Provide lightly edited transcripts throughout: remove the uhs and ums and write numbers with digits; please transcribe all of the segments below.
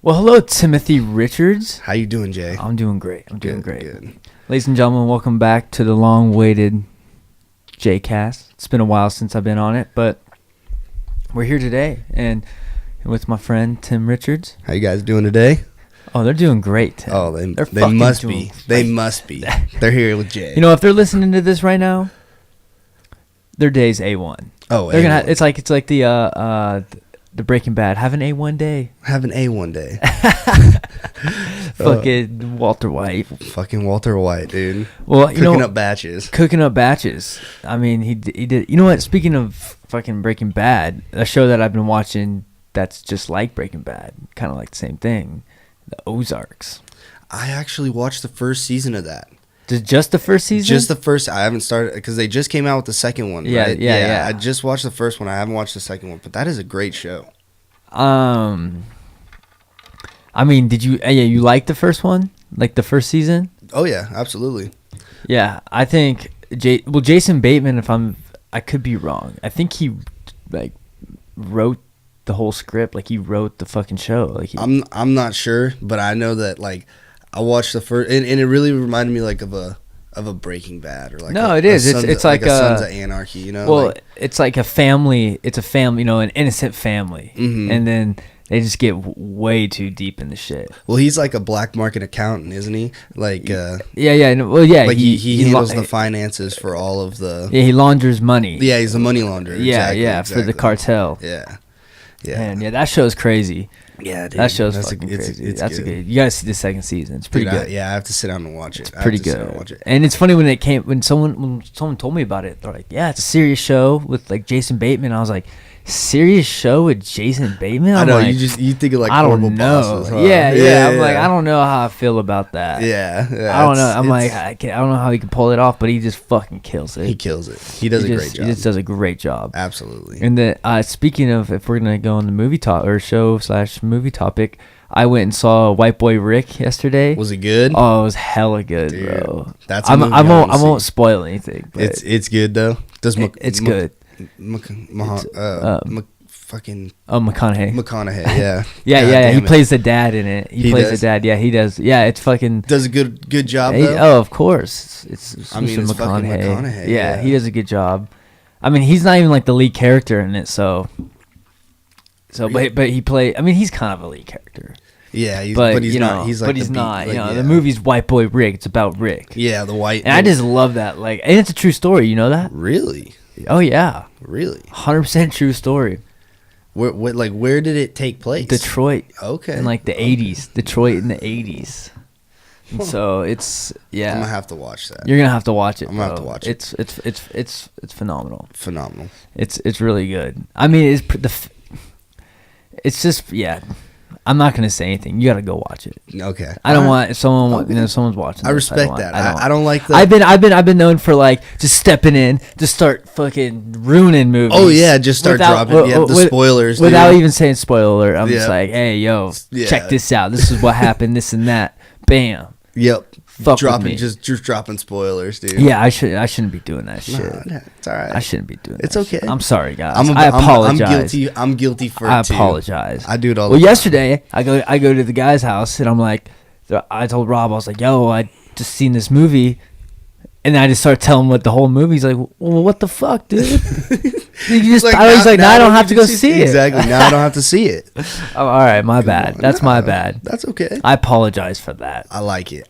Well, hello, Timothy Richards. How you doing, Jay? I'm doing great. Doing great. Good. Ladies and gentlemen, welcome back to the long-awaited JayCast. It's been a while since I've been on it, but we're here today, and with my friend Tim Richards. How you guys doing today? Oh, they're doing great, Tim. Oh, they must be. They must be. They're here with Jay. You know, if they're listening to this right now, their day's A1. Oh, they're gonna. It's like the Breaking Bad. Have an A1 day. Have an A1 day. Fucking Walter White. Fucking Walter White, dude. Well, cooking up batches. Cooking up batches. I mean, he did. You know what? Speaking of fucking Breaking Bad, a show that I've been watching that's just like Breaking Bad, kind of like the same thing, the Ozarks. I actually watched the first season of that. Just the first season? Just the first. I haven't started because they just came out with the second one. Yeah, right? yeah. I just watched the first one. I haven't watched the second one, but that is a great show. I mean, did you? Yeah, you liked the first one, like the first season? Oh yeah, absolutely. Yeah, I think Jason Bateman. I could be wrong. I think he wrote the whole script. Like he wrote the fucking show. I'm not sure, but I know that I watched the first, and it really reminded me of a Breaking Bad or it is. It's like a Sons of Anarchy, you know. Well, it's like a family. It's a family, an innocent family, and then they just get way too deep in the shit. Well, he's like a black market accountant, isn't he? Yeah. He handles the finances for all of the. Yeah, he launders money. Yeah, he's a money launderer. Exactly. For the cartel. Yeah. Man, that show's crazy. Yeah, dude. That show's fucking crazy. That's good. You gotta see the second season. It's pretty good. I have to sit down and watch it. It's pretty good. And it's funny when someone told me about it, they're like, "Yeah, it's a serious show with Jason Bateman." I was like, "Serious show with Jason Bateman?" I know, you think of I horrible don't know. bosses, huh? Yeah. I'm like, I don't know how I feel about that. Yeah. I don't know. I don't know how he can pull it off, but he just fucking kills it. He kills it. He does a great job. He just does a great job. Absolutely. And speaking of, if we're gonna go on the movie talk or show/movie topic, I went and saw White Boy Rick yesterday. Was it good? Oh, it was hella good, dude, bro. That's I won't spoil anything. But it's good though. It's good. McConaughey. McConaughey, yeah. Yeah. He plays the dad in it. He plays the dad. Yeah, he does. Yeah, it's fucking. Does a good job though. Of course. It's McConaughey. Fucking McConaughey. Yeah, he does a good job. I mean, he's not even the lead character in it, so. But he play. I mean, he's kind of a lead character. Yeah, but he's not. He's not. The movie's White Boy Rick. It's about Rick. Yeah, the white. And I just love that. And it's a true story. You know that? Really? Oh yeah. Really? 100% true story. Where did it take place? Detroit. Okay. In the 80s. Detroit in the 80s. And so it's I'm gonna have to watch that. You're gonna have to watch it. I'm gonna have to watch it. It's phenomenal. Phenomenal. It's really good. I mean, it's just I'm not gonna say anything. You gotta go watch it. Okay. I don't want someone's watching. I respect that. I don't like that. I've been known for just stepping in, just start fucking ruining movies. Oh yeah, just start dropping the spoilers without even saying spoiler alert. I'm just like, hey yo, check this out. This is what happened. This and that. Bam. Yep. Dropping just dropping spoilers, dude. Yeah, I shouldn't be doing that shit. Nah, it's all right. I shouldn't be doing that. It's okay. Shit. I'm sorry, guys. I apologize. I'm guilty for it I too. apologize. I do it all the time. Yesterday I go to the guy's house and I'm like, I told Rob, I was like, yo, I just seen this movie. And I just started telling him what the whole movie's like. Well, what the fuck, dude? He's like, now I don't have to go see it. Exactly. Now I don't have to see it. Oh, all right, my bad. That's my bad. That's okay. I apologize for that. I like it.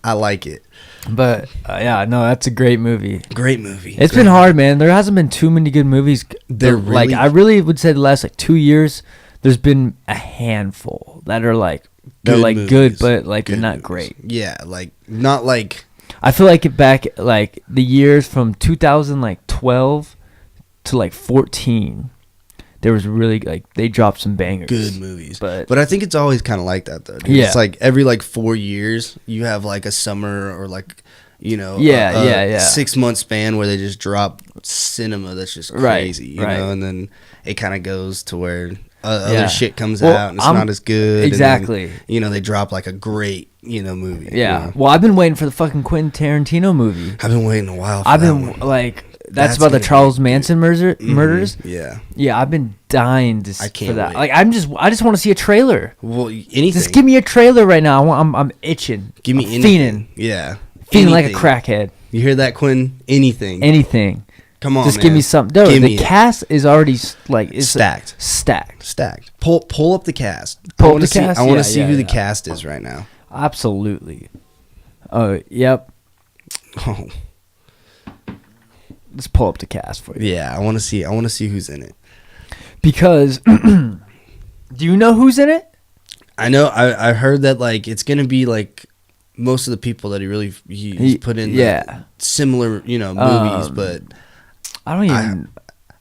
But that's a great movie. Great movie. It's been hard, man. There hasn't been too many good movies. I really would say the last 2 years, there's been a handful that are good, but they're not great. Yeah, not like. I feel like the years from 2012 to 14, there was really they dropped some bangers. Good movies. But I think it's always kind of like that though. Dude. Yeah. It's every 4 years you have a summer or a 6 month span where they just drop cinema that's just crazy, you know, and then it kind of goes to where other shit comes out and it's not as good. Exactly. And then, they drop a great movie. Yeah. You know? Well, I've been waiting for the fucking Quentin Tarantino movie. I've been waiting a while. That's about the Charles Manson murders. Yeah. Yeah, I've been dying to for that. Wait. Like I just want to see a trailer. Well, anything. Just give me a trailer right now. I'm itching. Give me anything. Fiending. Yeah. Feeling like a crackhead. You hear that, Quinn? Anything. Anything. Come on, just man. give me something. No, the cast is already like stacked. Stacked. Pull up the cast. I want to see who the cast is right now. Absolutely. Oh, yep. Oh. Let's pull up the cast for you. Yeah, I want to see who's in it. Because do you know who's in it? I know. I heard that like it's gonna be like most of the people that he's put in similar movies, but I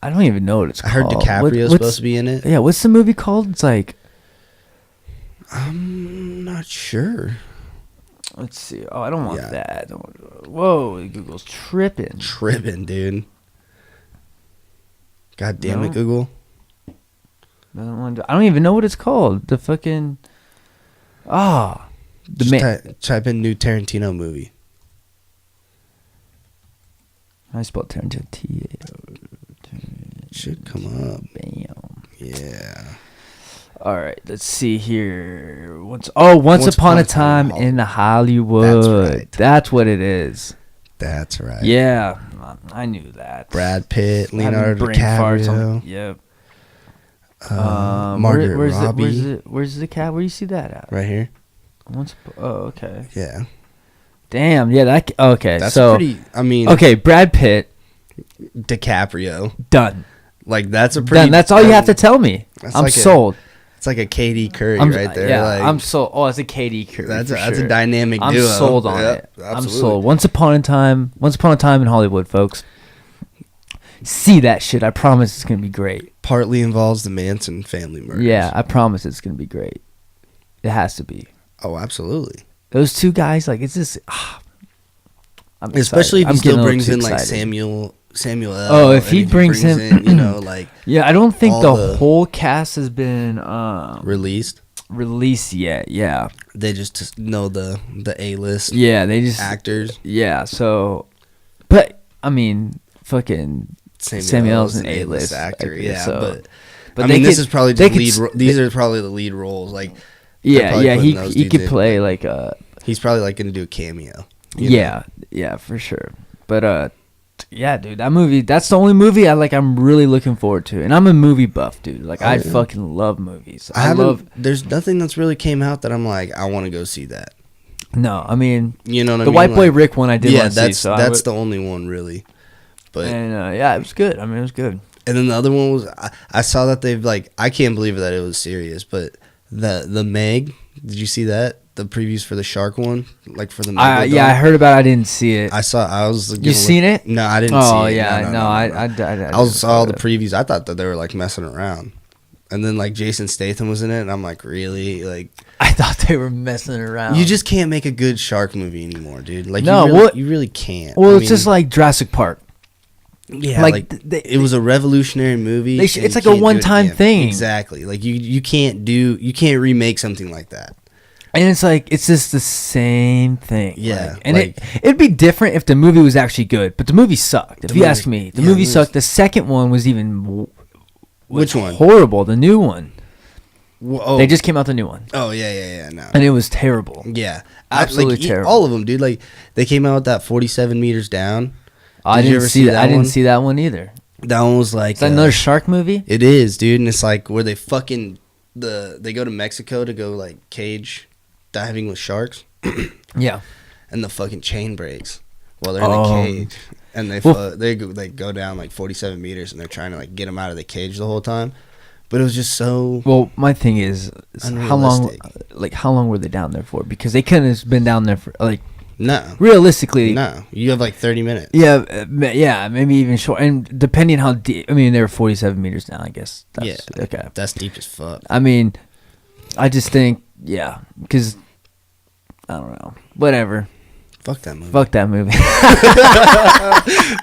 don't even know what it's called. I heard DiCaprio's supposed to be in it. Yeah, what's the movie called? It's like I'm not sure. Let's see. Oh, I don't want that. Whoa, Google's tripping. Tripping, dude. God damn it, Google. I don't even know what it's called. The fucking type in new Tarantino movie. I spelled Tarantino. Should come up. Bam. Yeah. All right, let's see here. Once upon a time in Hollywood. That's right. That's what it is. That's right. Yeah, I knew that. Brad Pitt, Leonardo DiCaprio. Yep. Margaret Robbie. Where's the cat? Where do you see that at? Right here. Okay. Yeah. Damn. Yeah. Okay. That's pretty. I mean. Okay. Brad Pitt. DiCaprio. Done. Like that's a pretty. Done. That's all you have to tell me. I'm like sold. It's like a KD Curry right there. Yeah. Like, I'm sold. Oh, it's a KD Curry. That's a dynamic duo. I'm sold on it. Absolutely. I'm sold. Once upon a time in Hollywood, folks. See that shit. I promise it's gonna be great. Partly involves the Manson family murders. Yeah, I promise it's gonna be great. It has to be. Oh, absolutely. Those two guys, like, it's just. Especially if he still brings in like Samuel L. Oh, if he brings him, in, like. Yeah, I don't think the whole cast has been released yet. Yeah, they just know the A-list. Yeah, they just actors. Yeah, so, but I mean, fucking Samuel's an A-list actor. Yeah, so, but I mean, this is probably just lead. These are probably the lead roles. Like, yeah, he could play like He's probably like gonna do a cameo. Yeah, for sure. But yeah, dude, that movie. That's the only movie I'm really looking forward to, and I'm a movie buff, dude. Like I fucking love movies. There's nothing that's really came out that I'm like I want to go see that. No, I mean, you know what I mean. The White Boy Rick one I did want to see. So that's the only one really. But yeah, it was good. I mean, it was good. And then the other one was I saw that they've like I can't believe that it was serious, but the Meg. Did you see that? The previews for the shark one, like for the yeah, I heard about it. I didn't see it. I was. You seen it? No, I didn't see it. Oh yeah, no. I saw all the previews. I thought that they were like messing around, and then like Jason Statham was in it, and I'm like, really? Like I thought they were messing around. You just can't make a good shark movie anymore, dude. Like you really can't. Well, it's just like Jurassic Park. Yeah, like it was a revolutionary movie. It's like a one-time thing. Exactly. Like you can't remake something like that. And it's like it's just the same thing. Yeah, and it'd be different if the movie was actually good, but the movie sucked. If you ask me, the movie sucked. The second one was even which one? Horrible. The new one. Oh. They just came out the new one. Oh yeah. No. And it was terrible. Yeah, absolutely terrible. All of them, dude. Like they came out with that 47 meters down. I didn't see that. I didn't see that one either. That one was like is that another shark movie? It is, dude. And it's like where they fucking they go to Mexico to go like cage diving with sharks. Yeah. And the fucking chain breaks while they're in the cage, and they go down like 47 meters, and they're trying to like get them out of the cage the whole time. But it was just so. Well, my thing is how long were they down there for? Because they couldn't have been down there for like. No. Realistically. No. You have like 30 minutes. Yeah, maybe even short. And depending how deep, I mean, they were 47 meters down, I guess. Okay. That's deep as fuck. I mean, I just think, because, I don't know. Whatever. Fuck that movie. Fuck that movie.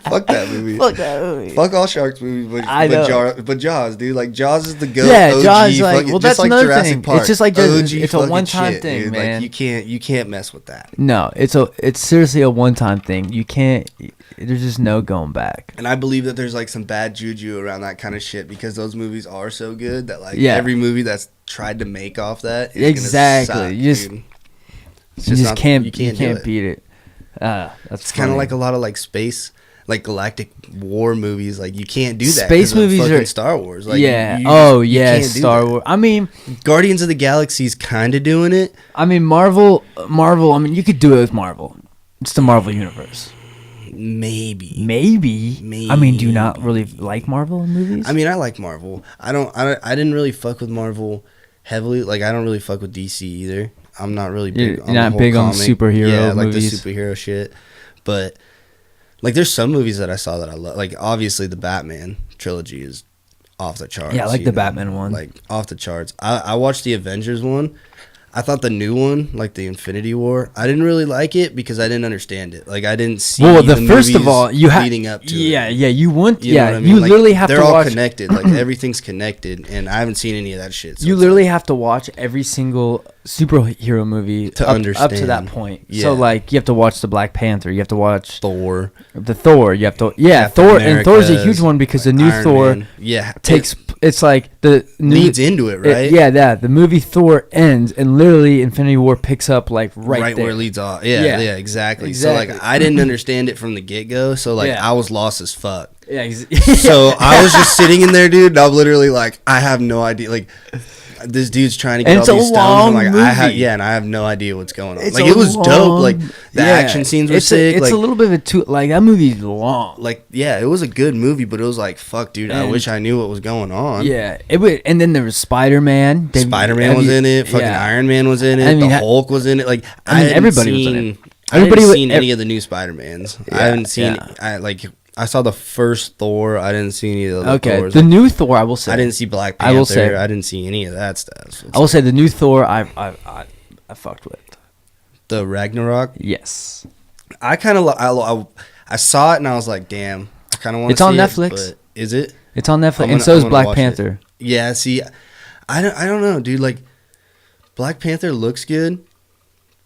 Fuck that movie. Fuck that movie. Fuck all Sharks movies, but Jaws, dude. Like Jaws is the goat. Yeah, OG, Jaws. Like, well, that's like another Jurassic thing. Park, it's just like it's a one-time shit, thing, dude. man. Like, you can't mess with that. No, it's seriously a one-time thing. You can't. There's just no going back. And I believe that there's like some bad juju around that kind of shit because those movies are so good that like every movie that's tried to make off that is exactly. Gonna suck, You just dude. You just can't beat it. That's kind of like a lot of like space, like galactic war movies. Like you can't do that. Space movies are Star Wars. Like, yeah. Star Wars. I mean, Guardians of the Galaxy's kind of doing it. I mean, Marvel. I mean, you could do it with Marvel. It's the Marvel universe. Maybe. I mean, do you not really like Marvel movies? I mean, I like Marvel. I didn't really fuck with Marvel heavily. Like I don't really fuck with DC either. I'm not really big. You're not big on superhero movies. Like the superhero shit. But like, there's some movies that I saw that I love. Like obviously, the Batman trilogy is off the charts. Yeah, I like the Batman one. Like off the charts. I watched the Avengers one. I thought the new one, like the Infinity War, I didn't really like it because I didn't understand it. Like I didn't see. Well, the first of all, you have leading up to it. Yeah, you want. You know what I mean? You like, literally have to watch. They're all connected. Like everything's connected, and I haven't seen any of that shit. So you literally have to watch every single superhero movie to up understand to that point. Yeah. So like, you have to watch the Black Panther. You have to watch Thor. The Thor. You have to Captain Thor, America, and Thor's a huge one because the new Iron Thor Man. takes. It's like the leads into it, right? The movie Thor ends, and literally Infinity War picks up like right there. Where it leads off. Yeah, exactly. So like, I didn't understand it from the get go. So like, I was lost as fuck. Yeah. So I was just sitting in there, dude. And I'm literally like, I have no idea. Like, this dude's trying to get all these stones. I'm like, and I have no idea what's going on. Like, it was dope. Like, the action scenes were sick. It's like, a little bit of that movie's long. Like, yeah, it was a good movie, but it was like, fuck, dude, I wish I knew what was going on. Yeah, and then there was Spider-Man. Spider-Man was in it. Fucking Iron Man was in it. The Hulk was in it. Like, everybody was in it. I haven't seen any of the new Spider-Mans. I haven't seen. I saw the first Thor. I didn't see any of the other Thors. The new Thor, I will say. I didn't see Black Panther. I will say. I didn't see any of that stuff. I will say the new Thor, I fucked with. The Ragnarok? Yes. I kind of I saw it and I was like, damn, I kind of want to see it. It's on Netflix. But is it? It's on Netflix, and so is Black Panther. Yeah, see, I don't know, dude. Like, Black Panther looks good.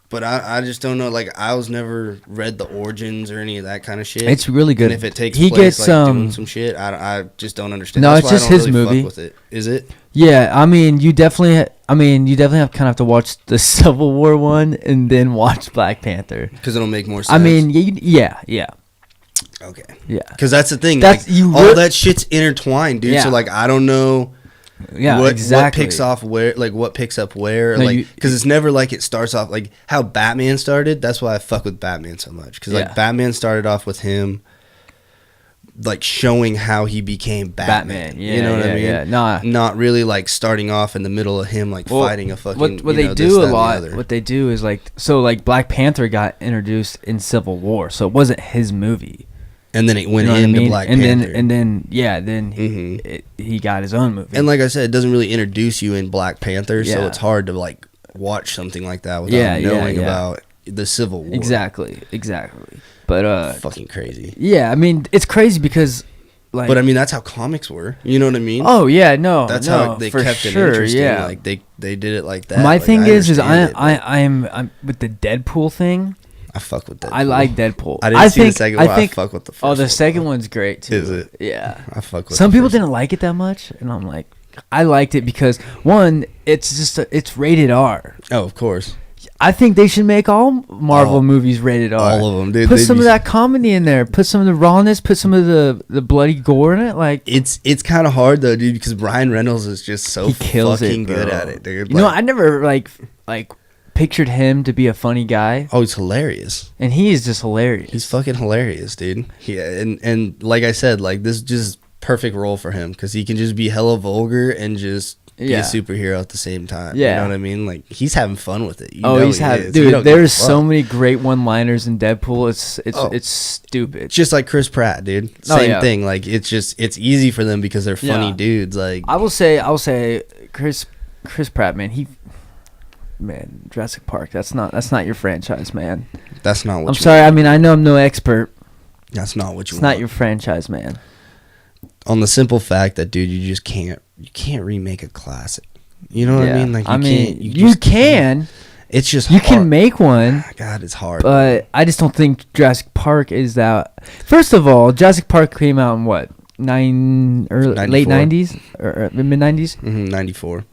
But I just don't know. Like, I was never read the origins or any of that kind of shit. It's really good. And if it takes place doing some shit, I just don't understand. No, That's it's just his movie. Fuck with it. Is it? Yeah, I mean, you definitely have to watch the Civil War one and then watch Black Panther because it'll make more sense. I mean, yeah. Okay. Yeah. Because that's the thing. That's like, all that shit's intertwined, dude. Yeah. So like, I don't know. Yeah, exactly. What picks off where, like what picks up where, no, like because it's never like it starts off like how Batman started. That's why I fuck with Batman so much because like Batman started off with him like showing how he became Batman. Yeah, you know what I mean? Yeah, no, not really like starting off in the middle of him like fighting a fucking. What they do a lot. What they do is like Black Panther got introduced in Civil War, so it wasn't his movie. And then it went into Black Panther. Then he got his own movie. And like I said, it doesn't really introduce you in Black Panther, so it's hard to like watch something like that without knowing about the Civil War. Exactly. But fucking crazy. Yeah, I mean, it's crazy because like. But I mean, that's how comics were. You know what I mean? Oh yeah, no. That's how they kept it interesting. Yeah. Like they did it like that. My thing is I'm with the Deadpool thing. I fuck with Deadpool. I like Deadpool. I didn't see the second one. I fuck with the first one. Oh, the second one's great too. Is it? Yeah. I fuck with Some people didn't like it that much, and I'm like, I liked it because one, it's just it's rated R. Oh, of course. I think they should make all Marvel movies rated R. All of them, dude. Put some of that comedy in there. Put some of the rawness. Put some of the bloody gore in it. Like it's kind of hard though, dude, because Ryan Reynolds is just so fucking good at it, dude. You know, I never like pictured him to be a funny guy. Oh, he's hilarious. And he is just hilarious. He's fucking hilarious, dude. Yeah, and like I said, like this is just perfect role for him because he can just be hella vulgar and just be a superhero at the same time. Yeah. You know what I mean? Like he's having fun with it. He's having dude, there's so many great one-liners in Deadpool. It's stupid. Just like Chris Pratt, dude. Same thing. Like it's easy for them because they're funny dudes. Like I will say Chris Pratt, man, man, Jurassic Park. That's not your franchise, man. That's not what. I'm sorry. Want. I mean, I know I'm no expert. That's not what you. It's not your franchise, man. On the simple fact that, dude, you just can't remake a classic. You know what I mean? Like, you can. It's just you hard. Can make one. God, it's hard. But I just don't think Jurassic Park is that. First of all, Jurassic Park came out in what, late 90s or mid 90s? 94.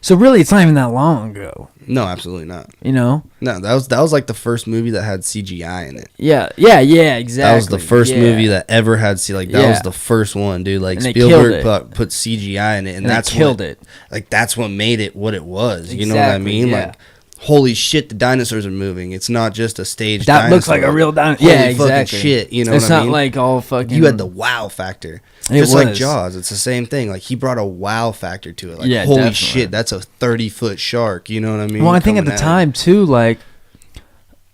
So really, it's not even that long ago. No, absolutely not. You know? No, that was like the first movie that had CGI in it. Yeah, exactly. That was the first movie that ever had that was the first one, dude. Like, and Spielberg put CGI in it, and that's killed it. Like, that's what made it what it was. You know what I mean? Yeah. Like, holy shit, the dinosaurs are moving. It's not just a staged that dinosaur. Looks like a real dinosaur. Yeah, exactly. Shit, you know what I mean? It's not like all fucking. You had the wow factor. Just like Jaws, it's the same thing. Like, he brought a wow factor to it. Like, holy definitely. Shit, that's a 30-foot shark. You know what I mean? Well, I think at the time too, like,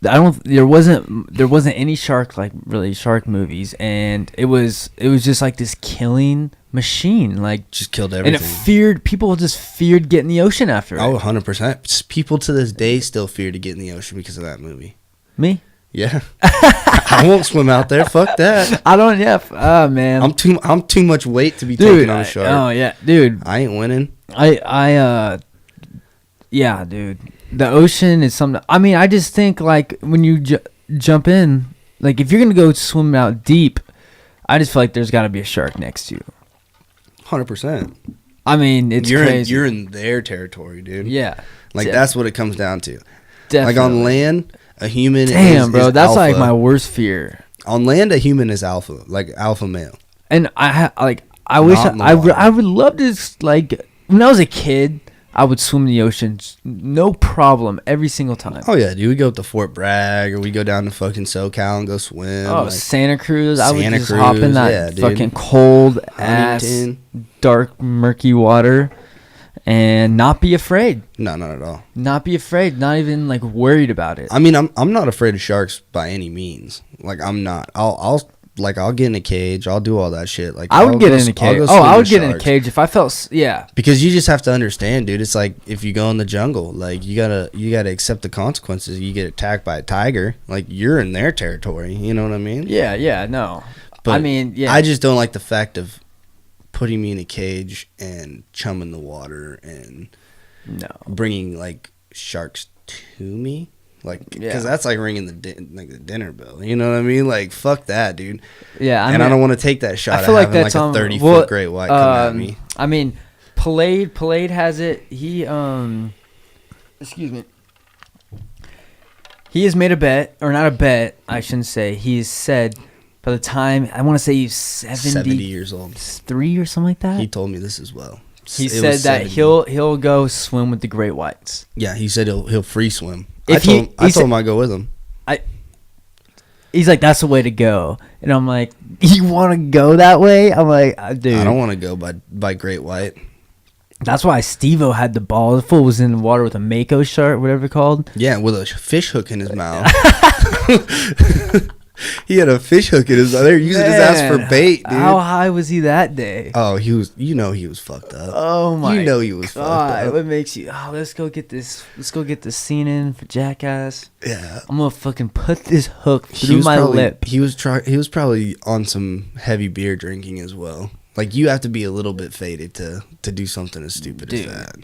there wasn't any shark movies, and it was just like this killing machine, like, just killed everything. And people just feared getting in the ocean after it. Oh, 100%. People to this day still fear to get in the ocean because of that movie. Me? Yeah. I won't swim out there. Fuck that. I don't. Yeah. Man. I'm too much weight to be taking on a shark. Oh yeah, dude. I ain't winning. Yeah, dude. The ocean is something. I mean, I just think, like, when you jump in, like, if you're gonna go swim out deep, I just feel like there's got to be a shark next to you. 100%. I mean, it's crazy. You're in their territory, dude. Yeah. Like, that's what it comes down to. Definitely. Like, on land, a human Damn, bro, is that's alpha. like my worst fear. On land, a human is alpha, like alpha male. And I would love to, like, when I was a kid, I would swim in the ocean, no problem, every single time. Oh yeah, dude, we go up to Fort Bragg, or we go down to fucking SoCal and go swim. Oh, like, Santa Cruz, I would just hop in that fucking cold ass, dark, murky water. And not be afraid. No, not at all. Not be afraid. Not even, like, worried about it. I mean, I'm not afraid of sharks by any means. Like, I'm not. I'll get in a cage. I'll do all that shit. Like, I would get in a cage. I would get in a cage if I felt. Yeah. Because you just have to understand, dude. It's like if you go in the jungle, like, you gotta accept the consequences. You get attacked by a tiger, like, you're in their territory. You know what I mean? Yeah. No. But I mean, yeah. I just don't like the fact of putting me in a cage and chumming the water and bringing, like, sharks to me, like, because that's like ringing the dinner bell. You know what I mean? Like, fuck that, dude. Yeah, I don't want to take that shot. I feel like that's like a 30-foot great white come at me. I mean, Palade has it. He excuse me. He has made a bet, or not a bet, I shouldn't say. He has said, by the time, I want to say he's 70 years old, 3 or something like that. He told me this as well. He said that he'll go swim with the great whites. Yeah, he said he'll free swim. I told him I'd go with him. He's like, that's the way to go. And I'm like, you want to go that way? I'm like, dude. I don't want to go by great white. That's why Steve-O had the ball. The fool was in the water with a mako shark, whatever it's called. Yeah, with a fish hook in his mouth. He had a fish hook in his mouth. They were using his ass for bait, dude. How high was he that day? Oh, he was. You know he was fucked up. Oh my. You know he was fucked up. What makes you? Oh, let's go get this scene in for JayCast. Yeah. I'm gonna fucking put this hook through my lip. He was probably on some heavy beer drinking as well. Like, you have to be a little bit faded to do something as stupid as that.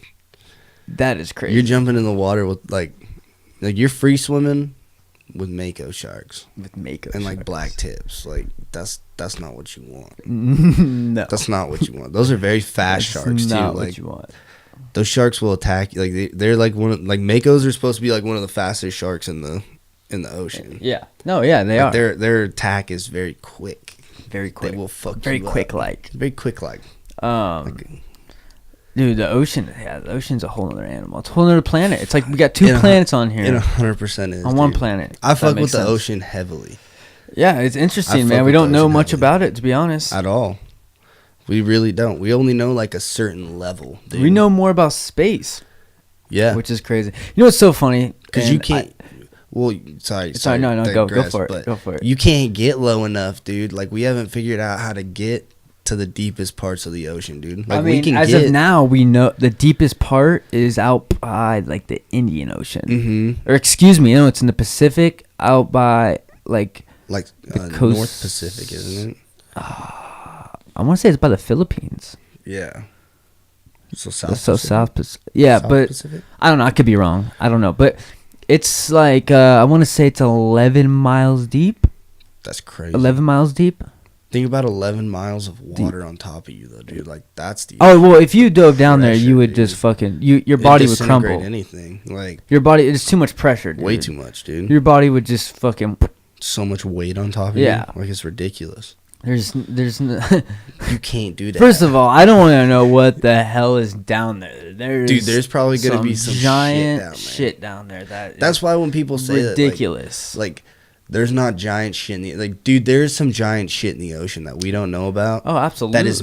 That is crazy. You're jumping in the water with like you're free swimming with mako sharks. And like black tips. Like, that's not what you want. No. That's not what you want. Those are very fast sharks too. Not like, what you want. Those sharks will attack you. Like, they're like makos are supposed to be like one of the fastest sharks in the ocean. Yeah. No, yeah, they are. Their attack is very quick. Very quick. They will fuck you up. Very quick like. Dude, the ocean's a whole other animal. It's a whole other planet. It's like we got two planets on here. It 100% is. On one planet. I fuck with the ocean heavily. Yeah, it's interesting, man. We don't know much about it, to be honest. At all. We really don't. We only know like a certain level, dude. We know more about space. Yeah. Which is crazy. You know what's so funny? Because you can't... Sorry, no, go for it. Go for it. You can't get low enough, dude. Like, we haven't figured out how to get to the deepest parts of the ocean, dude. Like, I mean, of now, we know the deepest part is out by like the Indian Ocean, or excuse me, it's in the Pacific, out by like the coast, North Pacific, isn't it? I want to say it's by the Philippines. Yeah. So South Pacific. Yeah, South but Pacific? I don't know. I could be wrong. I don't know, but it's like I want to say it's 11 miles deep. That's crazy. 11 miles deep. Think about 11 miles of water on top of you, though, dude. Like, that's the... Oh, well, if you dove down there, you would just fucking... your body would crumble. Anything. Like... Your body... It's too much pressure, dude. Way too much, dude. Your body would just fucking... So much weight on top of you. Like, it's ridiculous. There's no... You can't do that. First of all, I don't want to know what the hell is down there. There's probably going to be some giant shit down there. That's why when people say ridiculous. That, like there's not giant shit in the... Like, dude, there's some giant shit in the ocean that we don't know about. Oh, absolutely. That is,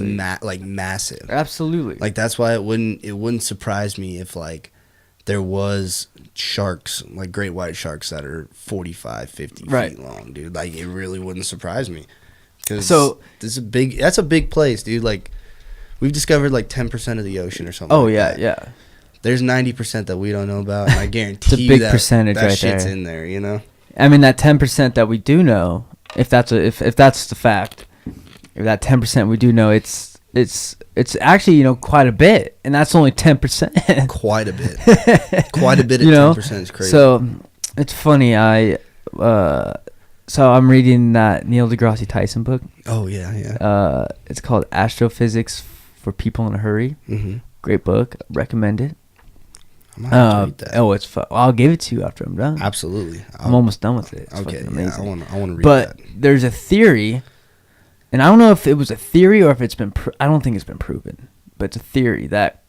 massive. Absolutely. Like, that's why it wouldn't surprise me if, like, there was sharks, like great white sharks that are 45, 50 feet long, dude. Like, it really wouldn't surprise me. So that's a big place, dude. Like, we've discovered like 10% of the ocean or something. Oh, yeah, yeah. There's 90% that we don't know about, and I guarantee it's a big percentage that right shit's there. In there, you know. I mean, that 10% that we do know, if that's the fact, if that 10% we do know, it's actually quite a bit, and that's only 10%. Quite a bit. Quite a bit of 10% is crazy. So it's funny. So I'm reading that Neil deGrasse Tyson book. Oh yeah. It's called Astrophysics for People in a Hurry. Mm-hmm. Great book. Recommend it. I might have to read that. Oh, it's fun. I'll give it to you after I'm done. Absolutely. I'm almost done with it. It's okay. Amazing. Yeah, I want to read that. But there's a theory, and I don't know if it was a theory or if it's been. I don't think it's been proven, but it's a theory that,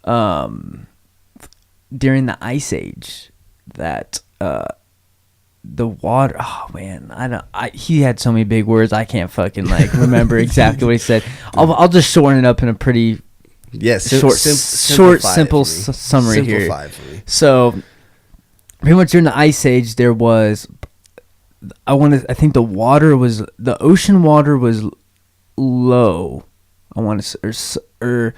during the Ice Age, that the water. Oh man, he had so many big words. I can't fucking remember exactly what he said. I'll just shorten it up in a pretty. Yes, simple summary here. So, pretty much during the Ice Age, there was, I think the ocean water was low. I want to, or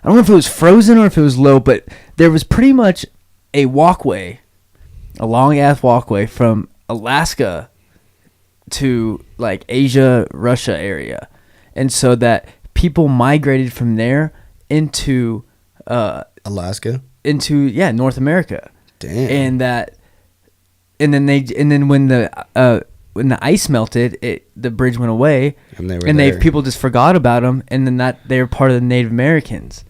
I don't know if it was frozen or if it was low, but there was pretty much a long ass walkway from Alaska to like Asia, Russia area, and so that people migrated from there into Alaska, into North America. Damn. And then when the ice melted, the bridge went away, and people just forgot about them, and then they were part of the Native Americans.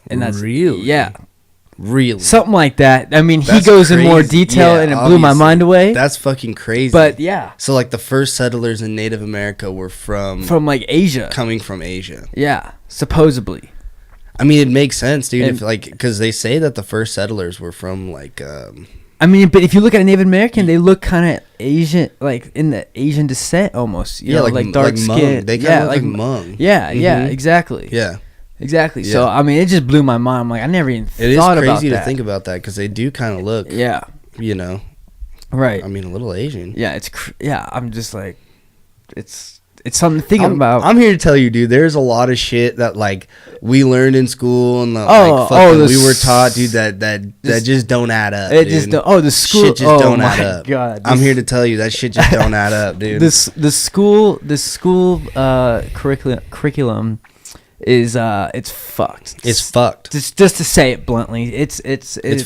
And that's really something like that. I mean, he goes in more detail, and it blew my mind away. That's fucking crazy. But yeah, so like the first settlers in Native America were from like Asia, coming from Asia. Yeah, supposedly. I mean, it makes sense, dude. Because they say that the first settlers were from like. I mean, but if you look at a Native American, they look kind of Asian, like in the Asian descent almost. You know, like dark skin. They kind of look like Hmong. Yeah, yeah, exactly. Yeah. Exactly. Yeah. So I mean, it just blew my mind. I'm like, I never even thought about that. It is crazy to think about that because they do kind of look. Yeah. You know. Right. I mean, a little Asian. Yeah, I'm just like, it's something to think about. I'm here to tell you, dude. There's a lot of shit that like we learned in school and we were taught, dude. That just don't add up. It just the school shit just don't add up. God, I'm here to tell you that shit just don't add up, dude. The school curriculum is it's fucked. It's fucked. Just to say it bluntly, it's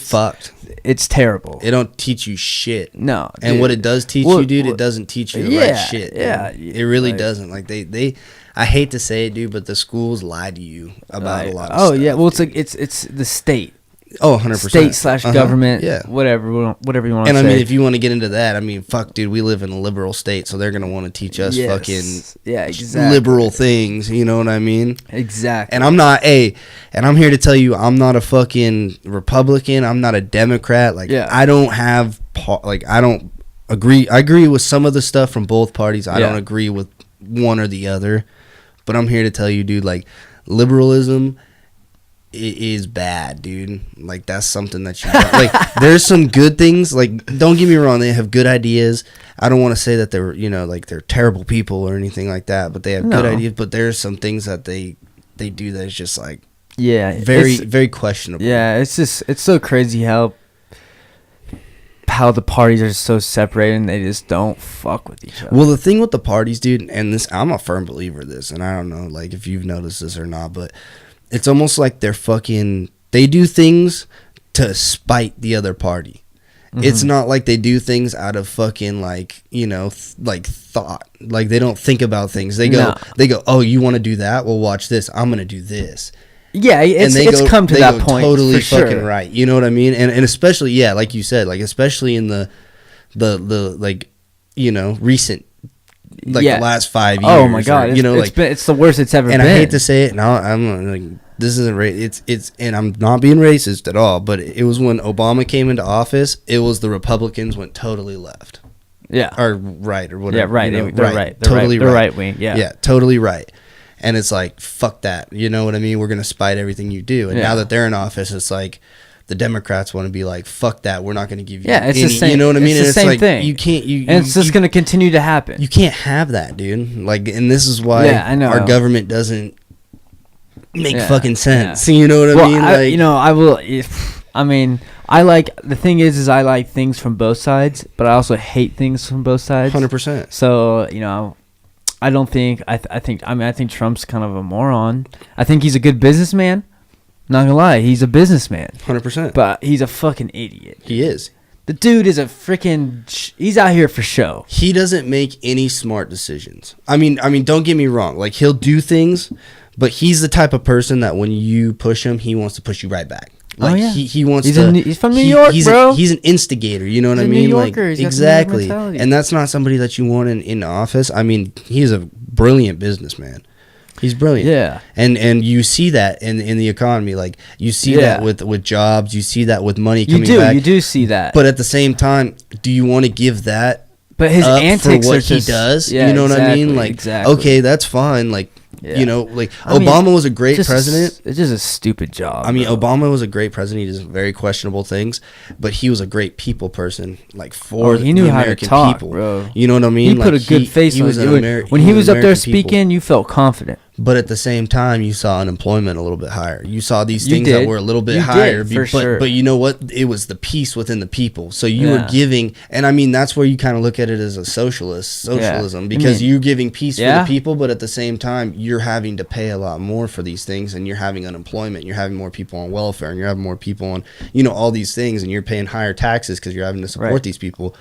fucked. It's terrible. It don't teach you shit. No. And dude, what it does teach you, dude, it doesn't teach you the right shit. Yeah. It really doesn't. Like they I hate to say it, dude, but the schools lie to you about a lot of stuff. Oh yeah, well it's the state. Oh, 100%. State/government, whatever you want to say. And I mean, if you want to get into that, I mean, fuck, dude, we live in a liberal state, so they're going to want to teach us fucking liberal things, you know what I mean? Exactly. And I'm here to tell you, I'm not a fucking Republican, I'm not a Democrat, I don't agree. I agree with some of the stuff from both parties. I don't agree with one or the other, but I'm here to tell you, dude, like, liberalism is bad, dude. Like, that's something that you like. There's some good things. Like, don't get me wrong, they have good ideas. I don't want to say that they're, you know, like they're terrible people or anything like that, but they have good ideas. But there's some things that they do that is just like, very questionable. Yeah, it's so crazy how the parties are so separated and they just don't fuck with each other. Well, the thing with the parties, dude, and this, I'm a firm believer of this, and I don't know, like, if you've noticed this or not, but it's almost like they do things to spite the other party. Mm-hmm. It's not like they do things out of fucking, like, you know, like thought. Like, they don't think about things. They go, oh, you want to do that? Well, watch this. I'm going to do this. Yeah, it's come to that point. Totally fucking right. You know what I mean? And especially, yeah, like you said, like, especially in the like, you know, recent, like, the last 5 years. Oh my God. Or, you know, it's the worst it's ever been. And I hate to say it, and I'm like, this isn't it's and I'm not being racist at all, but it was when Obama came into office, it was the Republicans went totally left. Yeah. Or right, or whatever. Yeah, right. You know, they're right. Totally right. They're right wing. Yeah. Yeah, totally right. And it's like, fuck that. You know what I mean? We're going to spite everything you do. And now that they're in office, it's like the Democrats want to be like, fuck that. We're not going to give you it's any, the same, you know what I mean? It's the same like, thing. You can't, and it's just going to continue to happen. You can't have that, dude. Like, and this is why our government doesn't make fucking sense. You know what I mean? Like, you know, I will, I mean, I like, the thing is I like things from both sides, but I also hate things from both sides. 100%. So, you know, I don't think I think Trump's kind of a moron. I think he's a good businessman. Not gonna lie, he's a businessman. 100%. But he's a fucking idiot. He is. The dude is a freaking. He's out here for show. He doesn't make any smart decisions. I mean, don't get me wrong. Like, he'll do things, but he's the type of person that when you push him, he wants to push you right back. Like, he wants to. He's from New York, bro. He's an instigator. You know what I mean? Like, exactly. And that's not somebody that you want in office. I mean, he's a brilliant businessman. He's brilliant. Yeah. And you see that in the economy. Like, you see that with jobs. You see that with money coming back. You do see that. But at the same time, do you want to give that? But his antics for what are just, he does. Yeah, you know what I mean? Like, exactly. Okay, that's fine. Like. Yeah. You know, like, Obama was a great president. It's just a stupid job. I mean, Obama was a great president. He did some very questionable things, but he was a great people person, like, for he knew the how American to talk, people. bro. You know what I mean? He put a good face on it. When he was up there speaking, you felt confident. But at the same time, you saw unemployment a little bit higher. You saw these things that were a little bit higher. But you know what? It was the peace within the people. So you were giving, and I mean, that's where you kind of look at it as a socialism, because you're giving peace for the people, but at the same time, you're having to pay a lot more for these things, and you're having unemployment, you're having more people on welfare, and you're having more people on, you know, all these things, and you're paying higher taxes because you're having to support these people.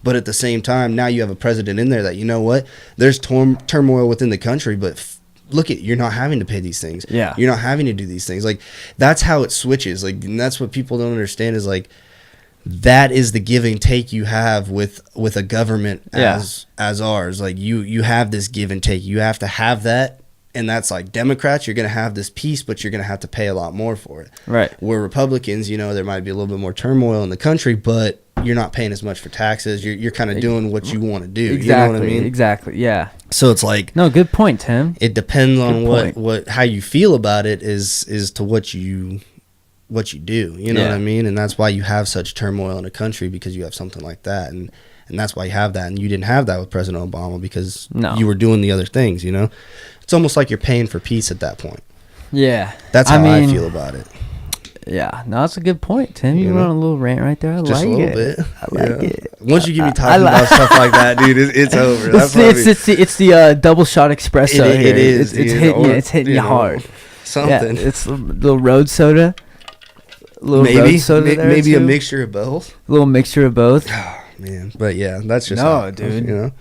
But at the same time, now you have a president in there that, you know what? There's turmoil within the country, but look at, you're not having to pay these things. Yeah. You're not having to do these things. Like, that's how it switches. Like, and that's what people don't understand is, like, that is the give and take you have with a government as ours. Like, you have this give and take. You have to have that. And that's like Democrats, you're going to have this peace, but you're going to have to pay a lot more for it. Right. Where Republicans, you know, there might be a little bit more turmoil in the country, but you're not paying as much for taxes. You're kind of doing what you want to do. Exactly. You know what I mean? Exactly. Yeah. So it's like, no, good point, Tim. It depends on what how you feel about it is to what you do. You know what I mean? And that's why you have such turmoil in a country, because you have something like that, and that's why you have that. And you didn't have that with President Obama because you were doing the other things. You know, it's almost like you're paying for peace at that point. Yeah, that's how I feel about it. Yeah, no, that's a good point, Tim. You went on a little rant right there. Just like a little it. bit. I like it. Once you get me talking about stuff like that, dude, it's over. It's the double shot espresso. It is. It's hitting you hard. Something. Yeah, it's a little road soda. Maybe a mixture of both. A little mixture of both. Oh, man, but yeah, that's just dude. You know,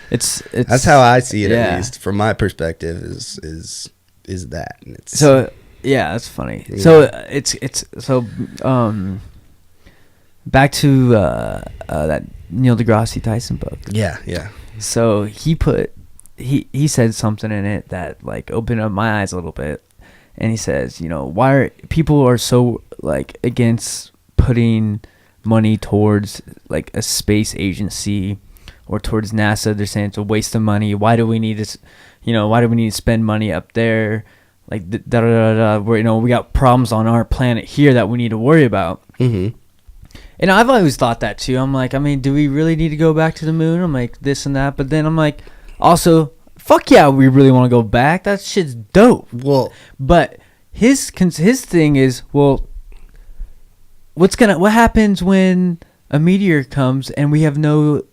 it's that's how I see it, at least from my perspective. Is that? And it's, so. Yeah, that's funny. Yeah. So it's back to that Neil deGrasse Tyson book. Yeah. So he said something in it that, like, opened up my eyes a little bit, and he says, you know, why are people so, like, against putting money towards, like, a space agency or towards NASA? They're saying it's a waste of money. Why do we need to spend money up there? like where we got problems on our planet here that we need to worry about. Mm-hmm. And I've always thought that too. I'm like, I mean, do we really need to go back to the moon? I'm like this and that, but then I'm like, also, fuck yeah, we really want to go back. That shit's dope. Well, but his thing is, well, what happens when a meteor comes and we have no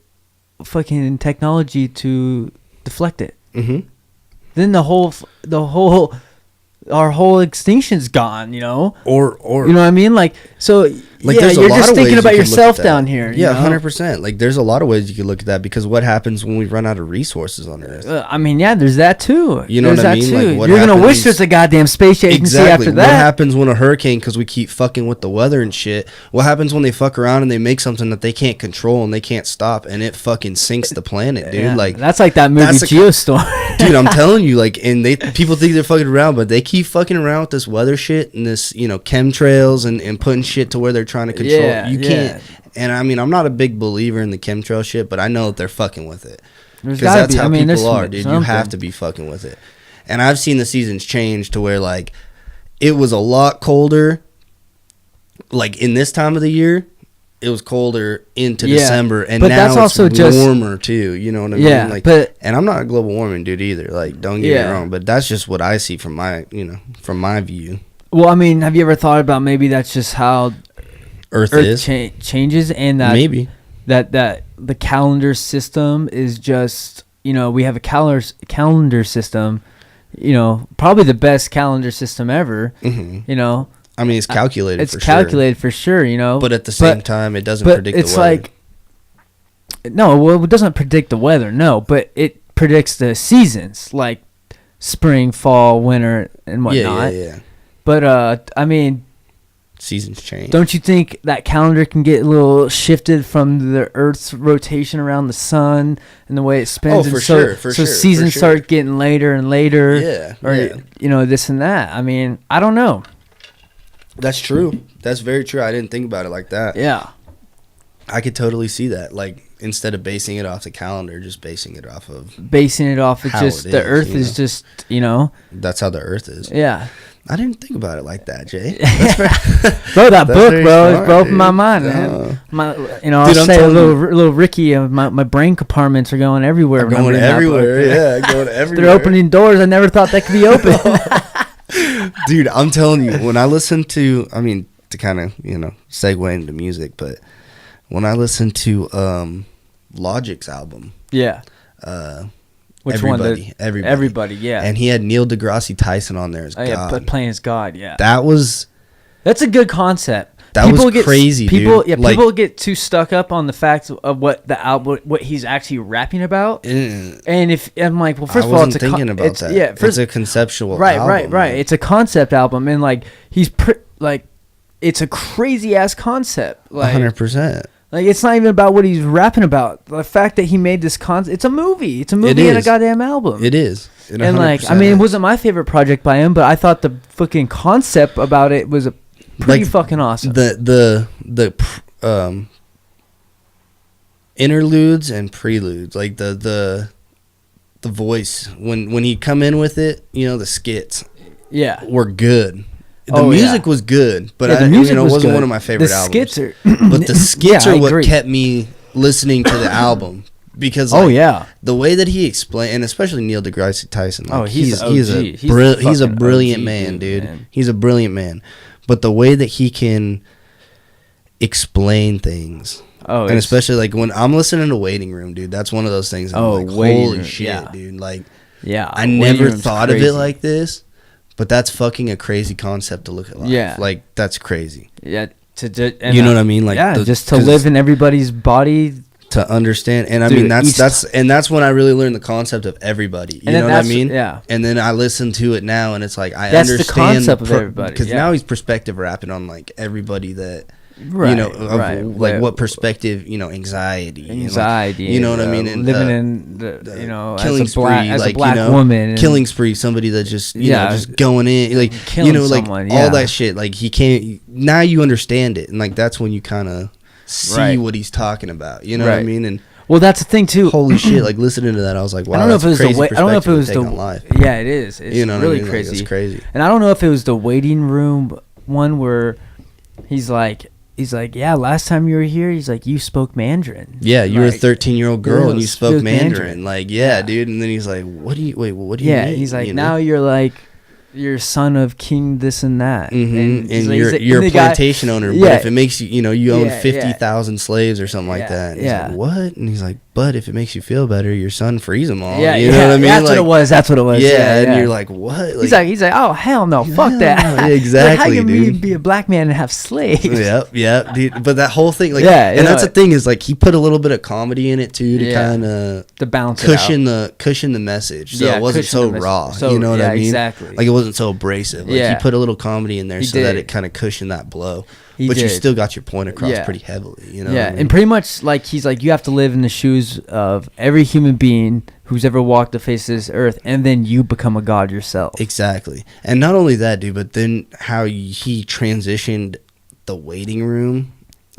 fucking technology to deflect it? Mm-hmm. Then our whole extinction's gone, or you know what I mean, like, so like, yeah, you're just thinking about yourself down here. Yeah, 100%. Like, there's a lot of ways you could look at that, because what happens when we run out of resources on Earth? I mean, yeah, there's that too. You know what I mean? Like, you're gonna wish there's a goddamn space agency after that. What happens when a hurricane, because we keep fucking with the weather and shit? What happens when they fuck around and they make something that they can't control and they can't stop, and it fucking sinks the planet, dude? Yeah, like, that's like that movie Geostorm. Dude, I'm telling you, like, and people think they're fucking around, but they keep fucking around with this weather shit and this, chemtrails and putting shit to where they're trying to control. Yeah, you can't. And I mean, I'm not a big believer in the chemtrail shit, but I know that they're fucking with it. Because that's how people are, dude. You have to be fucking with it. And I've seen the seasons change to where, like, it was a lot colder. Like, in this time of the year, it was colder into December, and now that's also it's warmer too. You know what I mean? Like, and I'm not a global warming dude either. Like, don't get me wrong, but that's just what I see from my view. Well, I mean, have you ever thought about maybe that's just how Earth is changes, and that maybe that the calendar system is just, we have a calendar system, probably the best calendar system ever. Mm-hmm. I mean, it's calculated. It's calculated for sure, But at the same time, it doesn't predict the weather. It's like, no, well, it doesn't predict the weather, no, but it predicts the seasons, like spring, fall, winter, and whatnot. Yeah. But I mean, seasons change. Don't you think that calendar can get a little shifted from the Earth's rotation around the sun and the way it spins? Oh, for sure. So seasons start getting later and later. Yeah. Or this and that. I mean, I don't know. That's true. That's very true. I didn't think about it like that. Yeah. I could totally see that. Like, instead of basing it off the calendar, just basing it off of the Earth is just, That's how the Earth is. Yeah. I didn't think about it like that, Jay. Bro, that book, bro, it's opened my mind. I'll say a little Ricky, my brain compartments are going everywhere. Going everywhere, going everywhere. They're opening doors I never thought they could be open. Dude, I'm telling you, when I listen to, to kind of, segue into music, but when I listen to Logic's album. Yeah. Which Everybody. Everybody, yeah. And he had Neil deGrasse Tyson on there as God. Yeah, playing as God, yeah. That's a good concept. That was crazy, dude. Yeah, people get too stuck up on the fact of what he's actually rapping about. And if I'm like, well, first of all, it's thinking about that. Yeah, it's a conceptual album. Right. It's a concept album, and like it's a crazy ass concept. Like 100%. Like, it's not even about what he's rapping about. The fact that he made this concept, it's a movie. It's a movie and a goddamn album. It is. And it wasn't my favorite project by him, but I thought the fucking concept about it was pretty fucking awesome. The interludes and preludes, like the voice when he come in with it, the skits, were good. The music was good, but it wasn't one of my favorite albums. But the skits are what kept me listening to the album, because the way that he explained, and especially Neil deGrasse Tyson, he's a brilliant man, dude. Man. He's a brilliant man, but the way that he can explain things. And especially like when I'm listening to Waiting Room, dude, that's one of those things. I'm like, holy shit, dude! Like, I never thought of it like this. But that's fucking a crazy concept to look at life. Yeah. Like, that's crazy. Yeah. You know what I mean? Like, just to live in everybody's body. To understand. And I mean, that's when I really learned the concept of everybody. You know what I mean? Yeah. And then I listen to it now, and it's like, I that's understand. That's the concept of everybody. Because now he's perspective rapping on, like, everybody that... what perspective, anxiety, you know what I mean, and living in the, killing as a black woman, killing spree, somebody that just just going in, like, killing someone, all that shit, like, he can't. Now you understand it, and like that's when you kind of see what he's talking about, you know what I mean? And Well, that's the thing too. Holy shit! Like listening to that, I was like, wow. I don't know if it was the way. I don't know if it was the. Life. Yeah, it is. It's really crazy. Like, it's crazy. And I don't know if it was the waiting room one where he's like, yeah, last time you were here, he's like, you spoke Mandarin. Yeah, you were a 13-year-old girl and you spoke Mandarin. Like, yeah, dude. And then he's like, what do you mean? Yeah, he's like, now you're like, you're son of king this and that, and you're a plantation owner. But if it makes you, you own 50,000 slaves or something like that. And he's like, what? And he's like, but if it makes you feel better, your son frees them all. You know what I mean? That's what it was. That's what it was. Yeah, and you're like, what? Like, he's like, oh hell no, fuck that. Yeah, exactly. Like, how can you be a black man and have slaves? Yep, dude. But that whole thing, like, and that's the thing is like he put a little bit of comedy in it too to kind of balance cushion the message, so it wasn't so raw. You know what I mean? Exactly. Like it wasn't so abrasive. Like he put a little comedy in there so that it kind of cushioned that blow. But you still got your point across pretty heavily, what I mean? And pretty much like he's like, you have to live in the shoes of every human being who's ever walked the face of this earth, and then you become a god yourself. Exactly. And not only that, dude, but then how he transitioned the waiting room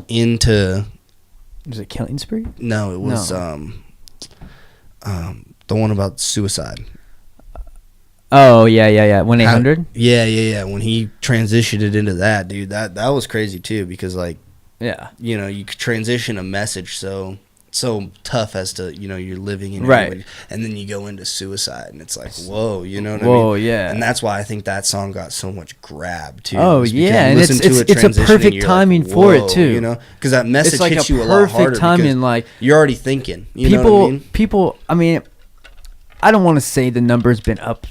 into... Was it Killing Spree? No, it was the one about suicide. Oh, yeah. 1-800? Yeah. When he transitioned it into that, dude, that was crazy too, because like, you could transition a message so tough as to, you're living in it, and then you go into suicide, and it's like, whoa, you know what I mean? Whoa, yeah. And that's why I think that song got so much grab too. Oh, yeah, and it's a perfect timing like, for it too. Because that message like hits you a lot harder. Timing, like you're already thinking. You know what I mean? People, I mean, I don't want to say the number's been up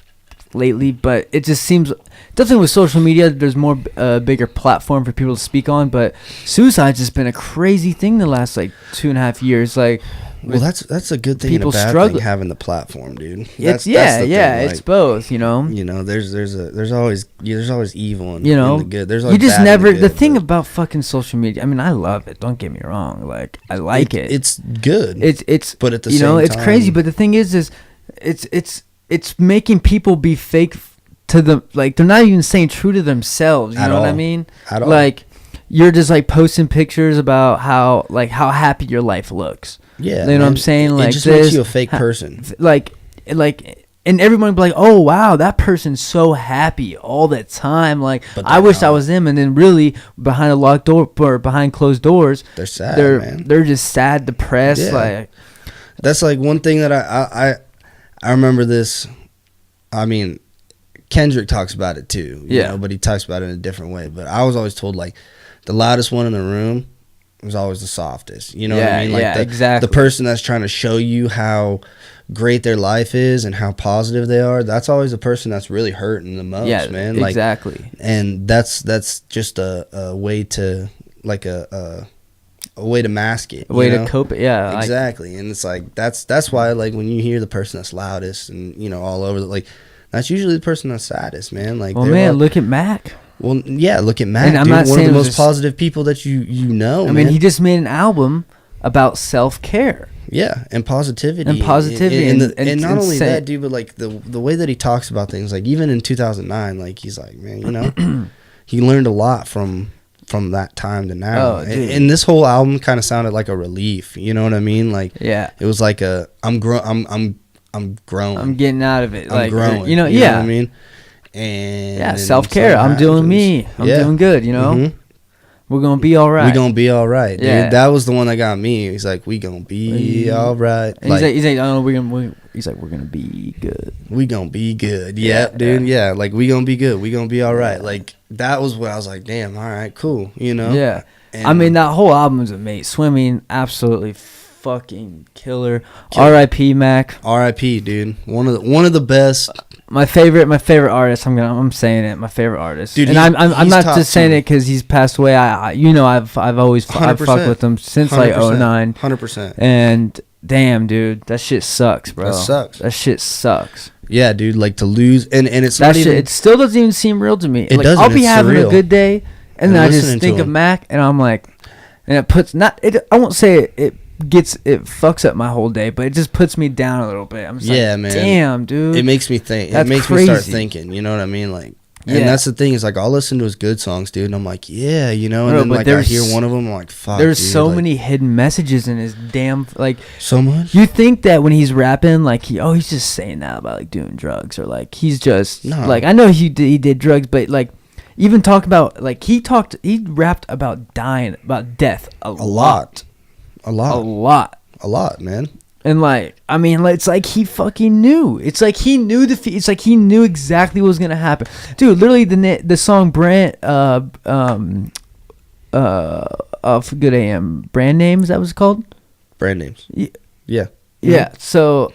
lately, but it just seems definitely with social media there's more bigger platform for people to speak on, but suicide's just been a crazy thing the last like 2.5 years. Like, well, that's a good thing and a bad thing, having the platform, dude. That's the thing. Like, it's both, there's always evil and, and the good. There's always you just bad never and the good, the thing about fucking social media, I mean, I love it, don't get me wrong, like I like it. It's good. It's but at the same time, it's crazy, but the thing is it's making people be fake to them. Like, they're not even staying true to themselves. You know what I mean? At all. Like, you're just like posting pictures about how happy your life looks. Yeah. You know what I'm saying? Like, it just makes you a fake person. Like, and everyone be like, oh, wow, that person's so happy all the time. Like, I wish I was them. And then really, behind a locked door or behind closed doors, they're sad, man. They're just sad, depressed. Yeah. Like, that's like one thing that I remember this. I mean, Kendrick talks about it too, you know, but he talks about it in a different way. But I was always told, like, the loudest one in the room was always the softest. You know what I mean? Like, exactly. The person that's trying to show you how great their life is and how positive they are, that's always the person that's really hurting the most, man. Like, exactly. And that's just a way to, like, a way to mask it, a way to cope it. Exactly. And it's like that's why, like, when you hear the person that's loudest and all over, like, that's usually the person that's saddest, man. Like, well, man, look at Mac. Well, yeah, look at Mac. And I'm not one of the most just positive people that you know. I mean, he just made an album about self-care. Yeah, and positivity. And not only that, dude, but like the way that he talks about things, like even in 2009, like he's like, man, he learned a lot from that time to now. And this whole album kind of sounded like a relief. You know what I mean? Like, it was like I'm growing. I'm getting out of it. I'm growing. You know what I mean? And self-care. I'm doing me. I'm doing good. Mm-hmm. We're gonna be all right. We're gonna be all right, dude. Yeah. That was the one that got me. He's like, we gonna be all right. He's like, oh, we're gonna be good. We gonna be good. Yeah, dude. Yeah, like, we gonna be good. We gonna be all right. Like, that was what I was like, damn, all right, cool. Yeah. And I mean, that whole album is amazing. Swimming, absolutely fucking killer. R.I.P. Mac. R.I.P. dude. One of the best. My favorite artist. I'm saying it. My favorite artist. Dude, and I'm not just saying it because he's passed away. I've always fucked with him since 100%, like 2009. 100%. And damn, dude, that shit sucks, bro. That sucks. That shit sucks. Yeah, dude. Like, to lose and it's that not shit. even, it still doesn't even seem real to me. It doesn't. I'll be having surreal. A good day, and then I just think of Mac, and I'm like, and it puts not. It. I won't say it fucks up my whole day, but it just puts me down a little bit. I'm just like, man. Damn, dude. It makes me think. That's it makes crazy. Me start thinking. You know what I mean? Like, And that's the thing is like I'll listen to his good songs, dude, and I'm like, yeah, you know, and then like I hear one of them, I'm like, fuck. There's dude, so like, many hidden messages in his damn like. So much. You think that when he's rapping, like he's just saying that about like doing drugs or like he's just like I know he did drugs, but like even talk about like he rapped about dying, about death a lot, man. And like, I mean, it's like he fucking knew. It's like he knew it's like he knew exactly what was gonna happen, dude. Literally, the song Brand for Good AM Brand Names, that was called. Brand Names. Yeah. Yeah. So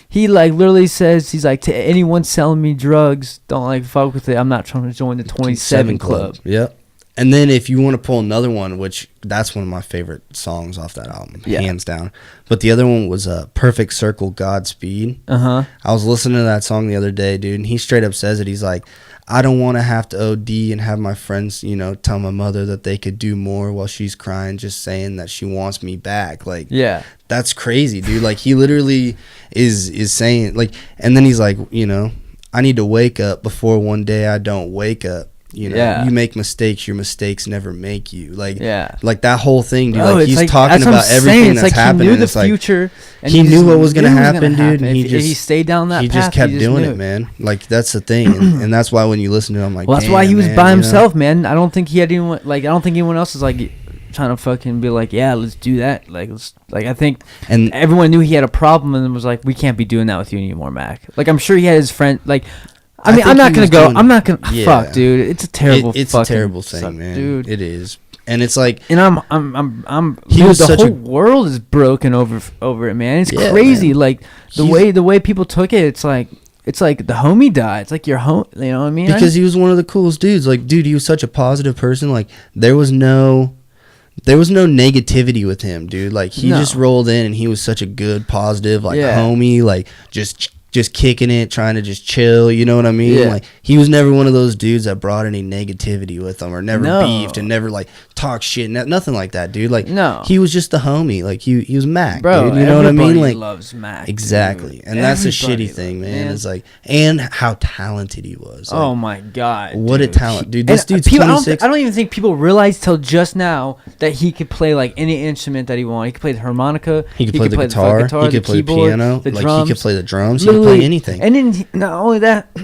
he like literally says he's like, to anyone selling me drugs, don't like fuck with it. I'm not trying to join the 27 Club. Yep. And then if you want to pull another one, which that's one of my favorite songs off that album, hands down. But the other one was Perfect Circle, Godspeed. I was listening to that song the other day, dude, and he straight up says it. He's like, I don't want to have to OD and have my friends, you know, tell my mother that they could do more while she's crying, just saying that she wants me back. Like, yeah, that's crazy, dude. Like, he literally is saying, like, and then he's like, you know, I need to wake up before one day I don't wake up. You know, you make mistakes, your mistakes never make you. Like, like that whole thing, dude. Like, he's talking about everything that's happening. He knew the future. And he knew what was going to happen, dude. And if he stayed down that path, he just kept doing it, man. Like, that's the thing. And that's why when you listen to him, like, well, that's why he was by himself, man. I don't think he had anyone, like, I don't think anyone else is like trying to fucking be like, yeah, let's do that. Like, I think and everyone knew he had a problem and was like, we can't be doing that with you anymore, Mac. Like, I'm sure he had his friend, like, I mean, I'm not gonna go. I'm not gonna. Yeah. Fuck, dude. It's a terrible. It's a terrible thing, man. Dude, it is. And it's like, and I'm. Dude, the whole world is broken over it, man. It's crazy. Man. Like the way people took it. It's like the homie died. It's like your home. You know what I mean? Because he was one of the coolest dudes. Like, dude, he was such a positive person. Like, there was no negativity with him, dude. Like, he just rolled in and he was such a good, positive, like homie. Like, just kicking it, trying to just chill, you know what I mean? Like, he was never one of those dudes that brought any negativity with him or never beefed and never like talk shit, nothing like that, dude. Like, he was just the homie. Like, he was Mac, bro, dude, you know what I mean? Like, loves Mac, exactly. Dude. And that's the shitty thing, man. It's like, and how talented he was. Like, oh my god, what dude. A talent, dude. This dude's 26. I don't even think people realize till just now that he could play like any instrument that he wanted. He could play the harmonica, he could play the guitar, he could play the piano, the like drums. he could play the drums. Play anything. And then not only that,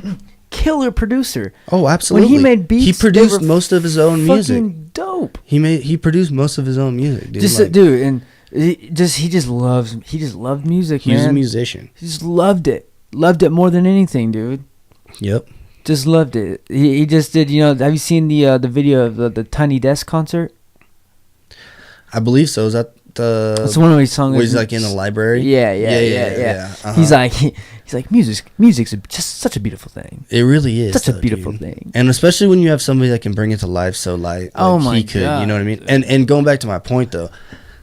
killer producer. Oh, absolutely. When he made beats, he produced most of his own music. Dope. He produced most of his own music, dude. Dude, and he just loved music, man. He was a musician. He just loved it more than anything, dude. Yep. Just loved it. He just did. You know, have you seen the video of the Tiny Desk concert? I believe so. Is that it's one of his songs where he's like in the library? Yeah. He's like music's just such a beautiful thing. It really is such a beautiful thing, and especially when you have somebody that can bring it to life so light. Like he could, you know what I mean? And going back to my point though,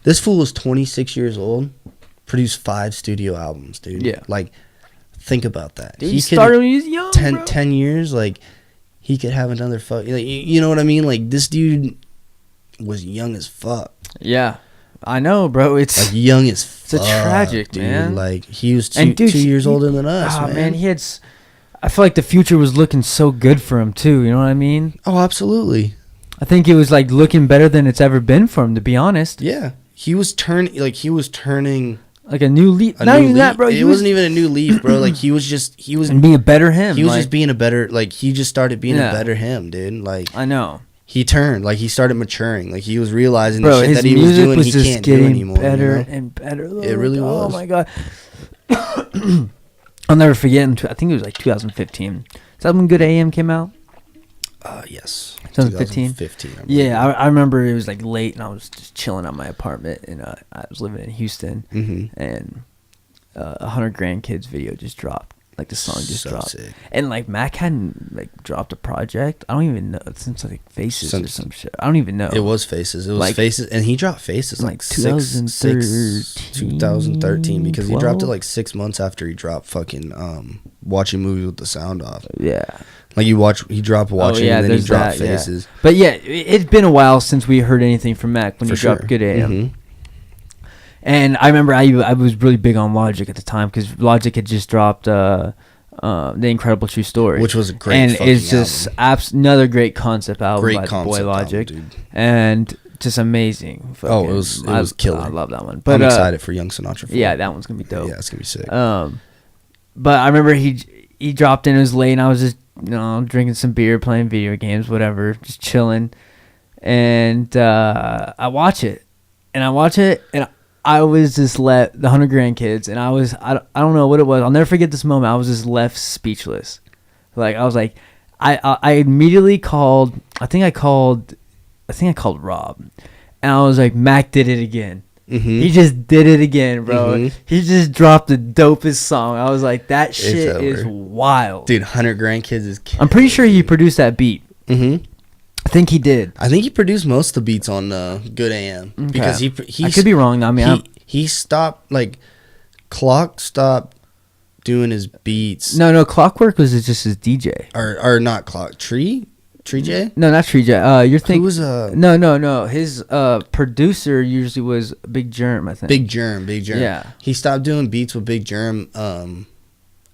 this fool is 26 years old, produced 5 studio albums, dude. Yeah, like think about that. Dude, he started when he was young, 10 years, like he could have another fuck. Like, you know what I mean? Like, this dude was young as fuck. Yeah. I know, bro. It's like young as fuck. It's a tragic, dude. Man. Like, he was 2 years older than us, man. He had. I feel like the future was looking so good for him too. You know what I mean? Oh, absolutely. I think it was like looking better than it's ever been for him, to be honest. Yeah, he was turning like a new leaf. Not even that, bro. It wasn't even a new leaf, bro. Like, he was and being a better him. He was just being a better. Like, he just started being a better him, dude. Like, I know. He turned, like, he started maturing, like, he was realizing the shit that he was doing he can't do anymore. Better, you know? and better. Though. It really was. Oh my god. I'll never forget. I think it was like 2015. Is that when Good AM came out? Yes. 2015. Yeah, I remember it was like late, and I was just chilling at my apartment, and I was living in Houston, and 100 Grandkids video just dropped. Like, the song just dropped. Sick. And like Mac hadn't like dropped a project. I don't even know. It seems like Faces or some shit. I don't even know. It was Faces. It was like, Faces, and he dropped Faces like 2013 because 12? He dropped it like 6 months after he dropped fucking Watching Movies with the Sound Off. Yeah. Like, he dropped Watching, and then he dropped Faces. Yeah. But yeah, it's been a while since we heard anything from Mac when he dropped Good AM. Mm-hmm. And I remember I was really big on Logic at the time because Logic had just dropped The Incredible True Story, which was a great and fucking it's just another great concept album by Boy Logic, album, and just amazing. Fucking, it was killer. I love that one. But I'm excited for Young Sinatra. Yeah, that one's gonna be dope. Yeah, it's gonna be sick. But I remember he dropped in. It was late, and I was just drinking some beer, playing video games, whatever, just chilling. And I watch it, and I was just left the 100 Grandkids, and I don't know what it was. I'll never forget this moment. I was just left speechless. Like I was like, I immediately called. I think I called Rob, and I was like, Mac did it again. Mm-hmm. He just did it again, bro. Mm-hmm. He just dropped the dopest song. I was like, that shit is wild, dude. 100 Grandkids is killer. I'm pretty sure he produced that beat. Mm-hmm. I think he did. I think he produced most of the beats on Good AM because he I could be wrong. I mean, he stopped, like, Clock stopped doing his beats. No, Clockwork was just his DJ. Or not Clock, Tree J? No, not Tree J. You're thinking. Who was No. His producer usually was Big Germ, I think. Big Germ. Yeah. He stopped doing beats with Big Germ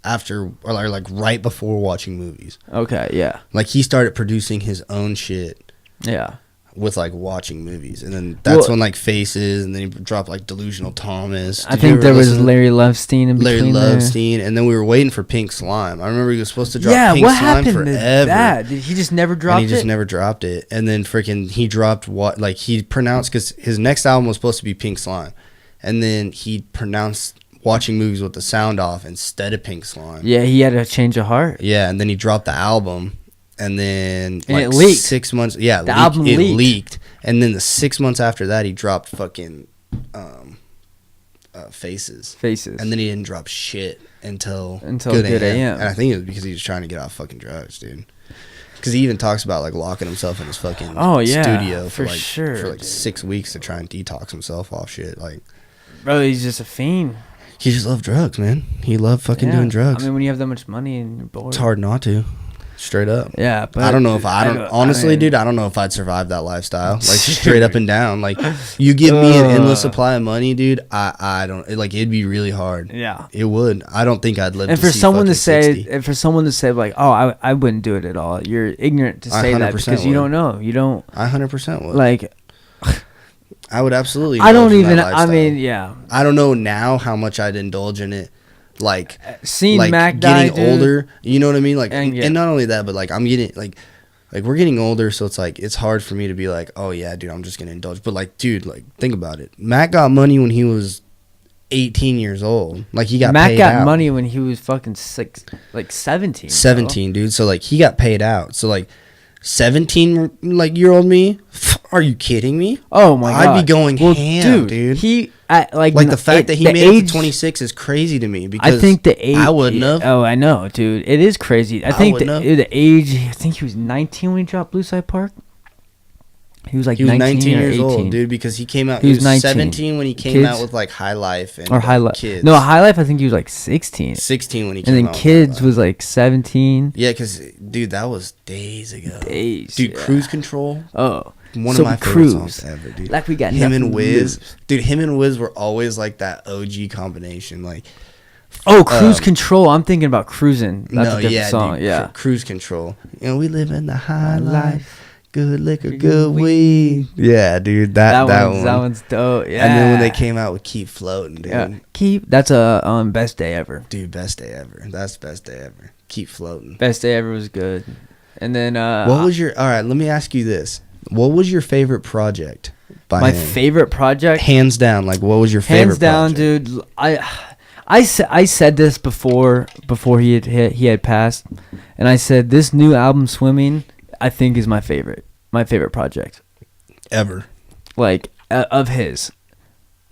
after, or like right before watching movies. Okay, yeah. Like he started producing his own shit. Yeah. With like watching movies, and then that's when like Faces, and then he dropped like Delusional Thomas. I think there was Larry Lovestein in between. And then we were waiting for Pink Slime. I remember he was supposed to drop Pink Slime forever. To that? Did he just never dropped it? He just never dropped it, and then freaking he dropped he pronounced, because his next album was supposed to be Pink Slime, and then he pronounced Watching Movies with the sound off instead of Pink Slime. Yeah, he had a change of heart. Yeah, and then he dropped the album. And then like it leaked. 6 months, the album leaked. And then the 6 months after that, he dropped fucking Faces. And then he didn't drop shit until Good AM. And I think it was because he was trying to get off fucking drugs, dude. Because he even talks about like locking himself in his fucking studio for 6 weeks to try and detox himself off shit. Like, bro, he's just a fiend. He just loved drugs, man. He loved fucking doing drugs. I mean, when you have that much money and you're bored, it's hard not to. Straight up. Yeah, but I don't know if honestly, dude, I don't know if I'd survive that lifestyle. Like straight up and down. Like you give me an endless supply of money, dude. I don't like. It'd be really hard. Yeah, it would. I don't think I'd live. And for someone to say, like, oh, I wouldn't do it at all. You're ignorant to say that because you don't know. You don't. I 100% would. Like, I would absolutely. I don't even. I mean, yeah. I don't know now how much I'd indulge in it. Like seeing like Mac getting die, older, you know what I mean? Like, and not only that, but like I'm getting like we're getting older, so it's like it's hard for me to be like, oh yeah, dude, I'm just gonna indulge. But like, dude, like think about it. Mac got money when he was 18 years old. Like he got Mac paid got out. money when he was fucking 17. 17, dude. So like he got paid out. So like 17 like year old me. Are you kidding me? Oh my god! I'd be going ham, dude. He like the fact that he made it to 26 is crazy to me because I think the age I wouldn't have. Oh, I know, dude. It is crazy. I think the age. I think he was 19 when he dropped Blue Side Park. He was like 19 years 18. old, dude, because he came out. He was 17 when he came out with like High Life and Kids. No, High Life. I think he was like 16. 16 when he came out. And then Kids was like 17. Yeah, because dude, that was days ago. Dude, yeah. Cruise Control. Oh. One of my favorite songs ever, dude. Like we got him and Wiz. Dude, him and Wiz were always like that OG combination. Like, Cruise Control. I'm thinking about Cruising. That's a different song. Dude, yeah. Cruise Control. You know, we live in the high life. Good liquor, good weed. Yeah, dude. That one. That one's dope. Yeah. And then when they came out with Keep Floating, dude. Yeah. That's a Best Day Ever. Dude, Best Day Ever. That's Best Day Ever. Keep Floating. Best Day Ever was good. And then what was your? All right, let me ask you this. What was your favorite project by my him? favorite project? Hands down, like what was your favorite project? Hands down, dude. I said this before he had passed, and I said this new album, Swimming, I think is my favorite project ever, like of his.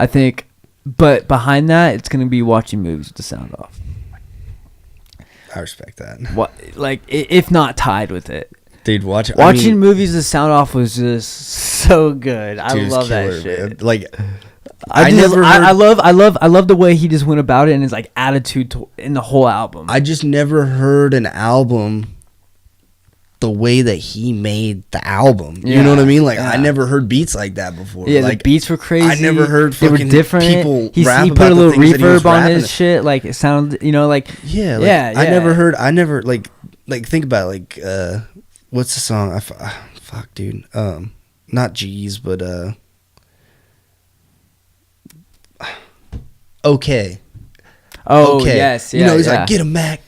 I think, but behind that, it's gonna be Watching Movies with the sound off. I respect that. What, like, if not tied with it. Dude, watching movies the sound off was just so good. Dude, I love that shit. Man. Like I love the way he just went about it and his like attitude in the whole album. I just never heard an album the way that he made the album. You know what I mean? Like I never heard beats like that before. Yeah, like, the beats were crazy. I never heard they fucking were different. People he rap put about a little the things reverb on his rapping. shit. Like it sounded, like I never like think about like what's the song? Fuck, dude. Not G's, but okay. Oh, okay. Yes, yeah. He's like, get a Mac.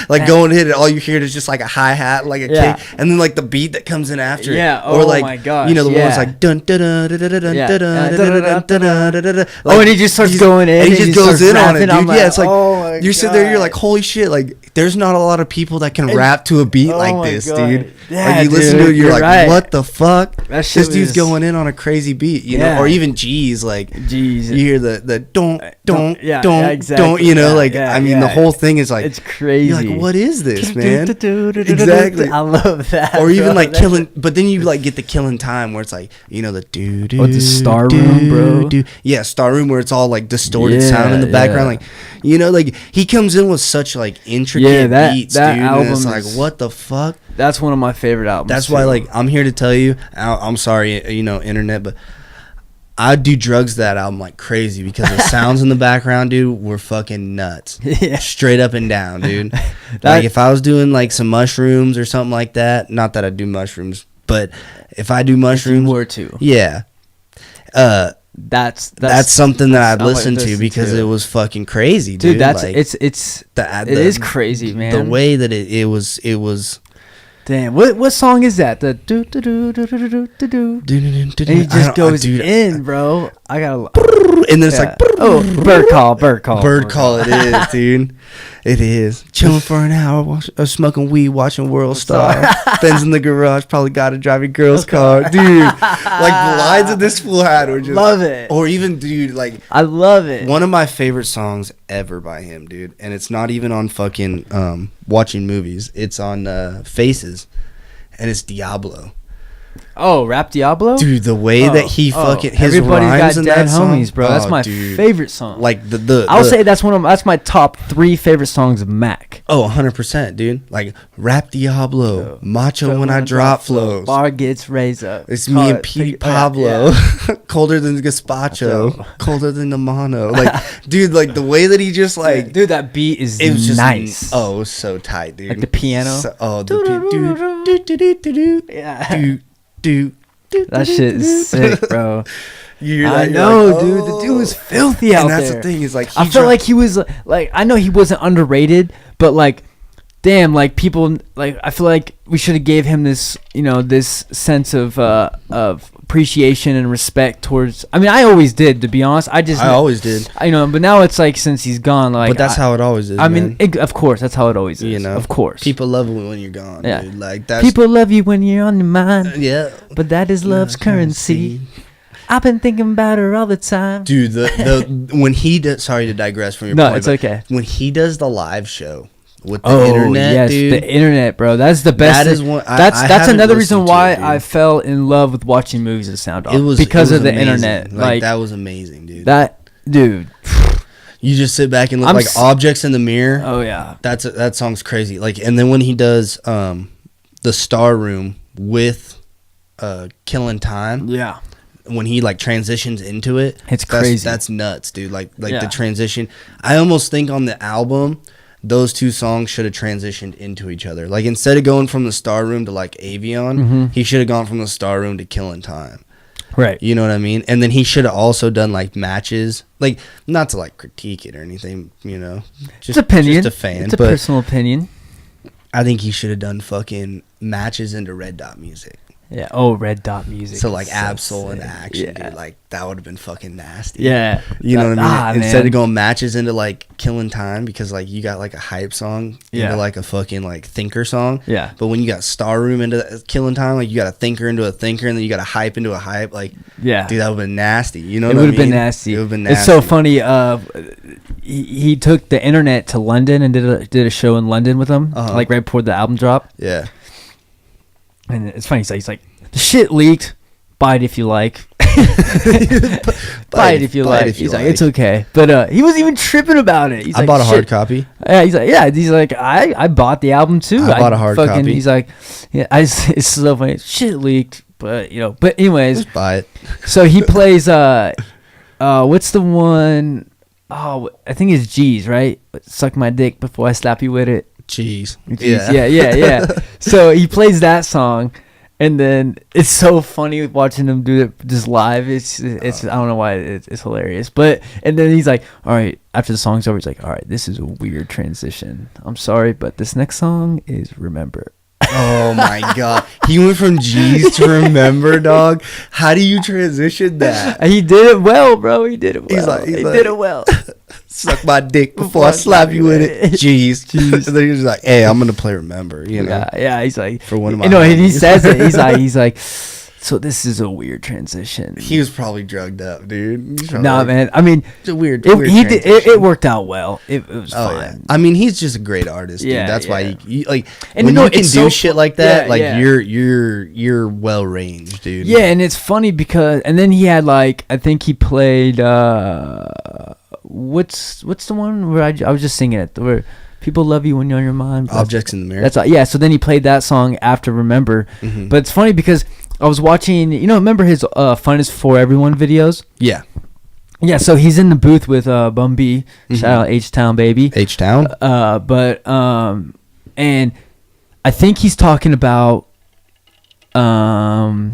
Like going hit it, all you hear is just like a hi-hat, like a kick, and then like the beat that comes in after it. Yeah, or like, my gosh. The one's like dun dun dun dun dun dun dun dun dun dun. Oh, and he just starts going in. And he just goes in on it, dude. Yeah, it's like you sit there, you're like, holy shit, like there's not a lot of people that can rap to a beat like this, dude. Yeah, like you listen to it, you're like, what the fuck? This dude's going in on a crazy beat, you know? Or even G's, like you hear the don't, exactly. I mean, the whole thing is like, it's crazy. You're like, what is this, man? Exactly. I love that. Or even like killing, but then you like get the killing time where it's like, the the Star Room, bro. Yeah, Star Room, where it's all like distorted sound in the background, like. Like he comes in with such like intricate beats, dude. And it's like, what the fuck? That's one of my favorite albums. That's why, like, I'm here to tell you. I'm sorry, internet, but I do drugs to that album like crazy because the sounds in the background, dude, were fucking nuts. Yeah. Straight up and down, dude. Like if I was doing like some mushrooms or something like that, not that I do mushrooms, but if I do mushrooms, more too. Yeah. That's something that I'd listen to because it was fucking crazy, dude. That's like, it is crazy, man. The way that it was. Damn, what song is that? The do do do do do do do do. And he just goes in, bro. I gotta. And then it's like, bird call. Bird call. It is, dude. It is. Chilling for an hour, smoking weed, watching World Star. Ben's in the garage, probably got to drive a girl's car, dude. Like the lines of this fool had were just love it. Or even, dude, like I love it. One of my favorite songs ever by him, dude, and it's not even on fucking watching movies. It's on Faces, and it's Diablo. Oh, Rap Diablo? Dude, the way that he fucking his Everybody's rhymes got in dead that song, homies, bro. That's my favorite song. Like I'll say that's my top 3 favorite sons of Mac. Oh, 100%, dude. Like Rap Diablo, Macho when I drop flows. Bar gets raised up. It's me and Pete Pablo. Colder than gazpacho, colder than the mono. Like, dude, like the way that he just like, dude, that beat is nice. It was so tight, dude. Like the piano. Yeah. That shit is sick, bro. I know, dude. The dude was filthy out there. And that's the thing is like, I felt like he was like, I know he wasn't underrated, but like, damn, like people, like I feel like we should have gave him this, this sense of appreciation and respect towards. I mean, I always did, to be honest. I always did. But now it's like since he's gone, like. But that's how it always is. I mean, of course, that's how it always is. Of course, people love you when you're gone. Yeah, dude. Like that's. People love you when you're on your mind. Yeah, but that is love's currency. I've been thinking about her all the time, dude. The when he does. Sorry to digress from your point. No, it's okay. When he does the live show. With the internet, dude. The internet, bro. That's the best. That is one. That's another reason why I fell in love with watching movies and sound off. It was because of the internet. Like that was amazing, dude. Dude. You just sit back and look like objects in the mirror. Oh yeah. That song's crazy. Like, and then when he does the Star Room with Killing Time. Yeah. When he like transitions into it, it's crazy. That's nuts, dude. Like the transition. I almost think on the album. Those two songs should have transitioned into each other. Like, instead of going from the Star Room to, like, Avion, he should have gone from the Star Room to Killing Time. Right. You know what I mean? And then he should have also done, like, matches. Like, not to, like, critique it or anything, Just, it's opinion. Just a fan. It's a personal opinion. I think he should have done fucking matches into Red Dot Music. Yeah. Oh, Red Dot Music. So like Absol and Action, dude. Like that would have been fucking nasty. Yeah. You know what I mean? Instead of going matches into like Killing Time, because like you got like a hype song into like a fucking like thinker song. Yeah. But when you got Star Room into Killing Time, like you got a thinker into a thinker, and then you got a hype into a hype. Like, yeah, dude, that would have been nasty. You know what I mean? It would have been nasty. It would have been nasty. It's so funny. He took the internet to London and did a show in London with them, like right before the album dropped. Yeah. And it's funny. He's like, the shit leaked. Buy it if you like. Buy it if you like. He's like, it's okay. But he wasn't even tripping about it. He's I like, bought a hard copy. Yeah, he's like, He's like, I bought the album too. I bought a hard copy. He's like, it's so funny. Shit leaked, but But anyways, just buy it. So he plays. What's the one? Oh, I think it's G's, right? Suck my dick before I slap you with it. Jeez. Yeah. So he plays that song, and then it's so funny watching him do it just live. It's I don't know why it's hilarious. And then he's like, all right, after the song's over, he's like, all right, this is a weird transition. I'm sorry, but this next song is Remember. Oh my god, he went from G's to Remember, dog. How do you transition that? He did it well, bro. He did it well. He did it well. Suck my dick before I slap you with it. Jeez. And then he's like, hey, I'm gonna play Remember. You know? Yeah. He's like, for one of my. And he says it. He's like. So this is a weird transition. He was probably drugged up, dude. Nah, man. I mean, it's a weird. It worked out well. It was fine. Yeah. I mean, he's just a great artist, dude. That's why he like. And when you can do shit like that, you're well ranged, dude. Yeah, and it's funny because, and then he had like, I think he played. What's the one where I was just singing it where. People love you when you're on your mind. Objects in the Mirror. That's so then he played that song after Remember. Mm-hmm. But it's funny because I was watching, remember his Fun is For Everyone videos? Yeah. Yeah, so he's in the booth with Bum B. Mm-hmm. Shout out H-Town, baby. H-Town? And I think he's talking about, and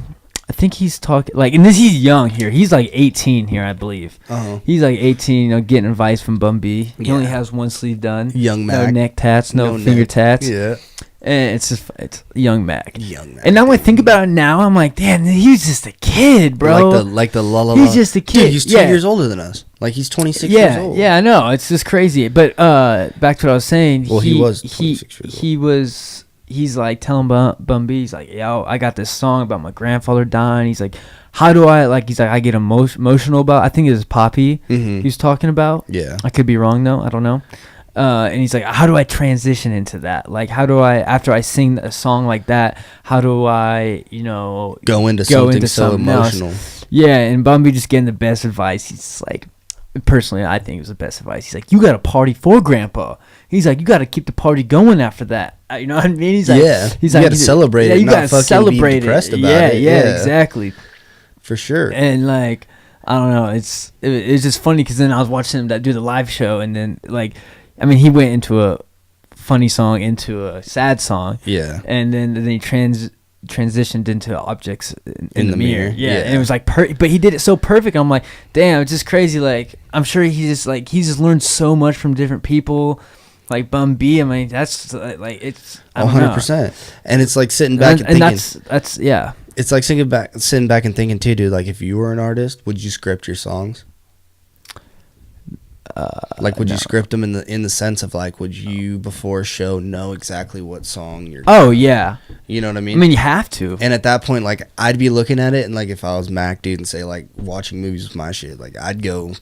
he's young here. He's like 18 here, I believe. Uh-huh. He's like 18, getting advice from Bum B. He only has one sleeve done. Young Mac. No neck tats, no finger tats. Yeah. And it's Young Mac. And now when I think about it now, I'm like, damn, he's just a kid, bro. Like the la la. He's just a kid. Dude, he's 2 years older than us. Like he's 26 years old. Yeah, I know. It's just crazy. But back to what I was saying. Well, he was 26 years old. He's like telling Bum B, he's like, yo, I got this song about my grandfather dying. He's like, how do I, he's like, I get emotional about, I think it was Poppy he was talking about. Yeah. I could be wrong though. I don't know. And he's like, how do I transition into that? Like, how do I, after I sing a song like that, how do I, go into something so emotional? Else? Yeah. And Bum B just getting the best advice. He's like, personally, I think it was the best advice. He's like, you got to party for Grandpa. He's like, you got to keep the party going after that. You know what I mean? He's like, you got to celebrate it. You got to celebrate it. Depressed about it. Yeah, exactly. For sure. And I don't know. It's just funny because then I was watching him do the live show, and then he went into a funny song into a sad song. Yeah. And then he transitioned into Objects in the Mirror. Yeah. And it was like but he did it so perfect. I'm like, damn, it's just crazy. Like, I'm sure he's just learned so much from different people. Like Bum B, I mean, that's it's 100%. And it's like sitting back and thinking. And that's yeah. It's like sitting back and thinking too, dude. Like, if you were an artist, would you script your songs? Would you script them in the sense of would you before a show know exactly what song you're? Oh yeah. You know what I mean? I mean, you have to. And at that point, I'd be looking at it, and if I was Mac, dude, and say watching movies with my shit, I'd go,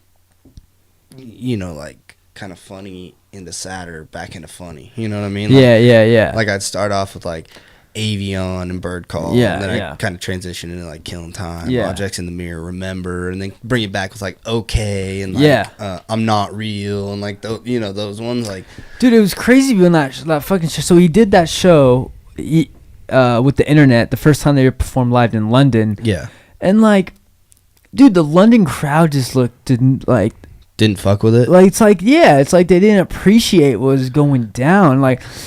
kind of funny into sadder, back into funny. You know what I mean? Yeah. I'd start off with Avion and Bird Call. Yeah, and then I kind of transition into Killing Time, yeah. Objects in the Mirror, Remember, and then bring it back with Okay and I'm Not Real and those ones Dude, it was crazy when that fucking show. So he did that show with the internet the first time they performed live in London. Yeah. And dude, the London crowd just didn't fuck with it. It's like they didn't appreciate what was going down.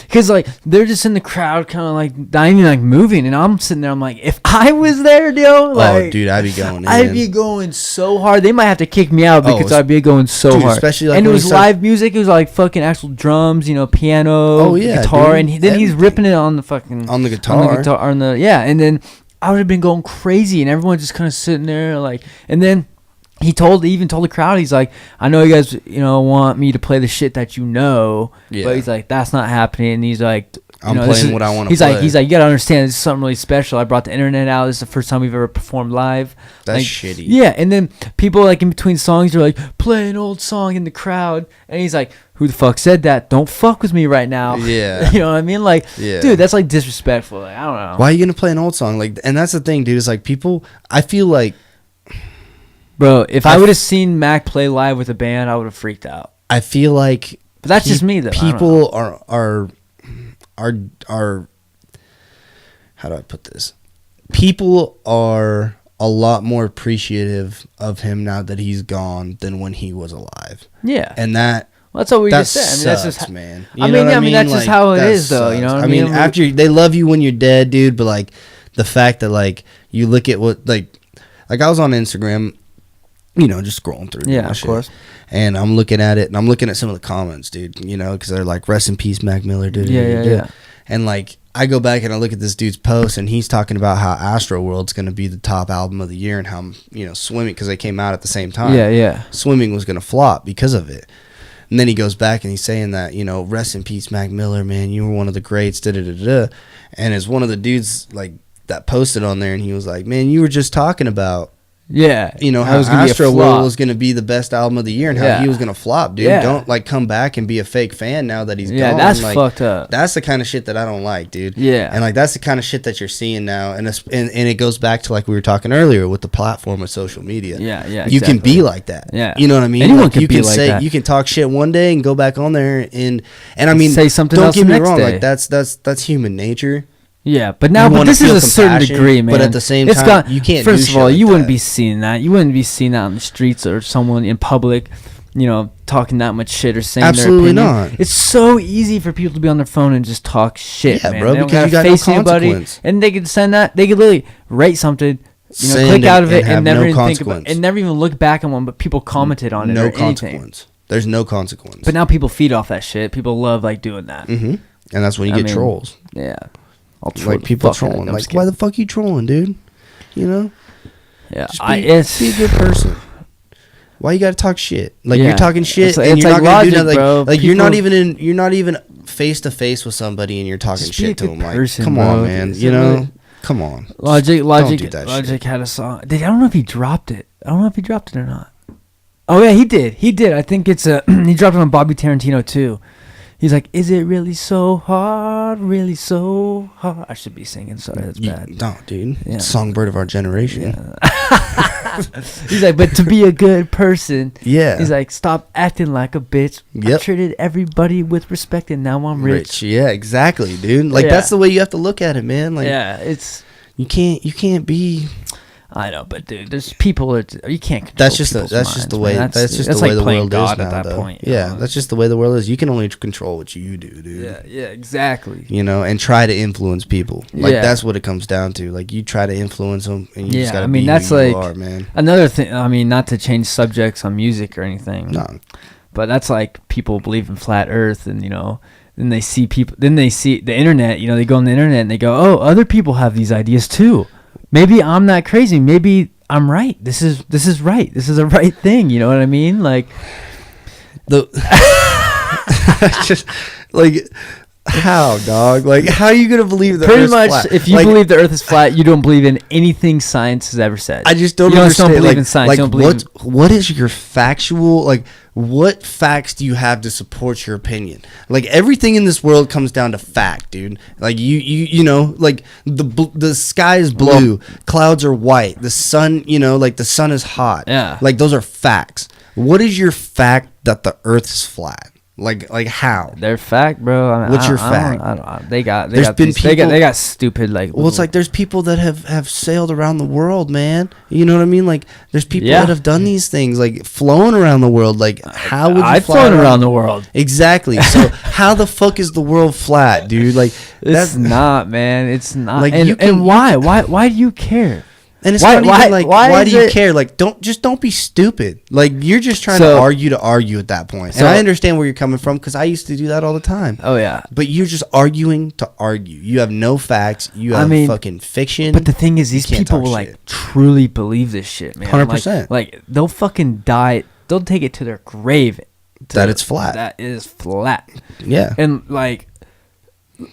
Because they're just in the crowd, kind of not even moving, and I'm sitting there. I'm like, if I was there, oh, dude, I'd be going. I'd be going so hard. They might have to kick me out because I'd be going so hard. Especially and it was live music. It was fucking actual drums, piano, guitar, dude, and then he's ripping it on the fucking on the guitar, and then I would have been going crazy, and everyone's just kind of sitting there, and then. He even told the crowd, he's like, I know you guys, want me to play the shit that but he's like, that's not happening. And he's like, I'm playing what I want to play. He's like, you gotta understand, this is something really special. I brought the internet out. This is the first time we've ever performed live. That's shitty. Yeah, and then people in between songs are play an old song in the crowd, and he's like, who the fuck said that? Don't fuck with me right now. Yeah. You know what I mean? Dude, that's disrespectful. I don't know. Why are you gonna play an old song? And that's the thing, dude. Is people. I feel Bro, if I would have seen Mac play live with a band, I would have freaked out. I feel like, but that's just me though. People are how do I put this? People are a lot more appreciative of him now that he's gone than when he was alive. Yeah, and that. Well, that's what we just said. I mean, that's sucks, just man. I mean, that's just how it is, though. You know what I mean? After they love you when you're dead, dude. But like the fact that like you look at what like I was on Instagram, just scrolling through. Yeah, of course. And I'm looking at it, and I'm looking at some of the comments, dude. Because they're like, "Rest in peace, Mac Miller," dude. Yeah. And like I go back and I look at this dude's post, and he's talking about how Astroworld's going to be the top album of the year, and how Swimming, because they came out at the same time. Yeah. Swimming was going to flop because of it. And then he goes back and he's saying that, rest in peace, Mac Miller, man. You were one of the greats, da-da-da-da. And it's one of the dudes, like, that posted on there, and he was like, man, you were just talking about, how Astroworld was going to be the best album of the year and how he was going to flop, dude. Yeah. Don't, like, come back and be a fake fan now that he's gone. Yeah, that's fucked up. That's the kind of shit that I don't like, dude. Yeah. And, like, that's the kind of shit that you're seeing now. And it goes back to, like, we were talking earlier with the platform of social media. Yeah, exactly. You can be like that. Yeah. You know what I mean? Anyone can be like that. You can talk shit one day and go back on there and I mean, say something else the next day. Don't get me wrong. Like, that's human nature. Yeah, but this is a certain degree, man. But at the same time, you can't. First of all, you wouldn't be seeing that. You wouldn't be seeing that on the streets or someone in public, talking that much shit or saying absolutely their opinion. Not. It's so easy for people to be on their phone and just talk shit, man. Bro, they because you got no consequence. And they could send that. They could literally write something, click out of it, and never even think about it, and never even look back on one. But people commented on it. No or consequence. Anything. There's no consequence. But now people feed off that shit. People love doing that. Mm-hmm. And that's when you get trolls. Yeah. Like people trolling. Like, why the fuck you trolling, dude? Yeah. Just be a good person. Why you gotta talk shit? Like you're talking shit and you're not gonna do nothing. Bro. Like you're not even face to face with somebody and you're talking shit to them. Like, come on, man. Come on. Logic shit. had a song. I don't know if he dropped it. I don't know if he dropped it or not. Oh yeah, he did. I think it's he dropped it on Bobby Tarantino too. He's like, is it really so hard? Really so hard? I should be singing. Sorry, that's bad. No, dude. Yeah. Songbird of our generation. Yeah. He's like, but to be a good person. Yeah. He's like, stop acting like a bitch. Yep. I treated everybody with respect and now I'm rich. Yeah, exactly, dude. Like, that's the way you have to look at it, man. Like, it's... You can't be... I know, but dude, there's people that you can't control. That's just the way the world is now. At that point, that's just the way the world is. You can only control what you do, dude. Yeah, exactly. And try to influence people. Like that's what it comes down to. Like you try to influence them, and you just gotta be that's who you are, man. Another thing. I mean, not to change subjects on music or anything. No, but that's like people believe in flat Earth, and then they see people. Then they see the internet. They go on the internet and they go, "Oh, other people have these ideas too." Maybe I'm not crazy. Maybe I'm right. This is right. This is a right thing. You know what I mean? Like just like how, dog? Like how are you gonna believe that? Pretty much, flat? If you believe the Earth is flat, you don't believe in anything science has ever said. I just don't understand. Don't believe in science. Like you don't believe what is your factual like? What facts do you have to support your opinion? Like everything in this world comes down to fact, dude. Like you know, like the sky is blue, clouds are white, the sun, like the sun is hot. Yeah. Like those are facts. What is your fact that the Earth is flat? Like how? Their fact, bro. I mean, what's your fact? I don't, they got stupid like. Well, it's like there's people that have sailed around the world, man. You know what I mean? Like there's people that have done these things, like flown around the world. Like how would you I've flown around the world? Exactly. So how the fuck is the world flat, dude? Like it's not, man. It's not. Like, and why? Why do you care? And it's not even like, why do you care? Like, don't be stupid. Like, you're just trying to argue at that point. And I understand where you're coming from because I used to do that all the time. Oh, yeah. But you're just arguing to argue. You have no facts. You have fucking fiction. But the thing is, these people will, like, truly believe this shit, man. 100%. Like, they'll fucking die. They'll take it to their grave. That it's flat. That is flat. Yeah. And, like,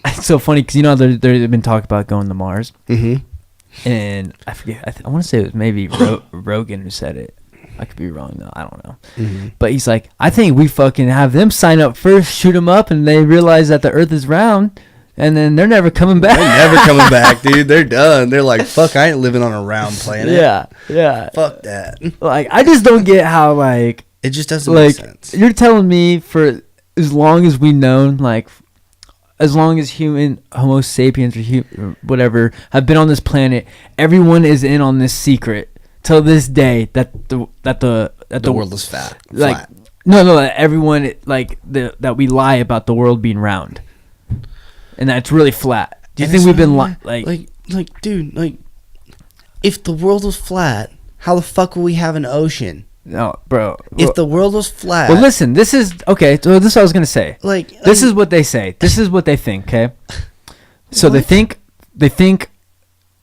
it's so funny because, they've been talking about going to Mars. Mm-hmm. And I forget. I want to say it was maybe Rogan who said it. I could be wrong though. I don't know. Mm-hmm. But he's like, I think we fucking have them sign up first, shoot them up, and they realize that the Earth is round. and then they're never coming back. They're never coming back, dude. They're done. They're like, fuck, I ain't living on a round planet. Yeah. Fuck that. Like, I just don't get how, like... It just doesn't make sense. You're telling me for as long as we've known, like, as long as Homo sapiens or whatever have been on this planet, everyone is in on this secret till this day that the world is flat. Like, no, everyone, like, that we lie about the world being round. And that's really flat. Do you think we've been like, dude, like, if the world was flat, how the fuck would we have an ocean? No, bro. If the world was flat. Well, listen, this is okay. So this is what I was gonna say. Like, this is what they say. This is what they think. Okay. So they think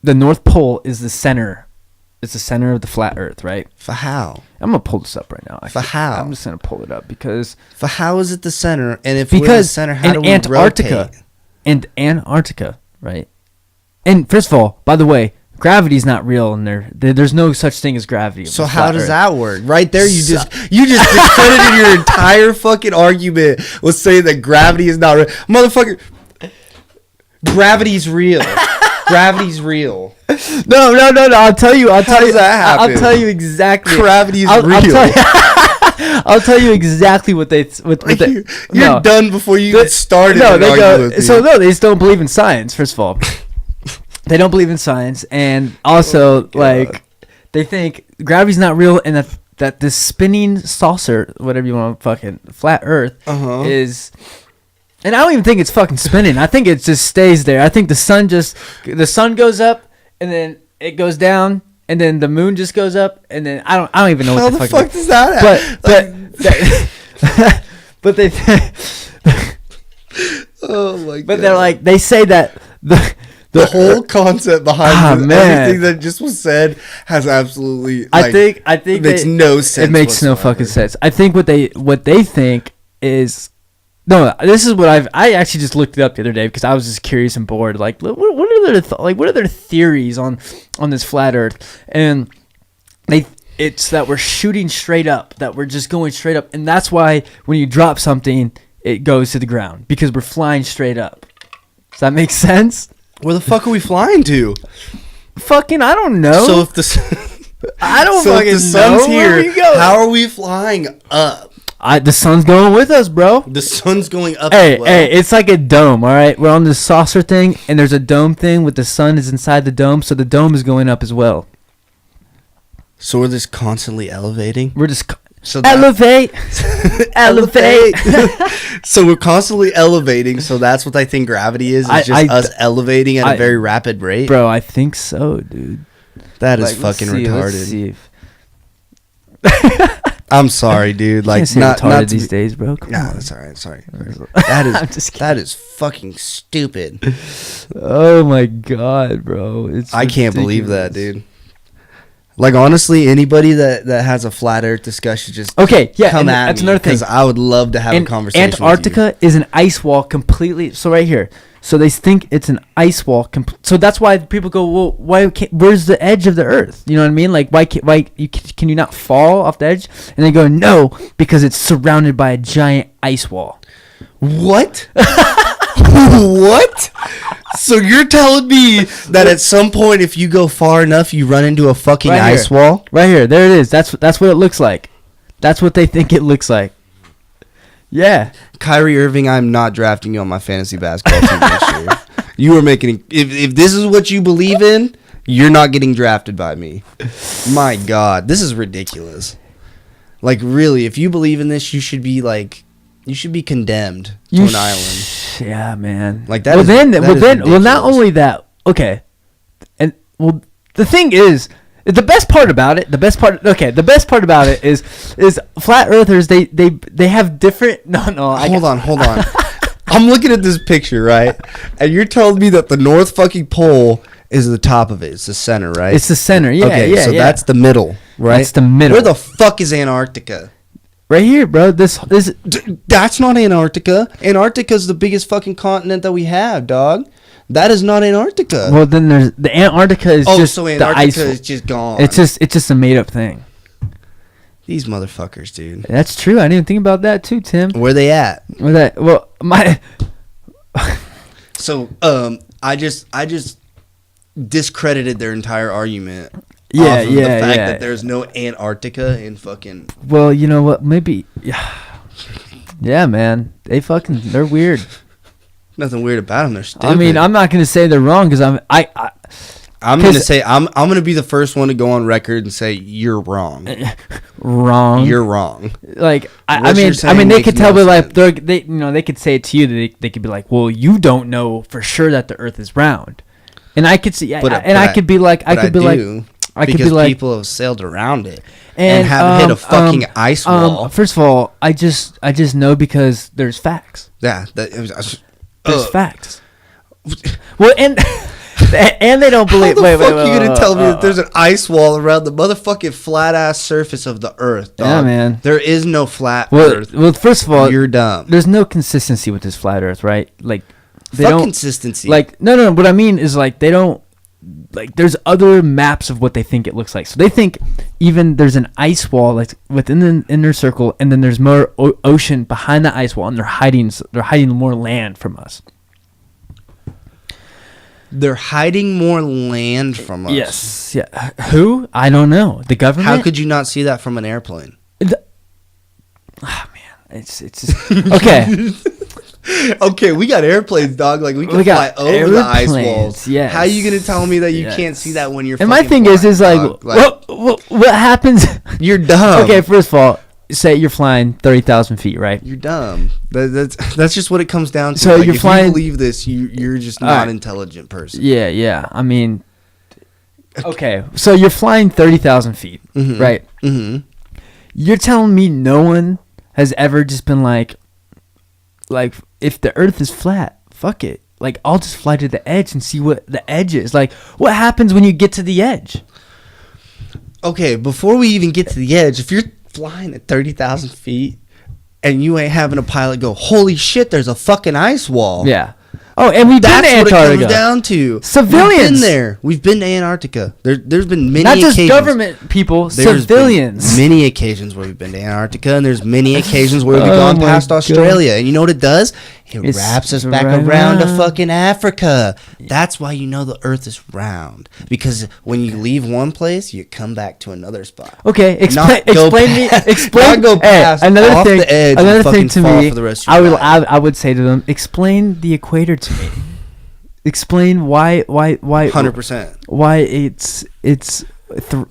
the North Pole is the center. It's the center of the flat Earth, right? For how? I'm gonna pull this up right now. For how? I'm just gonna pull it up because. For how is it the center? And if we're the center, how do we rotate? And Antarctica, right? And first of all, by the way, gravity's not real, and there's no such thing as gravity. So how does that work? Right there, you just discredited your entire fucking argument with saying that gravity is not real, motherfucker. Gravity's real. Gravity's real. No. I'll tell you. How does that happen? I'll tell you exactly. Gravity's real. I'll tell you exactly what they. You're done before you get started. No, they go. So no, they just don't believe in science. First of all, they don't believe in science, and also like they think gravity's not real, and that this spinning saucer, whatever you want, fucking flat Earth is. And I don't even think it's fucking spinning. I think it just stays there. I think the sun goes up, and then it goes down. And then the moon just goes up, and then I don't even know what the fuck does that happen? But they oh my god. But they're like, they say that the whole concept behind everything that just was said has absolutely I think makes no sense. It makes no fucking sense. I think what they think is no. This is what I actually just looked it up the other day because I was just curious and bored. Like, what are their theories on this flat Earth? And it's that we're shooting straight up, that we're just going straight up, and that's why when you drop something, it goes to the ground because we're flying straight up. Does that make sense? Where the fuck are we flying to? Fucking, I don't know. So if the I don't so fucking if the sun's know. here, how are we flying up? The sun's going with us, bro. The sun's going up. Hey, it's like a dome, all right? We're on this saucer thing, and there's a dome thing with the sun is inside the dome, so the dome is going up as well. So we're just constantly elevating? We're just... elevate! Elevate! So we're constantly elevating, so that's what I think gravity is just us elevating at a very rapid rate? Bro, I think so, dude. That is fucking retarded. Let's see I'm sorry, dude. Like, not these days, bro. No, that's all right. Sorry. That is fucking stupid. Oh my god, bro! I can't believe that, dude. Like, honestly, anybody that has a flat Earth discussion, just come at me. That's another thing. Because I would love to have a conversation. Antarctica is an ice wall completely. So right here. So they think it's an ice wall. So that's why people go, well, where's the edge of the Earth? You know what I mean? Like, can you not fall off the edge? And they go, no, because it's surrounded by a giant ice wall. What? What? So you're telling me that at some point, if you go far enough, you run into a fucking ice wall? Right here. There it is. That's what it looks like. That's what they think it looks like. Yeah. Kyrie Irving, I'm not drafting you on my fantasy basketball team this year. You are making... If this is what you believe in, you're not getting drafted by me. My God. This is ridiculous. Like, really, if you believe in this, you should be, like... You should be condemned to an island. Yeah, man. Like, that well, not only that... Okay. And, well, the thing is... The best part about it is flat earthers, they have different Hold on. I'm looking at this picture, right? And you're telling me that the North fucking Pole is the top of it. It's the center, right? It's the center, yeah. Okay, so that's the middle, right? That's the middle. Where the fuck is Antarctica? Right here, bro. That's not Antarctica. Antarctica's the biggest fucking continent that we have, dog. That is not Antarctica. Well, then there's the Antarctica is just so Antarctica the ice. Is just gone. It's just a made up thing. These motherfuckers, dude. That's true. I didn't think about that too, Tim. Where they at? So So, I just discredited their entire argument. Yeah, off of the fact that there's no Antarctica in fucking. Well, you know what? Maybe. Yeah, man. They're weird. Nothing weird about them. They're stupid. I mean, I'm not gonna say they're wrong because I'm gonna say I'm gonna be the first one to go on record and say you're wrong. Wrong. You're wrong. Like I mean, they could tell me like they could say it to you. They could be like, well, you don't know for sure that the Earth is round, and I could see, I could be like, people have sailed around it and have hit a fucking ice wall. First of all, I just know because there's facts. Yeah, there's facts. Well, and they don't believe. How the fuck are you gonna tell me that there's an ice wall around the motherfucking flat ass surface of the Earth? Dog? Yeah, man. There is no flat Earth. Well, first of all, you're dumb. There's no consistency with this flat Earth, right? Like, they don't consistency. Like, no. What I mean is like they don't. Like, there's other maps of what they think it looks like. So they think even there's an ice wall like within the inner circle, and then there's more ocean behind the ice wall, and they're hiding more land from us. They're hiding more land from us. Yes. Yeah. Who? I don't know. The government? How could you not see that from an airplane? Man, it's just okay. Okay, we got airplanes, dog. Like we can fly over the ice walls. Yes. How are you gonna tell me that you can't see that when you're? And my thing is like what happens? You're dumb. Okay, first of all, say you're flying 30,000 feet, right? You're dumb. That's just what it comes down to. So like, you're flying. If you believe this, you're just not an intelligent person. Yeah. I mean, okay. So you're flying 30,000 feet, right? Mm-hmm. You're telling me no one has ever just been like if the Earth is flat, fuck it. Like, I'll just fly to the edge and see what the edge is. Like, what happens when you get to the edge? Okay, before we even get to the edge, if you're flying at 30,000 feet and you ain't having a pilot go, holy shit, there's a fucking ice wall. Yeah. Oh, and we've been to Antarctica. That's what it comes down to. Civilians. We've been there. We've been to Antarctica. There's been many occasions. Not just government people, civilians. Many occasions where we've been to Antarctica, and there's many occasions where we've gone past Australia. And you know what it does? It wraps us back around to fucking Africa. That's why you know the Earth is round. Because when you leave one place, you come back to another spot. Okay, explain go past another thing. The edge another thing to me, for the rest of your life. I would say to them, explain the equator to me. Explain why 100%. Why it's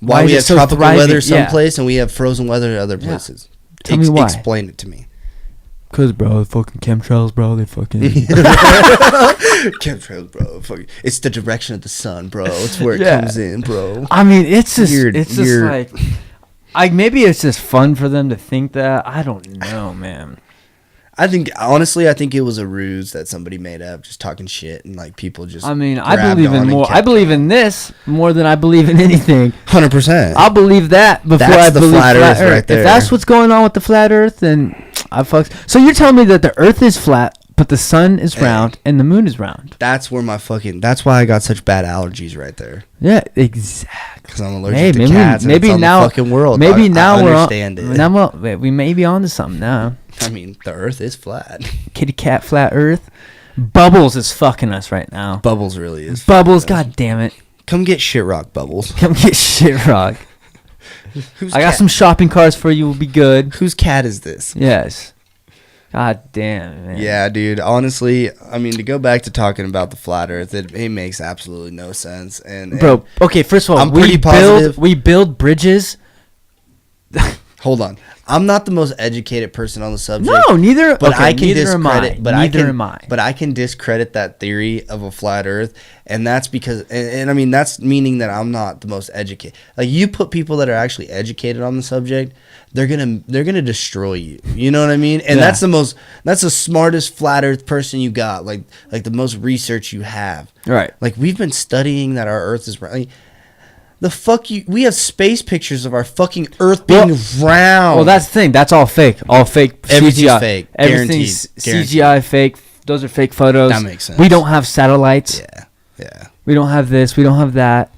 why we have so tropical weather someplace and we have frozen weather at other places. Tell me why. Explain it to me. Cause bro, fucking chemtrails, bro. They fucking chemtrails, bro. It's the direction of the sun, bro. It's where it comes in, bro. I mean, it's just like, maybe it's just fun for them to think that. I don't know, man. I think it was a ruse that somebody made up, just talking shit, and like people just. I mean, I believe in this more than I believe in anything. 100%. I'll believe that before I believe flat Earth. Right there. If that's what's going on with the flat Earth, then I fucks. So you're telling me that the Earth is flat, but the sun is round and the moon is round? That's where that's why I got such bad allergies right there. Yeah, exactly. Because I'm allergic to cats. Maybe and it's now, on the fucking world. Maybe now I understand it. Now we may be onto something now. I mean, the Earth is flat. Kitty cat flat Earth. Bubbles is fucking us right now. Bubbles really is. Bubbles, god damn it. Come get shit rock, Bubbles. Come get shit rock. I got some shopping carts for you. Will be good. Whose cat is this? Yes. God damn, man. Yeah, dude. Honestly, I mean, to go back to talking about the flat Earth, it makes absolutely no sense. And bro, okay. First of all, I'm pretty positive. We build bridges. Hold on. I'm not the most educated person on the subject. No, neither. But okay, I can neither discredit. am I. Neither am I. But I can discredit that theory of a flat Earth, and that's because, and I mean, that's meaning that I'm not the most educated. Like, you put people that are actually educated on the subject, they're gonna destroy you. You know what I mean? And that's the smartest flat Earth person you got. Like the most research you have. Right. Like, we've been studying that our Earth is round. Like, the fuck you? We have space pictures of our fucking Earth being round. Well, that's the thing. That's all fake. All fake. Everything's CGI. fake. Everything's Guaranteed. CGI fake. Those are fake photos. That makes sense. We don't have satellites. Yeah. We don't have this. We don't have that.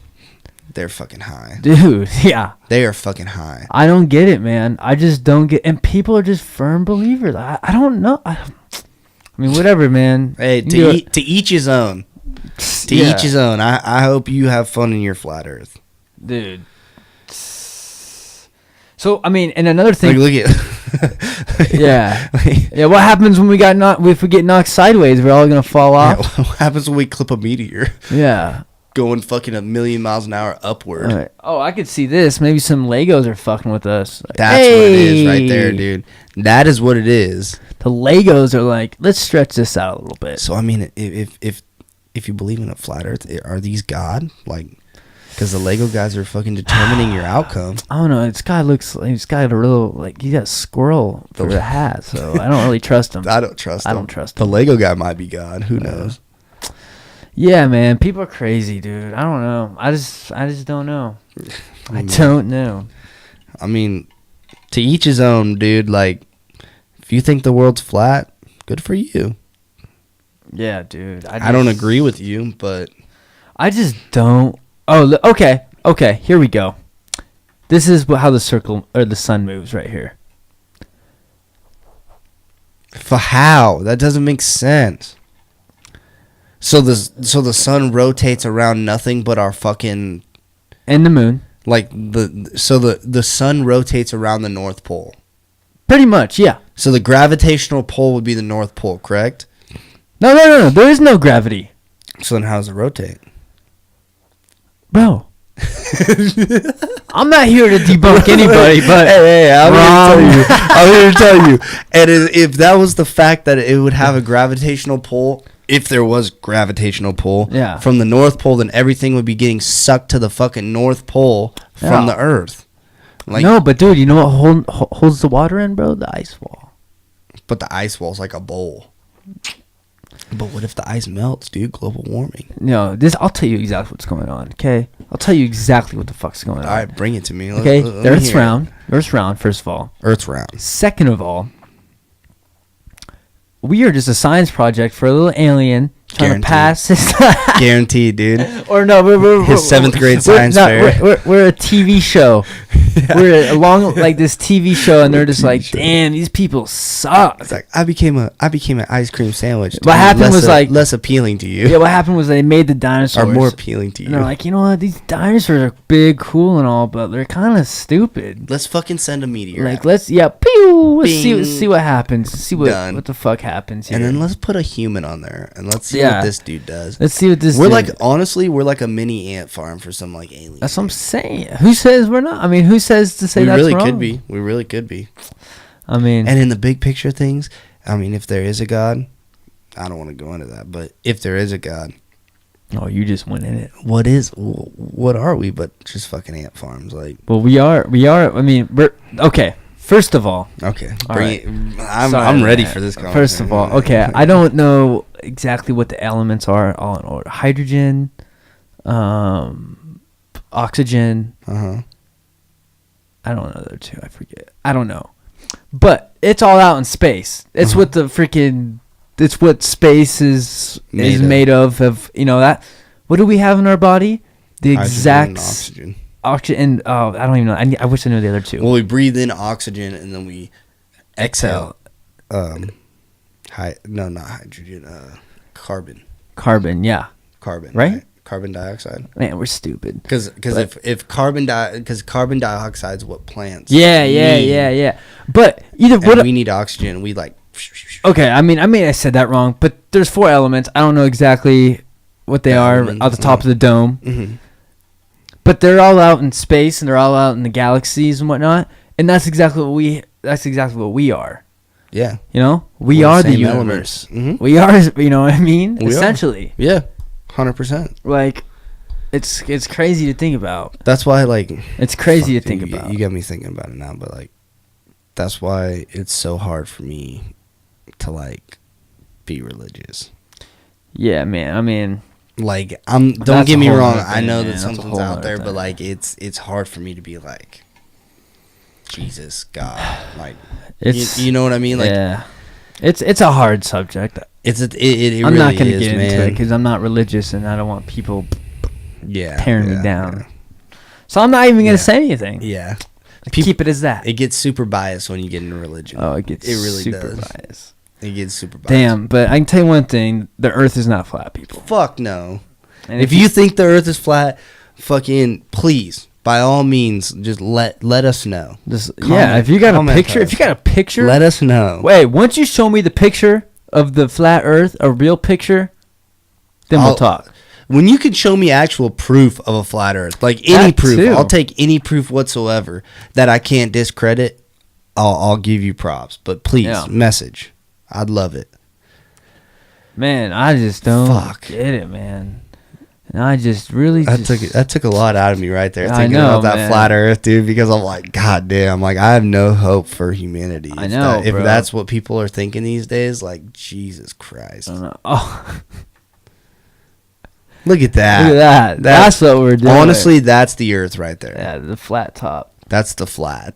They're fucking high. Dude, yeah. They are fucking high. I don't get it, man. I just don't get. And people are just firm believers. I don't know. I mean, whatever, man. Hey, to each his own. To each his own. I hope you have fun in your flat Earth, dude. So I mean, and another thing. Look at. Yeah. Yeah. What happens when if we get knocked sideways? We're all gonna fall off. Yeah, what happens when we clip a meteor? Yeah. Going fucking 1,000,000 miles an hour upward. Right. Oh, I could see this. Maybe some Legos are fucking with us. Like, that's what it is right there, dude. That is what it is. The Legos are like, let's stretch this out a little bit. So I mean, if you believe in a flat Earth, are these God? Like, because the Lego guys are fucking determining your outcome. I don't know. This guy looks like he's got a real, like, he got a squirrel for a hat, so I don't really trust him. I don't trust him. The Lego guy might be God. Who knows? Yeah, man. People are crazy, dude. I don't know. I just don't know. I don't know. I mean, to each his own, dude. Like, if you think the world's flat, good for you. Yeah, dude. I don't agree with you, but I just don't. Oh, okay. Okay, here we go. This is how the sun moves right here. For how? That doesn't make sense. So the sun rotates around nothing but our fucking and the moon. Like the sun rotates around the North Pole. Pretty much, yeah. So the gravitational pull would be the North Pole, correct? No. There is no gravity. So then how does it rotate? Bro. I'm not here to debunk anybody, but hey, I'm here to tell you. And if that was the fact that it would have a gravitational pull, if there was gravitational pull from the North Pole, then everything would be getting sucked to the fucking North Pole from the Earth. Like, no, but dude, you know what holds the water in, bro? The ice wall. But the ice wall's like a bowl. But what if the ice melts, dude? Global warming. No, I'll tell you exactly what's going on, okay? I'll tell you exactly what the fuck's going on. All right, bring it to me. Okay, the Earth's round. Earth's round, first of all. Earth's round. Second of all, we are just a science project for a little alien trying to pass his... Guaranteed, dude. Or no, we're his 7th grade science fair. We're a TV show. Yeah. We're along like this TV show, and they're just like, show. Damn, these people suck. It's like I became an ice cream sandwich. What happened was like less appealing to you. Yeah, what happened was they made the dinosaurs are more appealing to you. And they're like, you know what? These dinosaurs are big, cool, and all, but they're kind of stupid. Let's fucking send a meteor. Like, let's pew. Let's see what happens. See what the fuck happens here. And then let's put a human on there, and let's see what this dude does. Let's see what this. We're like, honestly, we're like a mini ant farm for some like alien. That's what I'm saying. Who says we're not? I mean, who says to say that's wrong? We really could be. I mean, and in the big picture things, I mean, if there is a God, I don't want to go into that, but if there is a God, oh, you just went in it. What are we? But just fucking ant farms, like. Well, we are. I mean, we're okay. First of all, okay, I'm ready for this conversation. First of all, okay, I don't know exactly what the elements are all in order. Hydrogen, oxygen. I don't know the other two. I forget. I don't know. But it's all out in space. It's what the freaking... It's what space is made of, you know, that... What do we have in our body? The exact... Oxygen. Oxygen. Oh, I don't even know. I wish I knew the other two. Well, we breathe in oxygen and then we exhale. Not hydrogen. Carbon. Carbon, yeah. Carbon. Right? Carbon dioxide. Man, we're stupid. Because carbon dioxide is what plants. Yeah. But either we need oxygen. We like. Okay, I mean, I said that wrong, but there's 4 elements. I don't know exactly what they are at the top of the dome. Mm-hmm. But they're all out in space and they're all out in the galaxies and whatnot, and that's exactly what we are. Yeah. You know, we are the universe. Mm-hmm. We are. You know what I mean? Essentially. Yeah. 100%. Like, it's crazy to think about. That's why, like, it's crazy to think about. You got me thinking about it now, but like, that's why it's so hard for me to like be religious. Yeah, man. I mean, like, don't get me wrong. I know that something's out there, but like, it's hard for me to be like, Jesus, God, like, you know what I mean? Like, yeah, it's a hard subject. It I'm really not going to is, get man. into it because I'm not religious and I don't want people tearing me down. Yeah. So I'm not even going to say anything. Yeah. Keep it as that. It gets super biased when you get into religion. Oh, it gets really super does. biased. It gets super biased. Damn, but I can tell you one thing: the Earth is not flat, people. Fuck no. And if you think the Earth is flat, fucking please, by all means, just let us know. If you got a picture, let us know. Wait, once you show me the picture of the flat Earth, a real picture, then we'll talk. When you can show me actual proof of a flat Earth, like any proof, I'll take any proof whatsoever that I can't discredit. I'll give you props, but please message. I'd love it. Man, I just don't get it, man. And I just really that took a lot out of me right there thinking about that flat Earth, dude. Because I'm like, God damn, like I have no hope for humanity. I know, if that's what people are thinking these days, like Jesus Christ. Oh. Look at that. Look at that. That's what we're doing. Honestly, that's the Earth right there. Yeah, the flat top. That's the flat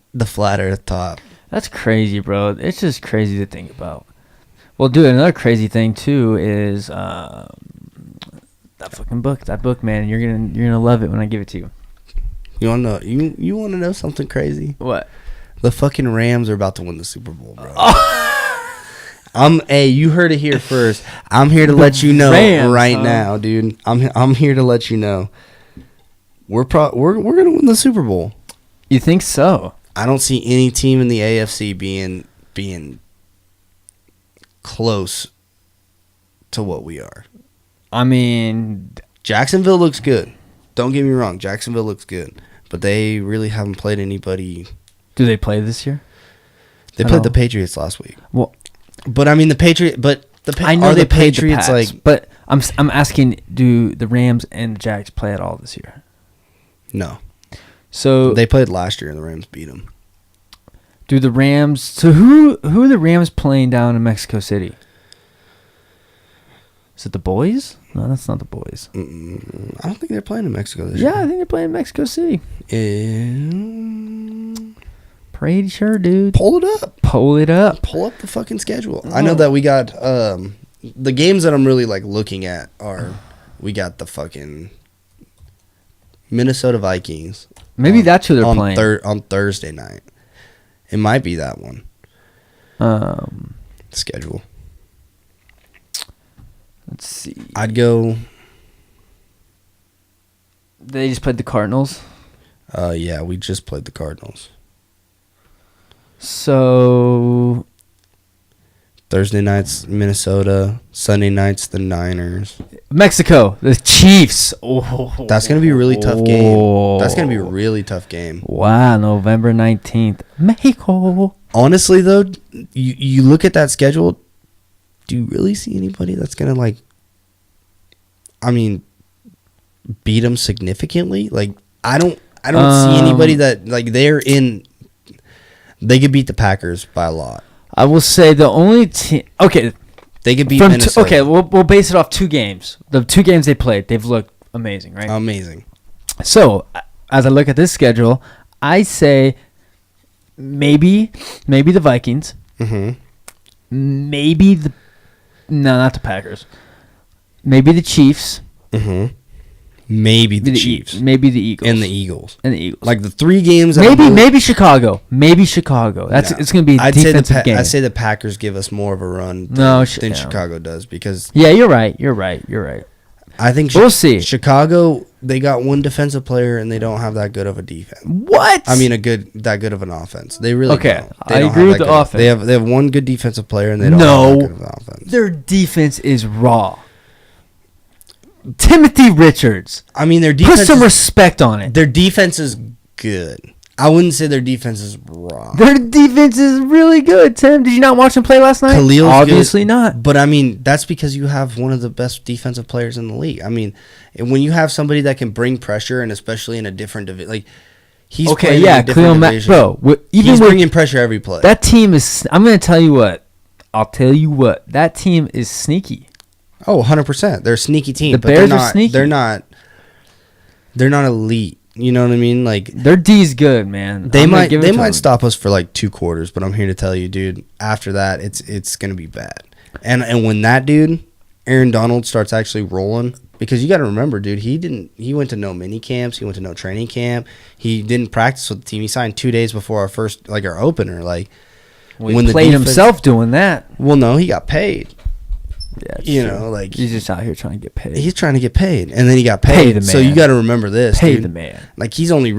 Earth top. That's crazy, bro. It's just crazy to think about. Well, dude, another crazy thing too is that fucking book. That book, man. You're gonna love it when I give it to you. You wanna know? You wanna know something crazy? What? The fucking Rams are about to win the Super Bowl, bro. You heard it here first. I'm here to let you know now, dude. I'm here to let you know. We're gonna win the Super Bowl. You think so? I don't see any team in the AFC being close to what we are. I mean, Jacksonville looks good. Don't get me wrong, Jacksonville looks good, but they really haven't played anybody. Do they play this year? They played the Patriots last week. Well, but I mean I know are they the Patriots the Pats, but I'm asking, do the Rams and the Jags play at all this year? No. So they played last year and the Rams beat them. Do the Rams? So who are the Rams playing down in Mexico City? Is it the Boys? No, that's not the Boys. I don't think they're playing in Mexico this year. Yeah, I think they're playing in Mexico City. Pretty sure, dude. Pull it up. Pull up the fucking schedule. I know that we got the games that I'm really like looking at are we got the fucking Minnesota Vikings. Maybe that's who they're playing on Thursday night. It might be that one. Schedule. Let's see. I'd go. They just played the Cardinals. Yeah, we just played the Cardinals. So Thursday night's Minnesota. Sunday night's the Niners. Mexico, the Chiefs. Oh, that's gonna be a really tough game. That's gonna be a really tough game. Wow, November 19th, Mexico. Honestly, though, you look at that schedule. Do you really see anybody that's gonna beat them significantly? Like I don't see anybody that they could beat the Packers by a lot. I will say the only team. Okay, they could beat Minnesota. Okay, we'll base it off 2 games. The 2 games they played, they've looked amazing, right? Amazing. So as I look at this schedule, I say maybe the Vikings. Mm-hmm. Maybe not the Packers. Maybe the Chiefs. Mm-hmm. Maybe the Chiefs. Maybe the Eagles. And the Eagles. Like the 3 games. Maybe Chicago. It's going to be a defensive game. I'd say the Packers give us more of a run than Chicago does because. Yeah, you're right. I think we'll see. Chicago, they got one defensive player and they don't have that good of a defense. What? I mean, that good of an offense. They really don't. I agree with the offense. They have one good defensive player and they don't have that good of an offense. Their defense is raw. Timothy Richards. I mean, their defense. Put some respect on it. Their defense is good. I wouldn't say their defense is raw. Their defense is really good, Tim. Did you not watch them play last night? Khalil's obviously good, not. But I mean, that's because you have one of the best defensive players in the league. I mean, when you have somebody that can bring pressure, and especially in a different division, like he's playing in a different division. He's bringing pressure every play. That team is. I'm going to tell you what. I'll tell you what. That team is sneaky. Oh, 100%. They're a sneaky team. The Bears are sneaky. They're not elite. You know what I mean? Like their D's good, man. They might stop us for like 2 quarters, but I'm here to tell you, dude, after that it's gonna be bad. And when that dude, Aaron Donald, starts actually rolling, because you gotta remember, dude, he went to no mini camps, he went to no training camp, he didn't practice with the team. He signed 2 days before our opener. Like Well, he played himself doing that. Well, no, he got paid. Yeah, like he's just out here trying to get paid. He's trying to get paid, and then he got paid. Pay the man. So you got to remember this. Pay the man. Like he's only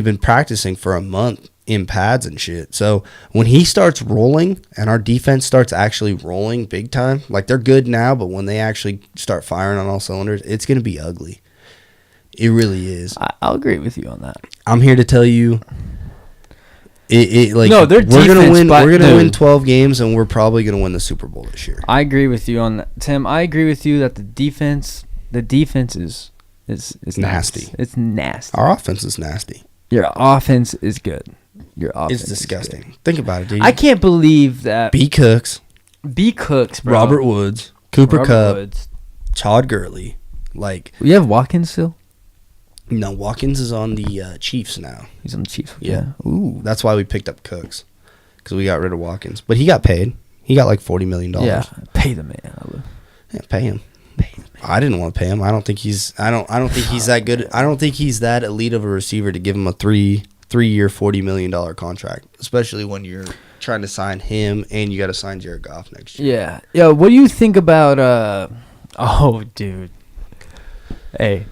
been practicing for a month in pads and shit. So when he starts rolling and our defense starts actually rolling big time, like they're good now, but when they actually start firing on all cylinders, it's gonna be ugly. It really is. I'll agree with you on that. I'm here to tell you. No, their defense, we're gonna win 12 games, and we're probably gonna win the Super Bowl this year. I agree with you on that, Tim. I agree with you that the defense is nasty. It's nasty. Our offense is nasty. Your offense is good. Your offense is disgusting. Think about it, dude. I can't believe that. B. Cooks, bro. Robert Woods, Cooper Kupp, Todd Gurley. Like, you have Watkins still? No, Watkins is on the Chiefs now. He's on the Chiefs. Yeah. Ooh. That's why we picked up Cooks, because we got rid of Watkins. But he got paid. He got like $40 million. Yeah, pay the man. Yeah, pay him. I didn't want to pay him. I don't think he's. I don't think he's that good. I don't think he's that elite of a receiver to give him a three-year, $40 million contract, especially when you're trying to sign him and you got to sign Jared Goff next year. Yeah. What do you think about? Oh, dude. Hey.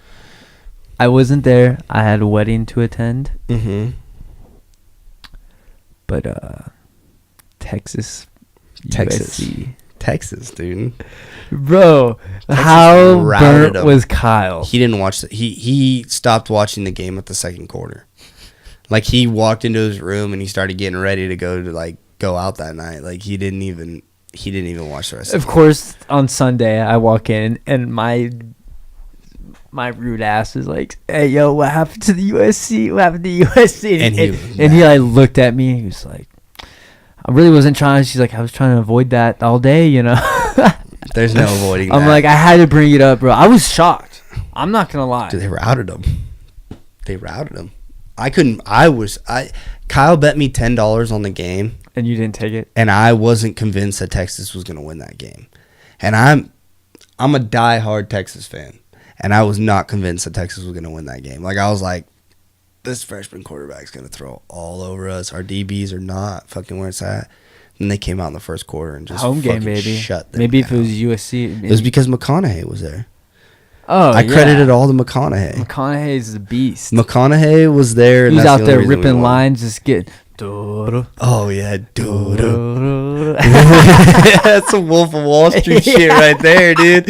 I wasn't there. I had a wedding to attend. Mm-hmm. But Texas, dude. Bro, Texas, how burnt was Kyle? He didn't watch he stopped watching the game at the second quarter. Like, he walked into his room and he started getting ready to go out that night. Like, he didn't even watch the rest of the game. Of course, on Sunday I walk in and my rude ass is like, "Hey, yo, what happened to the USC? What happened to USC?" And he like looked at me. He was like, "I really wasn't trying." She's like, "I was trying to avoid that all day, you know." There's no avoiding that. I'm like, I had to bring it up, bro. I was shocked. I'm not gonna lie. Dude, they routed him. I couldn't. Kyle bet me $10 on the game, and you didn't take it. And I wasn't convinced that Texas was gonna win that game. And I'm a diehard Texas fan. And I was not convinced that Texas was going to win that game. Like, I was like, this freshman quarterback's going to throw all over us. Our DBs are not fucking where it's at. And they came out in the first quarter and just home game, baby. Shut them Maybe down. If it was USC. It was because McConaughey was there. Oh, I credited all to McConaughey. McConaughey's the beast. McConaughey was there. He was out there ripping lines, just getting... Oh, yeah. That's some Wolf of Wall Street shit right there, dude.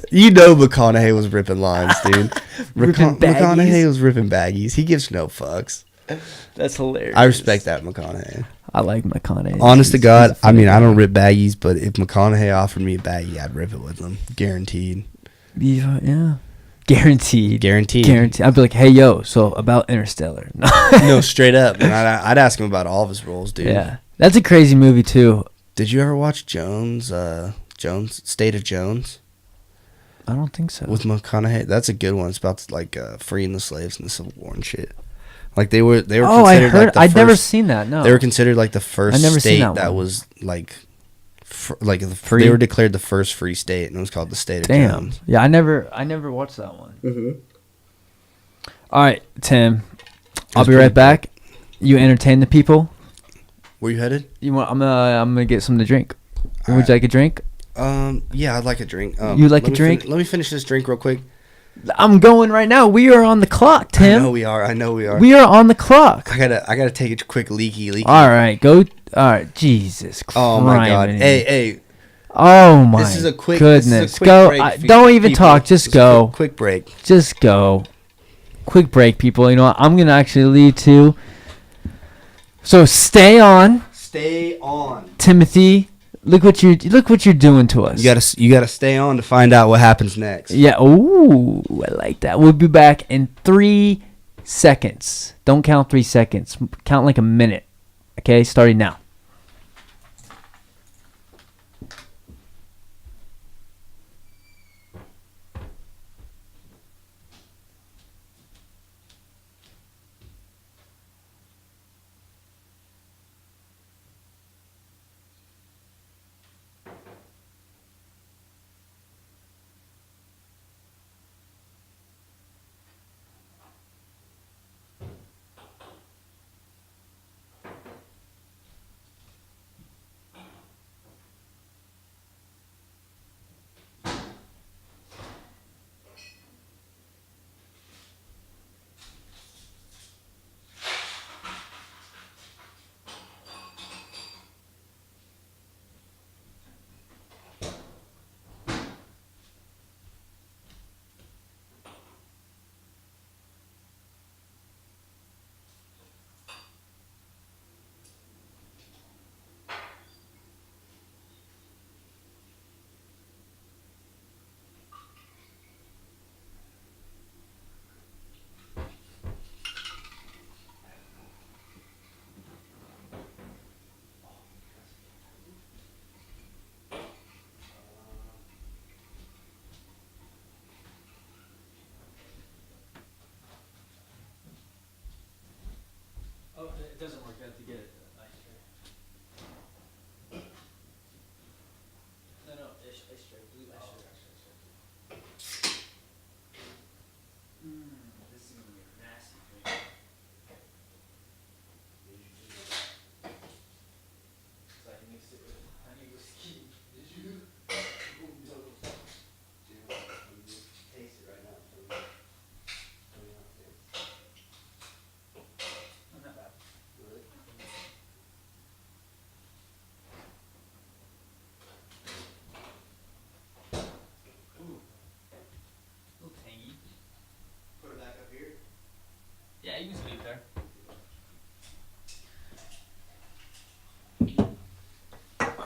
You know McConaughey was ripping lines, dude. McConaughey was ripping baggies. He gives no fucks. That's hilarious. I respect that, McConaughey. I like McConaughey. Honest to God, I mean, I don't rip baggies, but if McConaughey offered me a baggie, I'd rip it with him. Guaranteed. Yeah. Guaranteed. I'd be like, "Hey, yo, so about Interstellar." No, straight up. And I'd ask him about all of his roles, dude. Yeah. That's a crazy movie, too. Did you ever watch State of Jones? I don't think so. With McConaughey? That's a good one. It's about, freeing the slaves in the Civil War and shit. Like, they were considered, I heard. I'd never seen that, no. They were considered, the first state that was, free? They were declared the first free state, and it was called the State of Jones. Yeah, I never watched that one. Mm-hmm. All right, Tim. I'll be right back. You entertain the people. Where you headed? I'm gonna get something to drink. Would you like a drink? Yeah, I'd like a drink. You like a drink? Let me finish this drink real quick. I'm going right now. We are on the clock, Tim. I know we are. We are on the clock. I gotta take a quick leaky. All right, go. All right, Jesus Christ. Oh my God. Hey. Oh my this is a quick, goodness. Quick go. Break, don't even people. talk. Just go. Quick break. Just go. Quick break, people. You know what? I'm gonna actually lead to. So stay on. Stay on. Timothy, look what you're doing to us. You gotta stay on to find out what happens next. Yeah. Ooh, I like that. We'll be back in 3 seconds. Don't count 3 seconds. Count like a minute. Okay, starting now.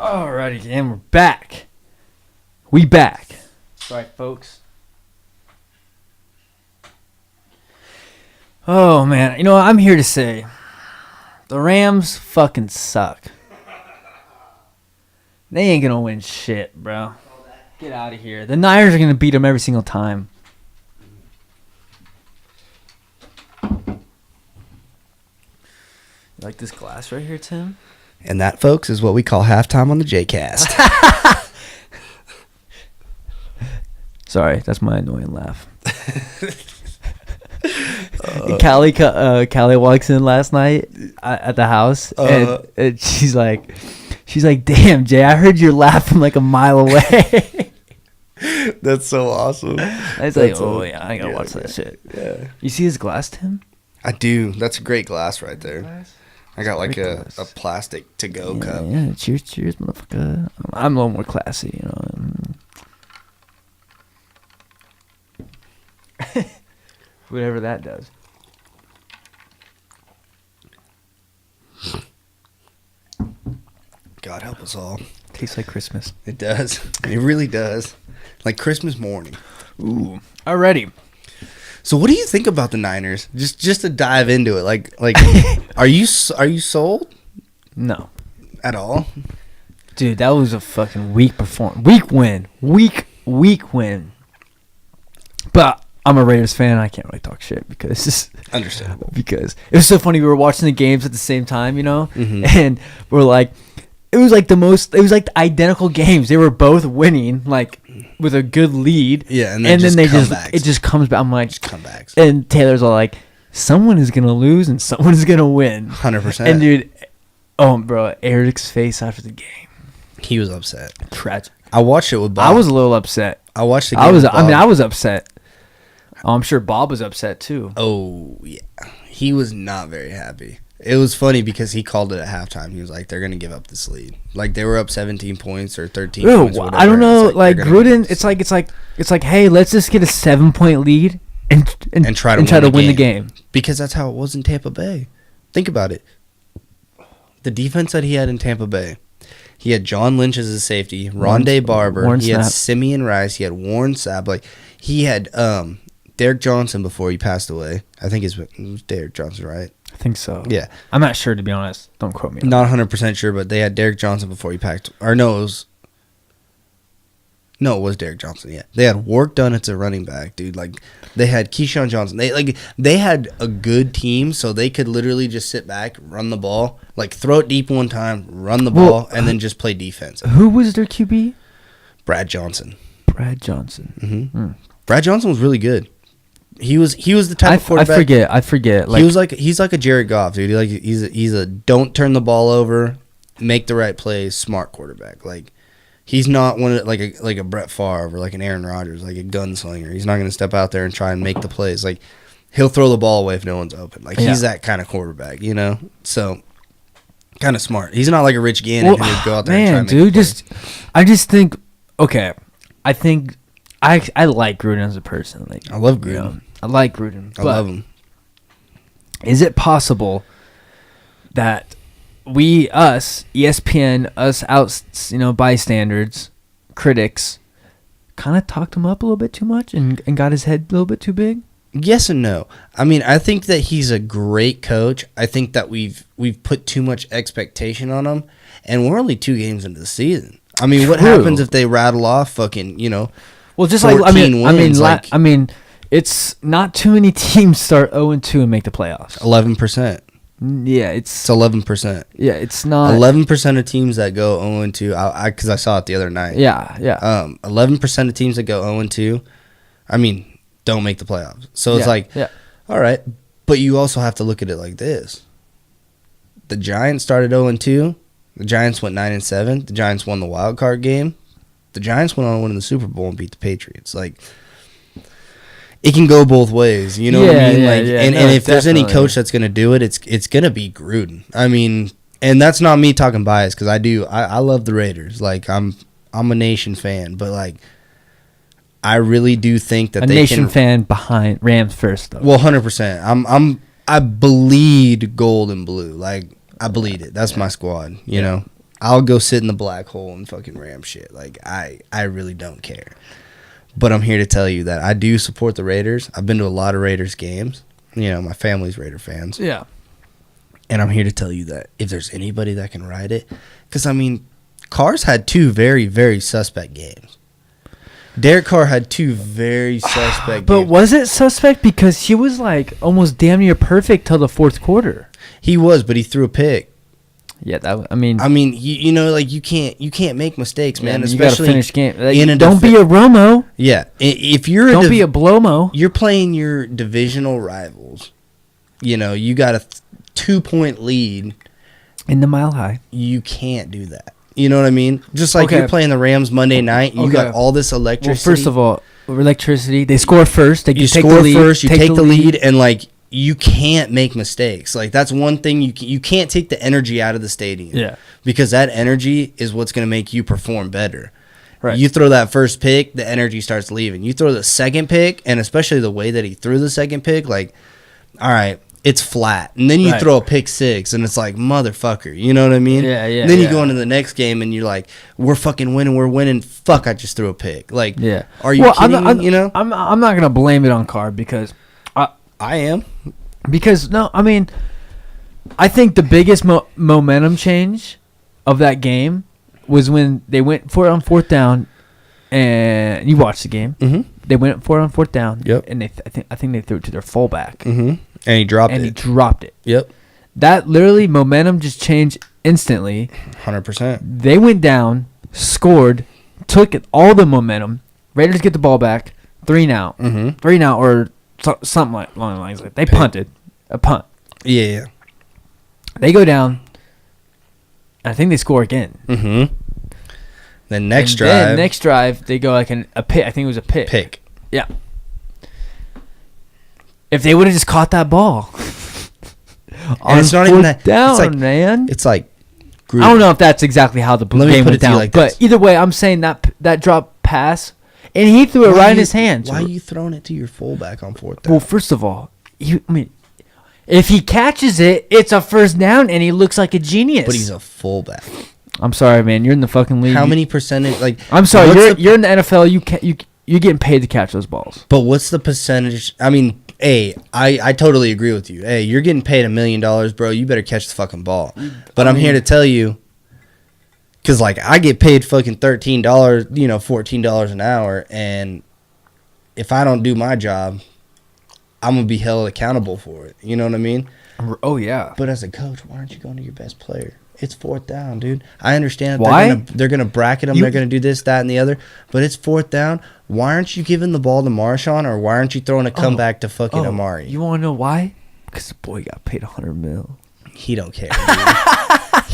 Alrighty, and we're back. We back. Sorry, folks. Oh, man. You know what? I'm here to say the Rams fucking suck. They ain't going to win shit, bro. Get out of here. The Niners are going to beat them every single time. You like this glass right here, Tim? And that, folks, is what we call halftime on the JayCast. Sorry, that's my annoying laugh. Callie walks in last night at the house, and she's like, "Damn, Jay, I heard your laugh from like a mile away." That's so awesome. I was like, "Oh yeah, I gotta watch that shit." Yeah. You see his glass, Tim? I do. That's a great glass right there. I got like a plastic to-go cup. Yeah, cheers, motherfucker. I'm a little more classy, you know. Whatever that does. God help us all. Tastes like Christmas. It does. It really does. Like Christmas morning. Ooh. Alrighty. So what do you think about the Niners? Just to dive into it. Like are you sold? No. At all? Dude, that was a fucking weak performance. Weak win. Weak win. But I'm a Raiders fan. I can't really talk shit because it's just understandable. Because it was so funny. We were watching the games at the same time, you know, mm-hmm. and we're like, it was like the identical games. They were both winning, like with a good lead. Yeah, and then it just comes back. I'm like, just comebacks. And Taylor's all like, someone is gonna lose and someone is gonna win. 100%. And dude, oh bro, Eric's face after the game. He was upset. Tragic. I watched it with Bob. I was a little upset. I watched the game. I was upset. Oh, I'm sure Bob was upset too. Oh yeah, he was not very happy. It was funny because he called it at halftime. He was like, "They're gonna give up this lead. Like they were up 17 points or 13 points." Whatever. I don't know. Like Gruden, it's like, hey, let's just get a 7-point lead and try to win the game because that's how it was in Tampa Bay. Think about it. The defense that he had in Tampa Bay. He had John Lynch as a safety, Rondé Barber. He had Simeon Rice. He had Warren Sapp. Like he had Derek Johnson before he passed away. I think it was Derek Johnson, right? I think so. Yeah. I'm not sure, to be honest. Don't quote me. Not 100% sure, but they had Derek Johnson before he passed. Or no, it was Derek Johnson, yeah. They had Warwick Dunnett a running back, dude. Like, they had Keyshawn Johnson. They had a good team, so they could literally just sit back, run the ball, like throw it deep one time, run the ball, and then just play defense. Who was their QB? Brad Johnson. Mm-hmm. Brad Johnson was really good. He was the type of quarterback. I forget. Like, he's like a Jared Goff, dude. He's a don't turn the ball over, make the right plays, smart quarterback. Like he's not one of like a Brett Favre or like an Aaron Rodgers, like a gunslinger. He's not going to step out there and try and make the plays. Like he'll throw the ball away if no one's open. Like he's that kind of quarterback, you know. So kind of smart. He's not like a Rich Gannon who would go out there and try and make the plays. I just think I think I like Gruden as a person. Like I love Gruden. You know, I like Gruden. I love him. Is it possible that ESPN, bystanders, critics, kind of talked him up a little bit too much and got his head a little bit too big? Yes and no. I mean, I think that he's a great coach. I think that we've put too much expectation on him, and we're only 2 games into the season. I mean, what happens if they rattle off fucking, well, just 14 wins? I mean, it's not too many teams start 0-2 and make the playoffs. 11%. Yeah, it's 11%. Yeah, it's not 11% of teams that go 0-2. Because I saw it the other night. Yeah. 11% of teams that go 0-2. I mean, don't make the playoffs. So it's all right, but you also have to look at it like this. The Giants started 0-2. The Giants went 9-7. The Giants won the wild card game. The Giants went on to win the Super Bowl and beat the Patriots. Like, it can go both ways. You know what I mean? And if there's any coach that's going to do it, it's going to be Gruden. I mean, and that's not me talking bias because I love the Raiders. Like, I'm a Nation fan, but like, I really do think that Nation fan behind Rams first though. Well, 100%. I bleed gold and blue. Like, I bleed it. That's my squad. You know, I'll go sit in the black hole and fucking ram shit. Like, I really don't care. But I'm here to tell you that I do support the Raiders. I've been to a lot of Raiders games. You know, my family's Raider fans. Yeah. And I'm here to tell you that if there's anybody that can ride it, because, I mean, Carr's had 2 very, very suspect games. Derek Carr had 2 very suspect but games. Was it suspect? Because he was, like, almost damn near perfect till the fourth quarter. He was, but he threw a pick. Yeah, you know, like, you can't make mistakes, man. Yeah, especially you gotta finish game. Like, don't be a Romo. Yeah, if you're don't be a Blomo. You're playing your divisional rivals. You know, you got a 2-point lead in the Mile High. You can't do that. You know what I mean? Just like you're playing the Rams Monday night, you got all this electricity. Well, first of all, electricity. They score first. You score first. You take the lead, and like you can't make mistakes. Like that's one thing you can't take the energy out of the stadium. Yeah, because that energy is what's going to make you perform better. Right. You throw that first pick, the energy starts leaving. You throw the second pick, and especially the way that he threw the second pick, like, all right. It's flat. And then you throw a pick 6, and it's like, motherfucker. You know what I mean? Yeah. And then you go into the next game, and you're like, we're fucking winning. We're winning. Fuck, I just threw a pick. Like, are you kidding me? You know? I'm not going to blame it on Carr because I am. Because, no, I mean, I think the biggest momentum change of that game was when they went for it on 4th down, and you watched the game. Mm-hmm. They went for it on 4th down. Yep. And I think they threw it to their fullback. Mm-hmm. And he dropped it. Yep. That literally momentum just changed instantly. 100%. They went down, scored, took all the momentum. Raiders get the ball back. 3 now. Mm-hmm. 3 now or something along the lines. Like they punted. A punt. Yeah. They go down. I think they score again. Mm-hmm. Then next drive, they go like a pick. I think it was a pick. Pick. Yeah. If they would have just caught that ball, and it's not even that down, it's like, man. It's like I don't know if that's exactly how the game went down, but either way, I'm saying that drop pass, and he threw it right in his hands. Why are you throwing it to your fullback on 4th down? Well, first of all, if he catches it, it's a 1st down, and he looks like a genius. But he's a fullback. I'm sorry, man. You're in the fucking league. How many percentage? Like, I'm sorry. You're in the NFL. You're getting paid to catch those balls. But what's the percentage? I mean, I totally agree with you. Hey, you're getting paid $1 million, bro. You better catch the fucking ball. But I'm here to tell you, because like I get paid fucking $13, $14 an hour, and if I don't do my job, I'm gonna be held accountable for it. You know what I mean? Oh yeah. But as a coach, why aren't you going to your best player? It's 4th down, dude. I understand why they're gonna bracket them. They're gonna do this, that, and the other. But it's 4th down. Why aren't you giving the ball to Marshawn, or why aren't you throwing a comeback to fucking Amari? You want to know why? Because the boy got paid $100 million. He don't care.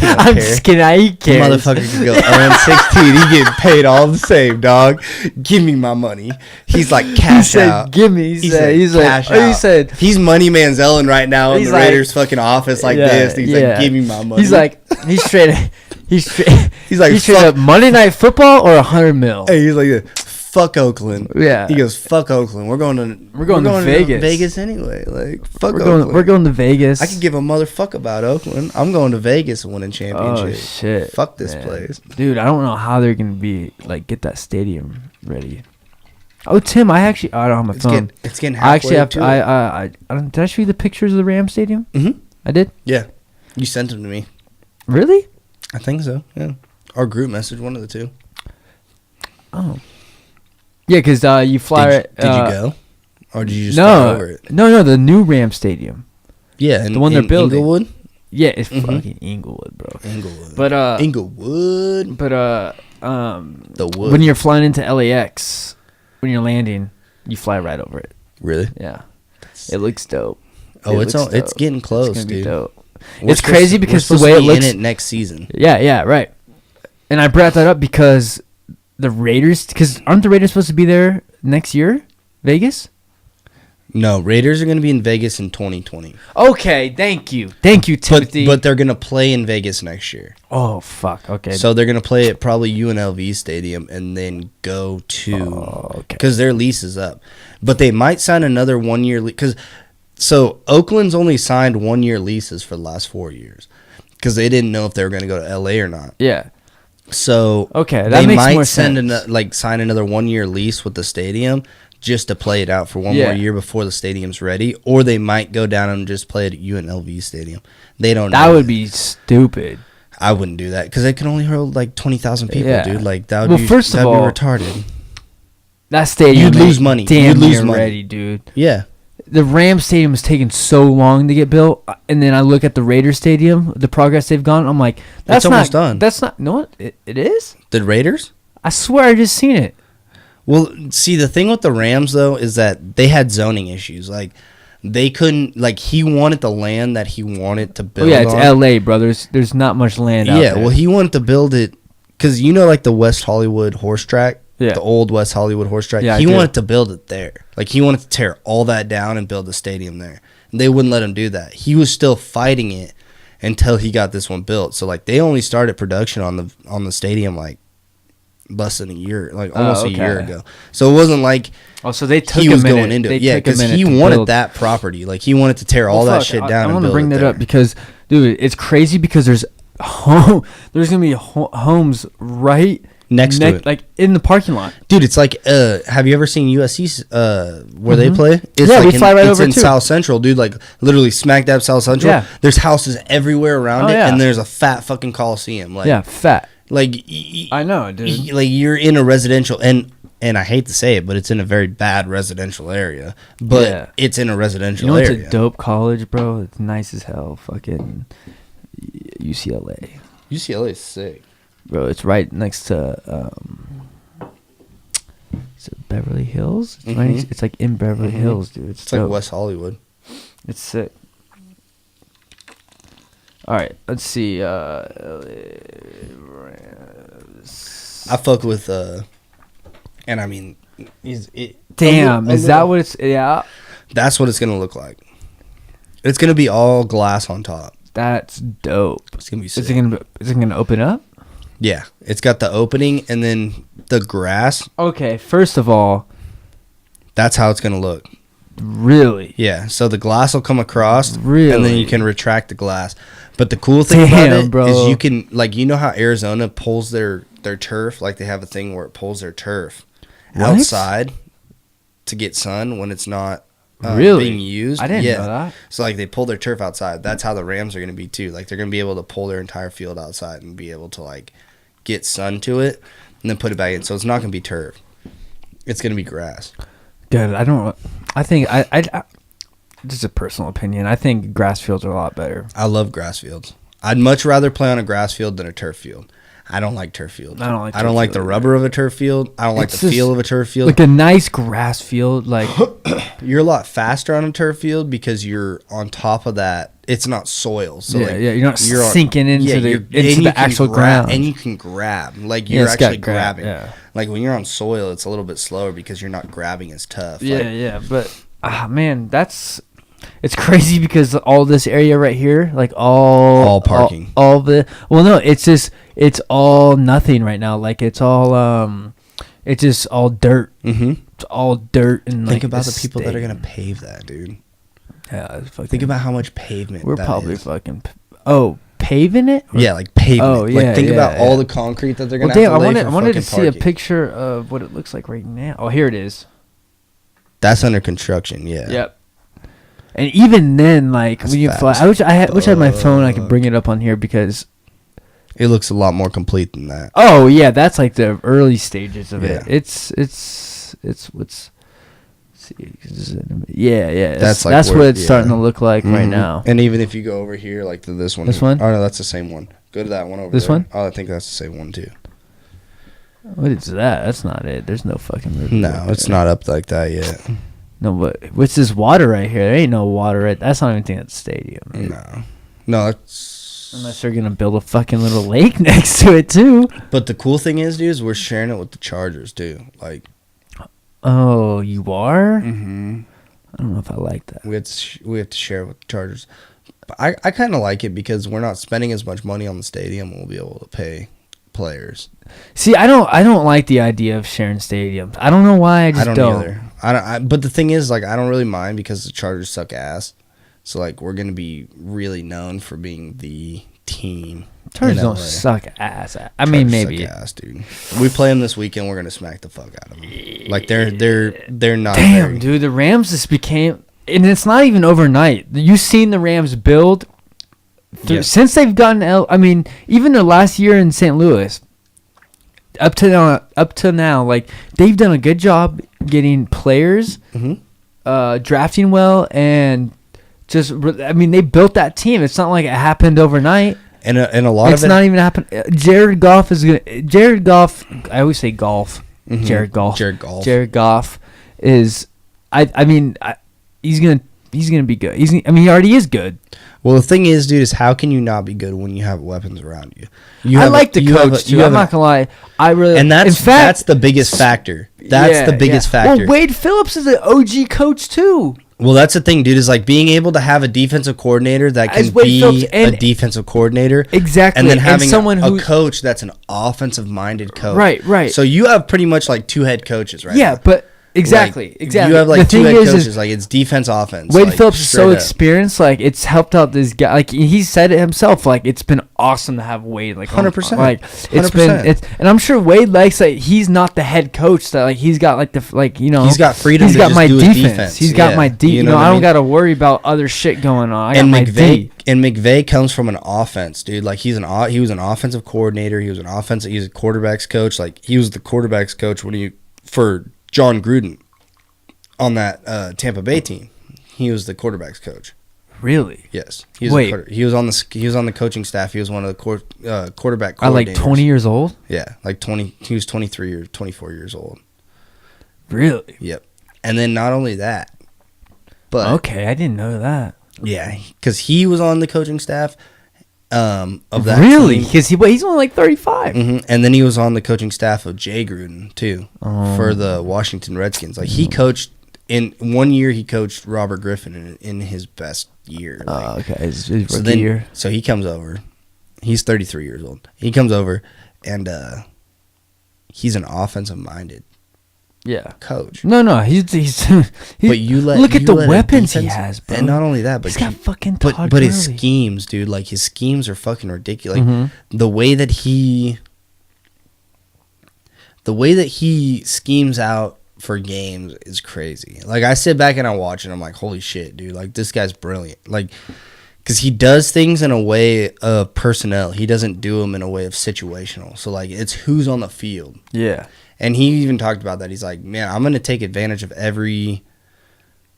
I'm just kidding. He cares. The motherfucker can go 0-16. He getting paid all the same, dog. Give me my money. He's like cash out. Give me. He said he's money manzelling right now in the Raiders fucking office like this. He's like, give me my money. He's like, he's straight up Monday Night Football or $100 million. Hey, he's like, fuck Oakland. Yeah. He goes, fuck Oakland. We're going to Vegas. Vegas anyway. Like, fuck Oakland. We're going to Vegas. I could give a motherfuck about Oakland. I'm going to Vegas and winning championship. Oh shit. Fuck this place. Dude, I don't know how they're gonna be get that stadium ready. Oh Tim, I don't have my phone. It's getting halfway. Did I show you the pictures of the Ram Stadium? Mm-hmm. I did? Yeah. You sent them to me. Really? I think so, yeah. Or group message, one of the two. Oh. Yeah, because you fly... Did you go? Or did you just fly over it? No, the new Ram Stadium. Yeah, the one they're building. Inglewood? Yeah, it's fucking Inglewood, bro. Inglewood. But, Inglewood. But, the wood. when you're flying into LAX, when you're landing, you fly right over it. Really? Yeah. It looks dope. Oh, it's getting close, it's dude. Dope. It's crazy because the way it looks in it next season. Yeah, right. And I brought that up because aren't the Raiders supposed to be there next year? Vegas? No, Raiders are going to be in Vegas in 2020. Okay, thank you, Timothy. But they're going to play in Vegas next year. Oh fuck. Okay. So they're going to play at probably UNLV Stadium and then go to because their lease is up. But they might sign another 1 year because. So Oakland's only signed 1 year leases for the last 4 years. because they didn't know if they were going to go to LA or not. Yeah. So okay, that makes more sense. Sign another 1 year lease with the stadium just to play it out for one more year before the stadium's ready, or they might go down and just play it at UNLV Stadium. They don't know. That would be stupid. I wouldn't do that because it can only hold like 20,000 people, dude. Like that would first of all, be retarded. That stadium, you'd lose money. Damn near ready, dude. Yeah. The Rams Stadium is taking so long to get built, and then I look at the Raiders Stadium, the progress they've gone. I'm like, that's almost done. That's not. No, it is. The Raiders? I swear, I just seen it. Well, see, the thing with the Rams though is that they had zoning issues. Like, they couldn't. Like, he wanted the land that he wanted to build. Oh yeah, it's LA, bro. There's not much land out there. Yeah, well, he wanted to build it because like the West Hollywood horse track. Yeah. The old West Hollywood horse track. Yeah, he wanted to build it there. Like, he wanted to tear all that down and build a stadium there. And they wouldn't let him do that. He was still fighting it until he got this one built. So, like, they only started production on the stadium, like, less than a year, like, almost a year ago. So, it wasn't like so they took he was going into it. Yeah, because he wanted that property. Like, he wanted to tear all that shit down and build it. I want to bring that up because, dude, it's crazy because there's going to be homes right next to it, like in the parking lot, dude. It's like, have you ever seen USC's where they play? It's like we fly right over. It's in South Central, dude. Like literally smack dab South Central. Yeah. There's houses everywhere around it, and there's a fat fucking Coliseum. Like fat. Like I know, dude. Like you're in a residential, and I hate to say it, but it's in a very bad residential area. But it's in a residential area. It's a dope college, bro. It's nice as hell. Fucking UCLA. UCLA is sick. Bro, it's right next to is it Beverly Hills? It's, it's like in Beverly Hills, dude. It's like West Hollywood. It's sick. All right, let's see. I fuck with and I mean, damn, is that what it's? Yeah, that's what it's gonna look like. It's gonna be all glass on top. That's dope. It's gonna be sick. Is it gonna open up? Yeah, it's got the opening and then the grass. Okay, first of all, that's how it's gonna look. Really? Yeah. So the glass will come across, really, and then you can retract the glass. But the cool thing about it is you can, like, you know how Arizona pulls their turf, like they have a thing where it pulls their turf outside to get sun when it's not being used. I didn't know that. So like they pull their turf outside. That's how the Rams are going to be too. Like they're going to be able to pull their entire field outside and be able to like get sun to it and then put it back in. So it's not going to be turf. It's going to be grass. Dude, I think just a personal opinion. I think grass fields are a lot better. I love grass fields. I'd much rather play on a grass field than a turf field. I don't like turf fields. I don't like the rubber of a turf field. I don't like the feel of a turf field. Like a nice grass field, like you're a lot faster on a turf field because you're on top of that. It's not soil, so you're not sinking into the actual ground, and you can grab. Like you're actually grabbing. Like when you're on soil, it's a little bit slower because you're not grabbing as tough. But man, it's crazy because all this area right here, like all parking, it's all nothing right now. Like it's just all dirt. Mm-hmm. It's all dirt and think about the people that are gonna pave that, dude. Yeah, think about how much pavement. We're probably fucking paving it. Yeah, like paving. Oh yeah. Like think about all the concrete that they're gonna. Have to lay I wanted to see a picture of what it looks like right now. Oh, here it is. That's under construction. Yeah. Yep. And even then, like that's when you fly, I wish I had my phone. I could bring it up on here because it looks a lot more complete than that. Oh yeah, that's like the early stages of it. It's what's. Yeah. That's what it's starting to look like right now. And even if you go over here, like to this one. This one? Oh no, that's the same one. Go to that one over there. This one? Oh, I think that's the same one too. What is that? That's not it. There's no fucking river. No, it's not up like that yet. No, but what's this water right here? There ain't no water right. That's not anything at the stadium. No, it's unless they're gonna build a fucking little lake next to it too. But the cool thing is, dude, is we're sharing it with the Chargers too. Like, oh, you are? Mm-hmm. I don't know if I like that. We have to share it with the Chargers. But I kind of like it because we're not spending as much money on the stadium. We'll be able to pay players. See, I don't like the idea of sharing stadiums. I don't know why. I don't either. But the thing is, like, I don't really mind because the Chargers suck ass. So like, we're gonna be really known for being the team. Chargers don't suck ass. I mean, maybe. Suck ass, dude. We play them this weekend. We're gonna smack the fuck out of them. Like they're not. Damn, dude. The Rams just became, and it's not even overnight. You've seen the Rams build since they've gotten. I mean, even their last year in St. Louis. Up to now, like they've done a good job getting players, drafting well, and just. I mean, they built that team. It's not like it happened overnight. And a lot it's of it. Not even happening. Jared Goff is gonna. Jared Goff. I always say golf. Mm-hmm. Jared Goff. Jared Goff is. I mean, he's gonna be good. He already is good. Well, the thing is, dude, is how can you not be good when you have weapons around you? I like the coach too. I'm not gonna lie. I really. And that's the biggest factor. That's the biggest factor. Well, Wade Phillips is an OG coach too. Well, that's the thing, dude, is like being able to have a defensive coordinator that can be a defensive coordinator. Exactly. And then having a coach that's an offensive-minded coach. Right. So you have pretty much like two head coaches, right? Yeah, but exactly. You have like two head coaches. Like it's defense, offense. Wade Phillips is so experienced. Like it's helped out this guy. Like he said it himself. Like it's been awesome to have Wade. Like 100%. Like it's 100%. And I'm sure Wade likes like he's not the head coach. That like he's got like he's got freedom. He's to got just my do defense. His defense. He's got my D. You know I don't got to worry about other shit going on. And McVay comes from an offense, dude. Like he was an offensive coordinator. He's a quarterbacks coach. Like he was the quarterbacks coach for John Gruden. On that Tampa Bay team, he was the quarterbacks coach. Really? Yes. He was on the coaching staff. He was one of the quarterback coordinators. At like 20 years old? Yeah, like 20. He was 23 or 24 years old. Really? Yep. And then not only that, but okay, I didn't know that. Yeah, because he was on the coaching staff of that really? team. Because he's only like 35. Mm-hmm. And then he was on the coaching staff of Jay Gruden too for the Washington Redskins. Like he coached. In 1 year, he coached Robert Griffin in his best year. Okay. His rookie year. So he comes over. He's 33 years old. He comes over, and he's an offensive-minded coach. No. He's but look at the weapons he has, bro. And not only that, but he's got fucking Todd but his schemes, dude. Like, his schemes are fucking ridiculous. Like, the way that he schemes out for games is crazy. Like I sit back and I watch and I'm like, holy shit, dude, like this guy's brilliant. Like because he does things in a way of personnel. He doesn't do them in a way of situational. So like it's who's on the field. Yeah. And he even talked about that. He's like, man, I'm going to take advantage of every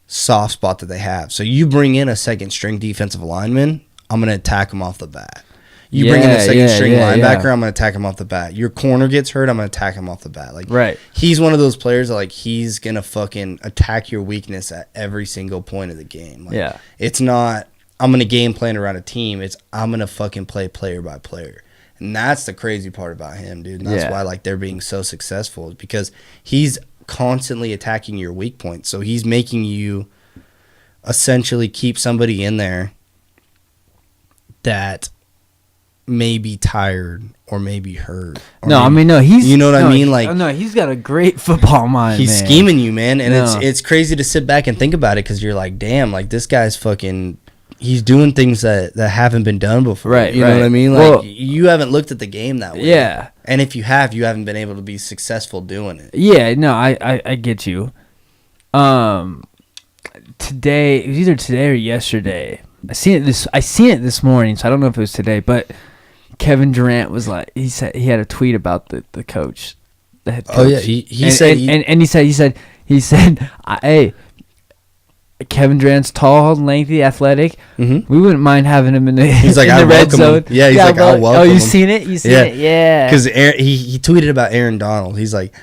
soft spot that they have. So you bring in a second string defensive lineman, I'm going to attack him off the bat. You bring in a second string linebacker, I'm going to attack him off the bat. Your corner gets hurt, I'm going to attack him off the bat. Like, right. He's one of those players that, like, he's going to fucking attack your weakness at every single point of the game. Like, yeah. It's not, I'm going to game plan around a team. It's, I'm going to fucking play player by player. And that's the crazy part about him, dude. And that's why, like, they're being so successful is because he's constantly attacking your weak points. So he's making you essentially keep somebody in there that may be tired or may be hurt. He's you know what I mean? Like, no, he's got a great football mind. He's scheming you, man, and it's crazy to sit back and think about it because you're like, damn, like this guy's fucking. He's doing things that haven't been done before. Right. You know what I mean? Like you haven't looked at the game that way. Yeah. And if you have, you haven't been able to be successful doing it. Yeah. No, I get you. Today it was either today or yesterday. I seen it this morning, so I don't know if it was today, but Kevin Durant was like, he had a tweet about the coach, the head coach. Oh yeah, he said, hey, Kevin Durant's tall, lengthy, athletic. Mm-hmm. We wouldn't mind having him in the red zone. Yeah, he's like, I'll welcome him. Oh, you seen it? Yeah. Because he tweeted about Aaron Donald. He's like,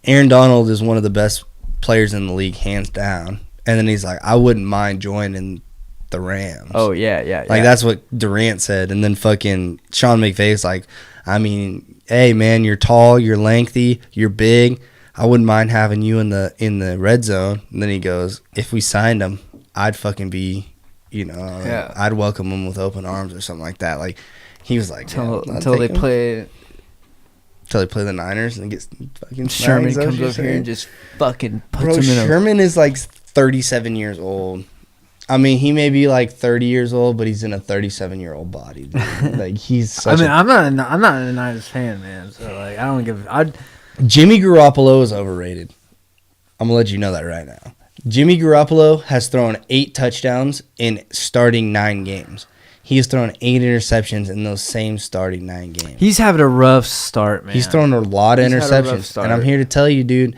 Aaron Donald is one of the best players in the league, hands down. And then he's like, I wouldn't mind joining the Rams. Oh, yeah. Like, that's what Durant said. And then fucking Sean McVay's like, I mean, hey, man, you're tall, you're lengthy, you're big. I wouldn't mind having you in the red zone. And then he goes, if we signed him, I'd fucking be, I'd welcome him with open arms or something like that. Like, he was like, until they play the Niners and gets fucking Sherman comes over here and just fucking puts him in Sherman is like 37 years old. I mean, he may be like 30 years old, but he's in a 37-year-old body. Dude. Like he's. Such I'm not a Niners fan, man. So like, I don't give. Jimmy Garoppolo is overrated. I'm gonna let you know that right now. Jimmy Garoppolo has thrown 8 touchdowns in starting 9 games. He has thrown 8 interceptions in those same starting 9 games. He's having a rough start, man. He's thrown a lot of interceptions, and I'm here to tell you, dude.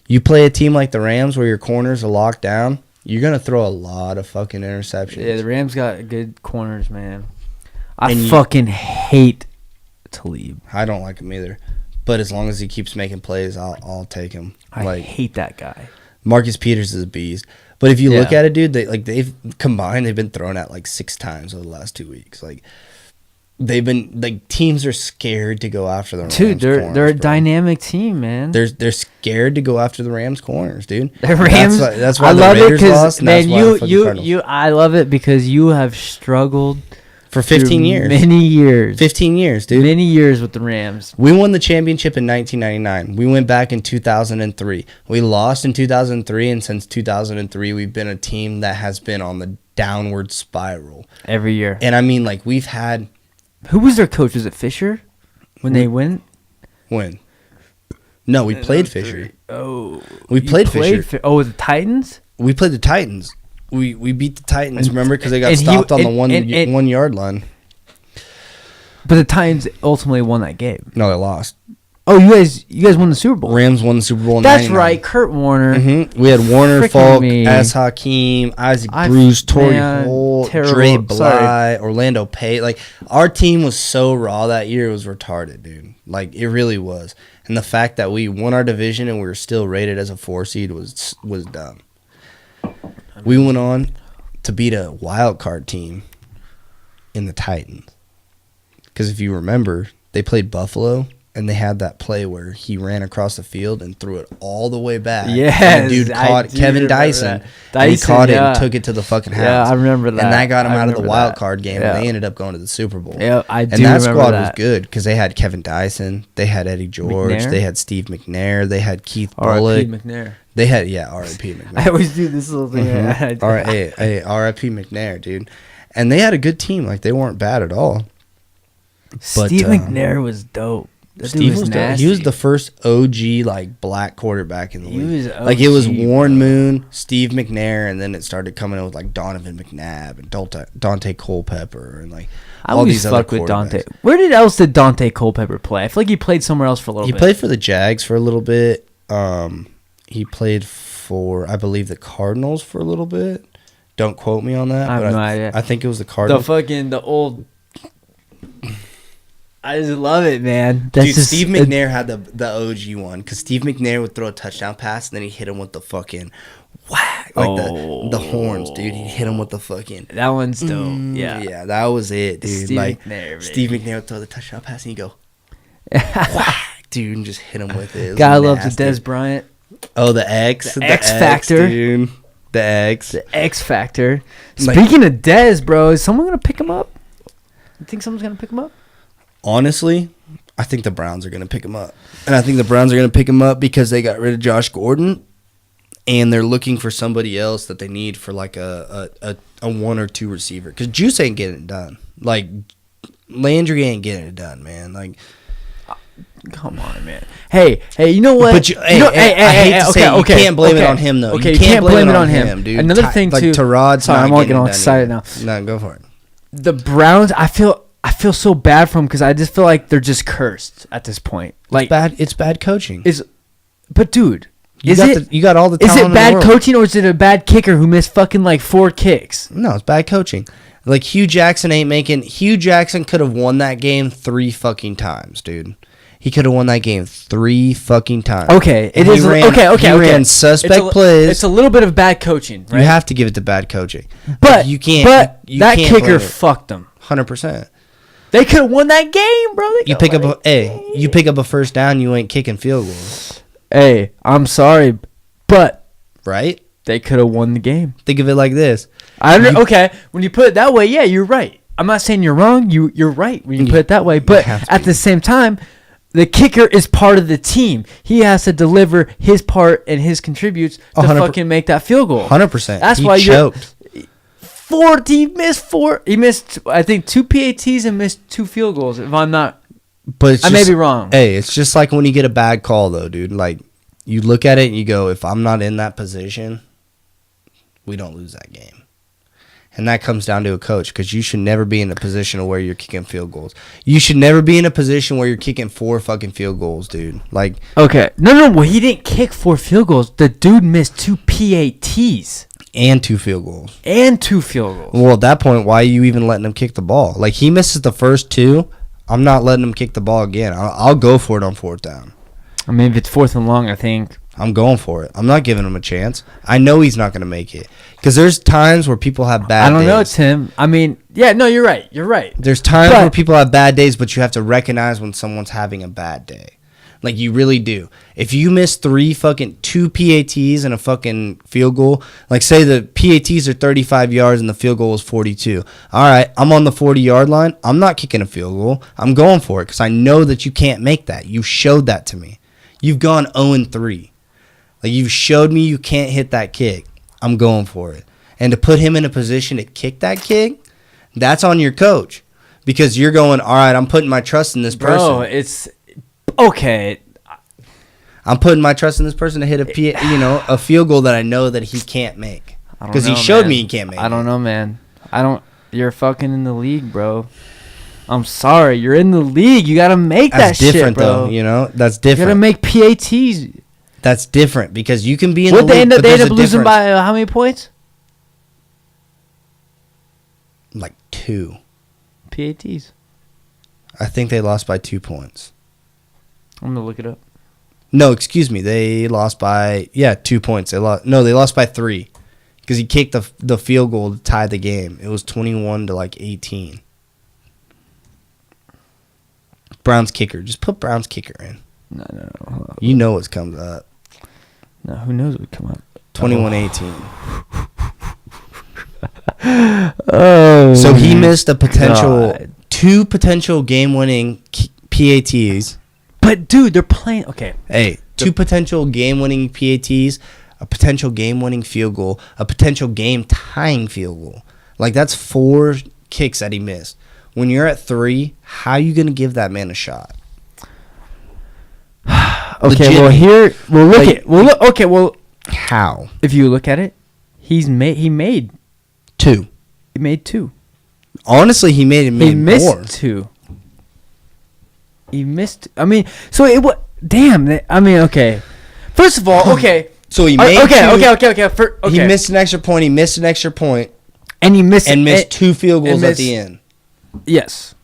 You play a team like the Rams where your corners are locked down. You're going to throw a lot of fucking interceptions. Yeah, the Rams got good corners, man. I fucking hate Talib. I don't like him either. But as long as he keeps making plays, I'll take him. I hate that guy. Marcus Peters is a beast. But if you look at it, dude, they've combined, they've been thrown at like 6 times over the last 2 weeks. Like they've been like teams are scared to go after the Rams. Dude, they're a dynamic team, man. They're scared to go after the Rams corners, dude. The Rams. That's why I the love Raiders it lost. Man, I love it because you have struggled for 15 years. Many years. 15 years, dude. Many years with the Rams. We won the championship in 1999. We went back in 2003. We lost in 2003, and since 2003, we've been a team that has been on the downward spiral every year. And I mean, like we've had. Who was their coach? Was it Fisher? When they went? When? No, we played Fisher. Oh. We played Fisher. The Titans? We played the Titans. We beat the Titans, remember? Because they got stopped on the 1 yard line. But the Titans ultimately won that game. No, they lost. Oh, you guys won the Super Bowl. Rams won the Super Bowl in That's 99. right, Kurt Warner. Mm-hmm. We had Warner, Falk, S. Hakeem, Isaac Bruce, Torrey Holt, Dre Bly, Orlando Pate. Like, our team was so raw that year, it was retarded, dude. Like, it really was. And the fact that we won our division and we were still rated as a 4 seed was dumb. We went on to beat a wild card team in the Titans. Because if you remember, they played Buffalo, and they had that play where he ran across the field and threw it all the way back. Yeah, dude caught Kevin Dyson, and he caught it and took it to the fucking house. Yeah, I remember that. And that got him out of the wild card game, and they ended up going to the Super Bowl. Yeah, I do. And that squad was good because they had Kevin Dyson, they had Eddie George, they had Steve McNair, they had Keith Bullock. R.I.P. McNair. They had R.I.P. McNair. I always do this little thing. Mm-hmm. R.I.P. McNair, dude. And they had a good team. Like, they weren't bad at all. Steve McNair was dope. Steve was dope. He was the first OG like black quarterback in the league. Like it was Warren Moon, Steve McNair, and then it started coming in with like Donovan McNabb and Dante Culpepper and like all these other quarterbacks. With Dante. Where did Dante Culpepper play? I feel like he played somewhere else for a little bit. He played for the Jags for a little bit. He played for I believe the Cardinals for a little bit. Don't quote me on that. I have no idea. I think it was the Cardinals. The old. I just love it, man. Dude, Steve McNair had the OG one because Steve McNair would throw a touchdown pass and then he'd hit him with the fucking whack, like the horns, dude. He'd hit him with the fucking. That one's dope. Yeah, that was it, dude. Steve McNair, Steve McNair would throw the touchdown pass and he'd go, whack, dude, and just hit him with it. Gotta love the Dez Bryant. Oh, the X Factor, dude. The X Factor. Speaking of Dez, bro, is someone gonna pick him up? You think someone's gonna pick him up? Honestly, I think the Browns are going to pick him up. And I think the Browns are going to pick him up because they got rid of Josh Gordon, and they're looking for somebody else that they need for like a 1 or 2 receiver. Because Juice ain't getting it done. Like, Landry ain't getting it done, man. Like, come on, man. Hey, you know what? But you can't blame it on him, though. Okay, you can't blame it on him, dude. Another thing, too. Like, Tyrod's sorry, I'm all getting all excited now. No, go for it. The Browns, I feel so bad for them because I just feel like they're just cursed at this point. Like it's bad coaching. But dude, you got all the talent is it in bad the world. coaching or is it a bad kicker who missed fucking like 4 kicks? No, it's bad coaching. Like Hugh Jackson could have won that game 3 fucking times, dude. He could have won that game 3 fucking times. Okay, He ran suspect plays. It's a little bit of bad coaching, right? You have to give it to bad coaching, but you can't. But you that can't kicker fucked them 100%. They could have won that game, bro. You pick up a first down, you ain't kicking field goals. Hey, I'm sorry, but right? They could have won the game. Think of it like this. Okay, when you put it that way, yeah, you're right. I'm not saying you're wrong. You're right when you put it that way. But at the same time, the kicker is part of the team. He has to deliver his part and his contributes to fucking make that field goal. 100%. That's why choked. He missed 4. He missed, I think, 2 PATs and missed 2 field goals. If I'm not, but I may be wrong. Hey, it's just like when you get a bad call, though, dude. Like, you look at it and you go, if I'm not in that position, we don't lose that game. And that comes down to a coach, because you should never be in a position where you're kicking field goals. You should never be in a position where you're kicking 4 fucking field goals, dude. Like, okay, no, well, he didn't kick 4 field goals. The dude missed 2 PATs and 2 field goals. Well, at that point, why are you even letting him kick the ball? Like, he misses the first 2. I'm not letting him kick the ball again. I'll go for it on 4th down. I mean, if it's 4th and long, I think I'm going for it. I'm not giving him a chance. I know he's not going to make it. Because there's times where people have bad days. I don't know, Tim. I mean, yeah, no, you're right. There's times where people have bad days, but you have to recognize when someone's having a bad day. Like, you really do. If you miss 2 PATs and a fucking field goal, like, say the PATs are 35 yards and the field goal is 42. All right, I'm on the 40-yard line. I'm not kicking a field goal. I'm going for it because I know that you can't make that. You showed that to me. You've gone 0-3. Like, you've showed me you can't hit that kick. I'm going for it. And to put him in a position to kick that kick, that's on your coach. Because you're going, all right, I'm putting my trust in this person. Bro, it's okay. I'm putting my trust in this person to hit a field goal that I know that he can't make. Because he showed me he can't make it. I don't know, man. You're fucking in the league, bro. I'm sorry. You're in the league. You got to make that shit, bro. That's different, though, you know? That's different. You got to make PATs. That's different because you can be in the league. They end up losing by how many points? Like 2. PATs. I think they lost by 2 points. I'm going to look it up. No, excuse me. They lost by 2 points. They lost by 3 because he kicked the field goal to tie the game. It was 21-18. Brown's kicker. Just put Brown's kicker in. No. You know what comes up. No, who knows what would come up? 21-18. Oh. So he missed a potential 2 potential game-winning PATs. But dude, they're playing. Okay. Hey, 2 potential game-winning PATs, a potential game-winning field goal, a potential game-tying field goal. Like, that's 4 kicks that he missed. When you're at 3, how are you gonna give that man a shot? Okay, well, how? If you look at it, he made 2. He made 2. Honestly, he missed more. 2. He missed. I mean, so it was. Damn. I mean, okay. First of all, okay. So he made. Okay. He missed an extra point. And he missed 2 field goals at the end. Yes,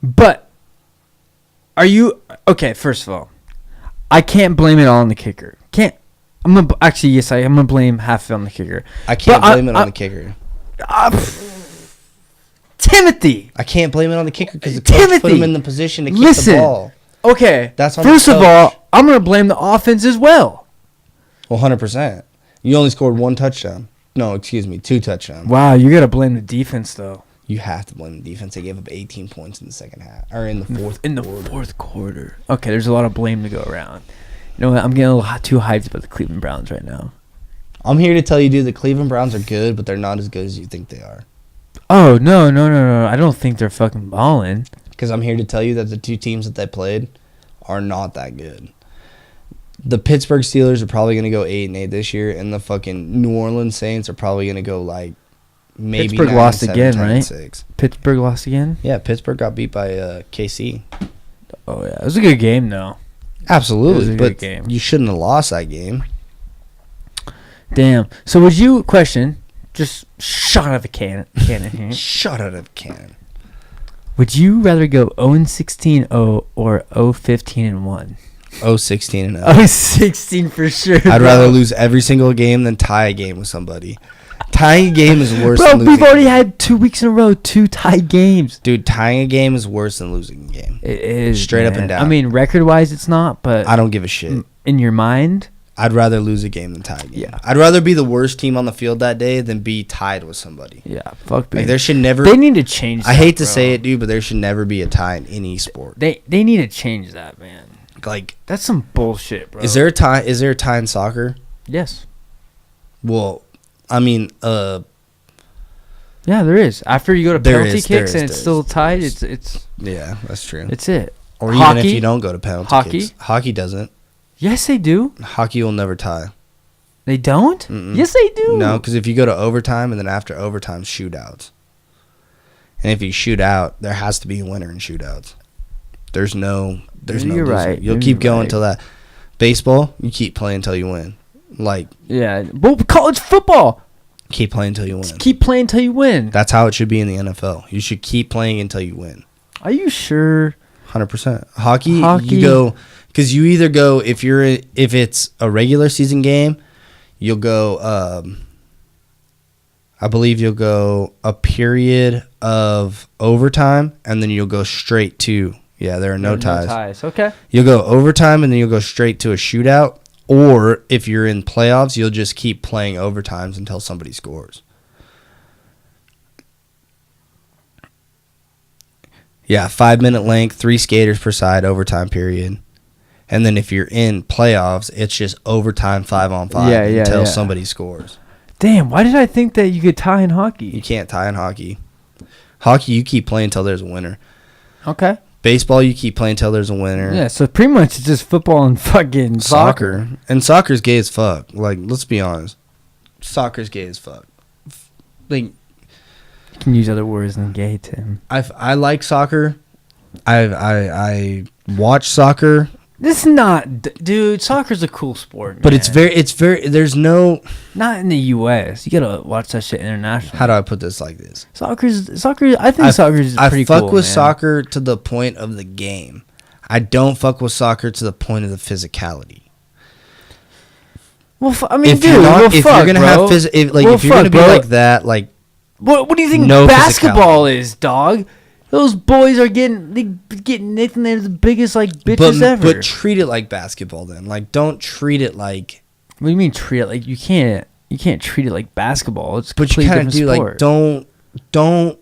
but are you okay? First of all, I can't blame it all on the kicker. I'm gonna blame half of it on the kicker. I can't blame it on the kicker. Timothy. I can't blame it on the kicker because the coach put him in the position to kick the ball. Okay. That's on First the coach. of all, I'm going to blame the offense as well. Well, 100%. You only scored 1 touchdown. No, excuse me, 2 touchdowns. Wow, you got to blame the defense, though. You have to blame the defense. They gave up 18 points in the second half. Or in the fourth quarter. In the fourth quarter. Okay, there's a lot of blame to go around. You know what? I'm getting a little too hyped about the Cleveland Browns right now. I'm here to tell you, dude, the Cleveland Browns are good, but they're not as good as you think they are. Oh, no. I don't think they're fucking balling. Because I'm here to tell you that the 2 teams that they played are not that good. The Pittsburgh Steelers are probably going to go 8-8 this year, and the fucking New Orleans Saints are probably going to go like maybe Pittsburgh 9, lost 7, again, 10, right? 6. Pittsburgh lost again? Yeah, Pittsburgh got beat by KC. Oh, yeah. It was a good game, though. Absolutely, but you shouldn't have lost that game. Damn. So would you question, just shot out of a cannon here. Shot out of a cannon. Would you rather go 0-16-0 or 0-15-1? 0-16-0. 0-16 for sure. I'd rather lose every single game than tie a game with somebody. Tying a game is worse than losing. Bro, we've already had 2 weeks in a row, 2 tied games. Dude, tying a game is worse than losing a game. It is. Straight up and down. I mean, record-wise, it's not, but... I don't give a shit. In your mind? I'd rather lose a game than tie a game. Yeah. I'd rather be the worst team on the field that day than be tied with somebody. Yeah, fuck me. Like, there should never... They need to change that, I hate to say it, dude, but there should never be a tie in any sport. They need to change that, man. Like... That's some bullshit, bro. Is there a tie in soccer? Yes. Well, I mean, Yeah, there is. After you go to penalty kicks and it's still tied, it's. Yeah, that's true. It's it. Or even if you don't go to penalty kicks. Hockey doesn't. Yes, they do. Hockey will never tie. They don't? Mm-mm. Yes, they do. No, because if you go to overtime and then after overtime, shootouts. And if you shoot out, there has to be a winner in shootouts. There's no You're right. You'll keep going until that. Baseball, you keep playing until you win. Like, yeah, but college football, keep playing until you win. Keep playing until you win. That's how it should be in the NFL. You should keep playing until you win. Are you sure? 100%. Hockey, you go because you either go if it's a regular season game, you'll go. I believe you'll go a period of overtime, and then you'll go straight to there are no ties. No ties. Okay. You'll go overtime, and then you'll go straight to a shootout. Or if you're in playoffs, you'll just keep playing overtimes until somebody scores. Yeah, 5-minute length, 3 skaters per side, overtime period. And then if you're in playoffs, it's just overtime 5-on-5 until somebody scores. Damn, why did I think that you could tie in hockey? You can't tie in hockey. Hockey, you keep playing until there's a winner. Okay. Baseball, you keep playing until there's a winner. Yeah, so pretty much it's just football and fucking soccer. And soccer's gay as fuck. Like, let's be honest. Soccer's gay as fuck. Like, you can use other words than gay, Tim. I like soccer. I watch soccer. This is not, dude. Soccer's a cool sport, man. But it's very. There's no. Not in the U.S. You gotta watch that shit internationally. How do I put this like this? Soccer. I think soccer is pretty cool. I fuck with soccer to the point of the game. I don't fuck with soccer to the point of the physicality. Well, I mean, if you're gonna have if you're gonna be like that, like. What do you think basketball is, dog? Those boys are getting nicknamed the biggest like bitches ever. But treat it like basketball then. Like, don't treat it like. What do you mean treat it like you can't treat it like basketball? It's but you kind of do sport. Like don't.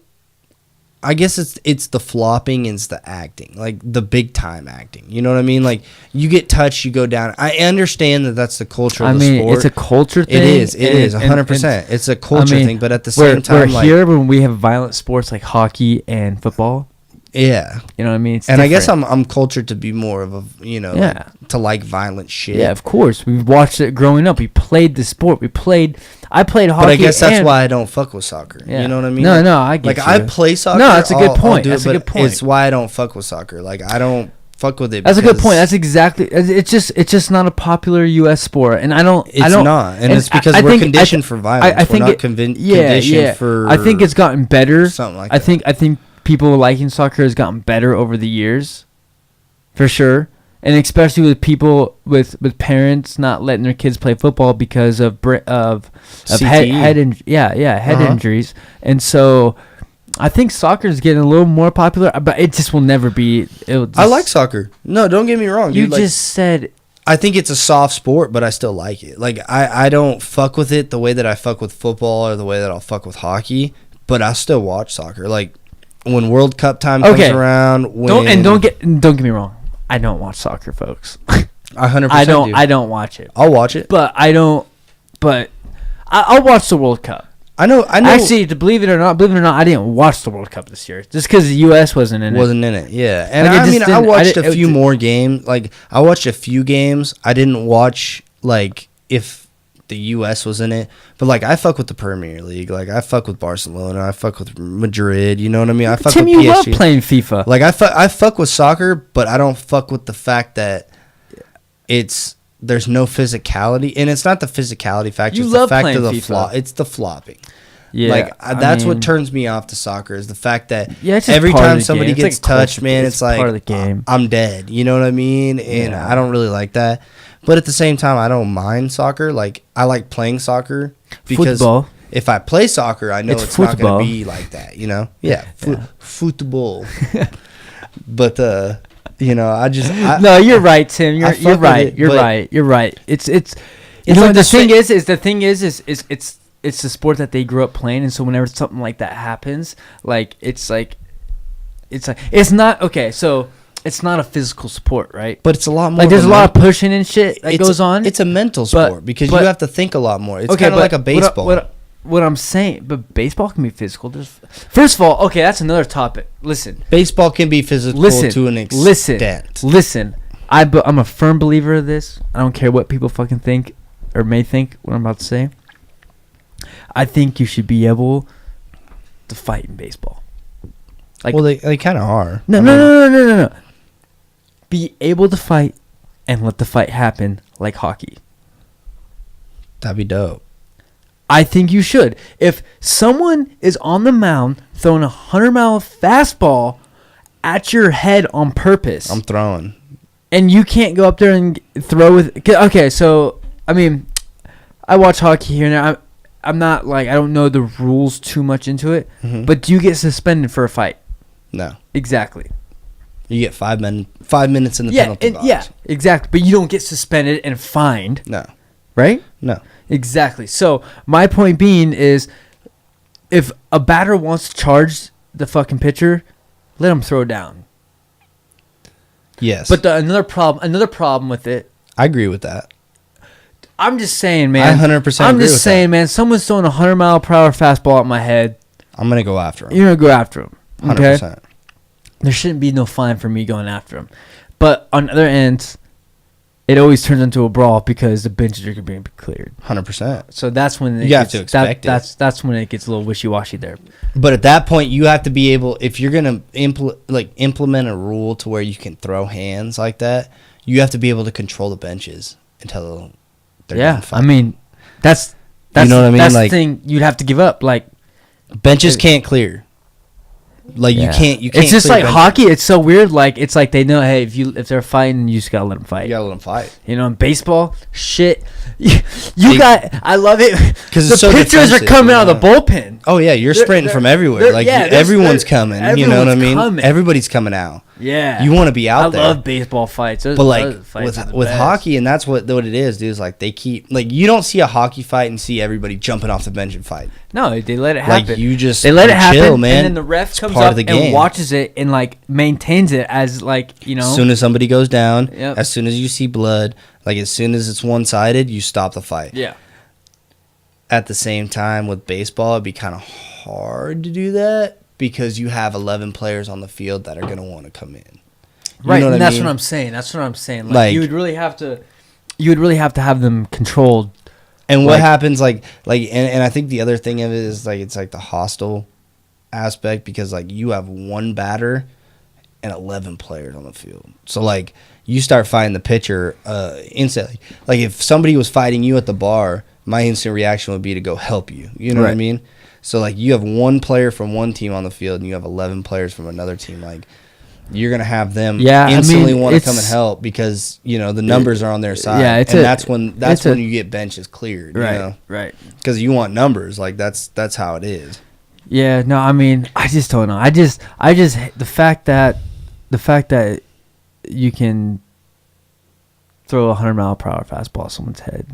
I guess it's the flopping and it's the acting, like the big time acting. You know what I mean? Like you get touched, you go down. I understand that that's the culture of the sport. It's a culture thing. It is 100%. It's a culture thing, but at the same time, we're here when we have violent sports like hockey and football. Yeah, you know what I mean. It's and different. I guess I'm cultured to be more of a like, to like violent shit. Yeah, of course. We watched it growing up. We played the sport. I played hockey. But I guess that's why I don't fuck with soccer. Yeah. You know what I mean? No, I get like you. I play soccer. No, that's a good point. That's a good point. It's why I don't fuck with soccer. Like I don't fuck with it. That's a good point. That's exactly. It's just not a popular U.S. sport, and I don't. It's not, and it's because we're conditioned for violence. I think conditioned for. I think it's gotten better. Something like that. I think people liking soccer has gotten better over the years, for sure, and especially with people with parents not letting their kids play football because of head injuries, and so I think soccer is getting a little more popular, but it just will never be. I like soccer. No, don't get me wrong. You just said. I think it's a soft sport, but I still like it. Like I don't fuck with it the way that I fuck with football or the way that I'll fuck with hockey, but I still watch soccer. Like. When World Cup time comes around, don't get me wrong, I don't watch soccer, folks. 100%. I don't watch it. I'll watch it, but I don't. But I'll watch the World Cup. I know. Actually, to believe it or not, I didn't watch the World Cup this year just because the U.S. wasn't in it. Yeah, and I watched a few more games. Like I watched a few games. I didn't watch like if the U.S. was in it, but like I fuck with the Premier League. Like I fuck with Barcelona. I fuck with Madrid. You know what I mean? I fuck Tim, with you PSG. love playing FIFA. Like I fuck with soccer, but I don't fuck with the fact that there's no physicality, and it's not the physicality factor. It's the fact of the flop. It's the flopping. Yeah, like that's what turns me off to soccer is the fact that every time somebody gets touched, man, it's like part of the game. I'm dead. You know what I mean? And I don't really like that. But at the same time, I don't mind soccer. Like I like playing soccer because if I play soccer, I know it's not going to be like that. You know? Yeah, football. But no, you're right, Tim. You're right. You're right. It's you know what the thing is it's the sport that they grew up playing, and so whenever something like that happens, like it's not okay. So. It's not a physical sport, right? But it's a lot more. Like there's a lot of pushing and shit that goes on. It's a mental sport because you have to think a lot more. It's kind of like a baseball. what I'm saying, but baseball can be physical. First of all, okay, that's another topic. Listen, baseball can be physical to an extent. Listen. I'm a firm believer of this. I don't care what people fucking think or may think what I'm about to say. I think you should be able to fight in baseball. Like, well, they kind of are. No. Be able to fight and let the fight happen like hockey. That'd be dope. I think you should. If someone is on the mound throwing a 100-mile fastball at your head on purpose, I'm throwing. And you can't go up there and throw with. Okay, so I mean, I watch hockey here and there. I'm not like, I don't know the rules too much into it, but do you get suspended for a fight? No. Exactly. You get 5 minutes in the penalty box. Yeah, exactly. But you don't get suspended and fined. No. Right? No. Exactly. So my point being is, if a batter wants to charge the fucking pitcher, let him throw down. Yes. But another problem with it. I agree with that. I'm just saying, man. I 100% agree with that. I'm just saying, man. Someone's throwing a 100-mile-per-hour fastball at my head. I'm gonna go after him. You're gonna go after him. Okay? 100%. There shouldn't be no fine for me going after him. But on the other end, it always turns into a brawl because the benches are being cleared. 100%. So that's when you have to expect it. That's when it gets a little wishy-washy there. But at that point, you have to be able, if you're gonna implement a rule to where you can throw hands like that, you have to be able to control the benches until they're done fighting. I mean, that's you know what I mean. That's the thing you'd have to give up. Like, benches can't clear. Like you can't. It's just like hockey. It's so weird. Like, it's like they know, hey, if they're fighting, you just gotta let them fight. You gotta let them fight. You know, in baseball, shit. I love it because the so pitchers are coming out of the bullpen. Oh yeah, you're sprinting from everywhere. Like everyone's coming. You know what I mean? Everybody's coming out. Yeah, you want to be out there. I love baseball fights. But like with hockey, and that's what it is, dude. Is like they keep you don't see a hockey fight and see everybody jumping off the bench and fight. No, they let it happen. Like you just they let it happen, chill, man. And then the ref comes up and watches it and like maintains it as like, you know. As soon as somebody goes down, as soon as you see blood, like as soon as it's one sided, you stop the fight. Yeah. At the same time, with baseball, it'd be kind of hard to do that because you have 11 players on the field that are going to want to come in. Right, and that's what I'm saying. That's what I'm saying. Like you would really have to have them controlled. And what happens, and I think the other thing of it is like it's like the hostile aspect because like you have one batter and 11 players on the field. So like you start fighting the pitcher instantly. Like if somebody was fighting you at the bar, my instant reaction would be to go help you. You know what I mean? So like you have one player from one team on the field and you have 11 players from another team. Like you're gonna have them instantly want to come and help because you know the numbers are on their side. Yeah, that's when you get benches cleared. Right, you know? Right. Because you want numbers. Like that's how it is. Yeah. No, I mean, I just don't know. I just the fact that you can throw a 100-mile-per-hour fastball at someone's head.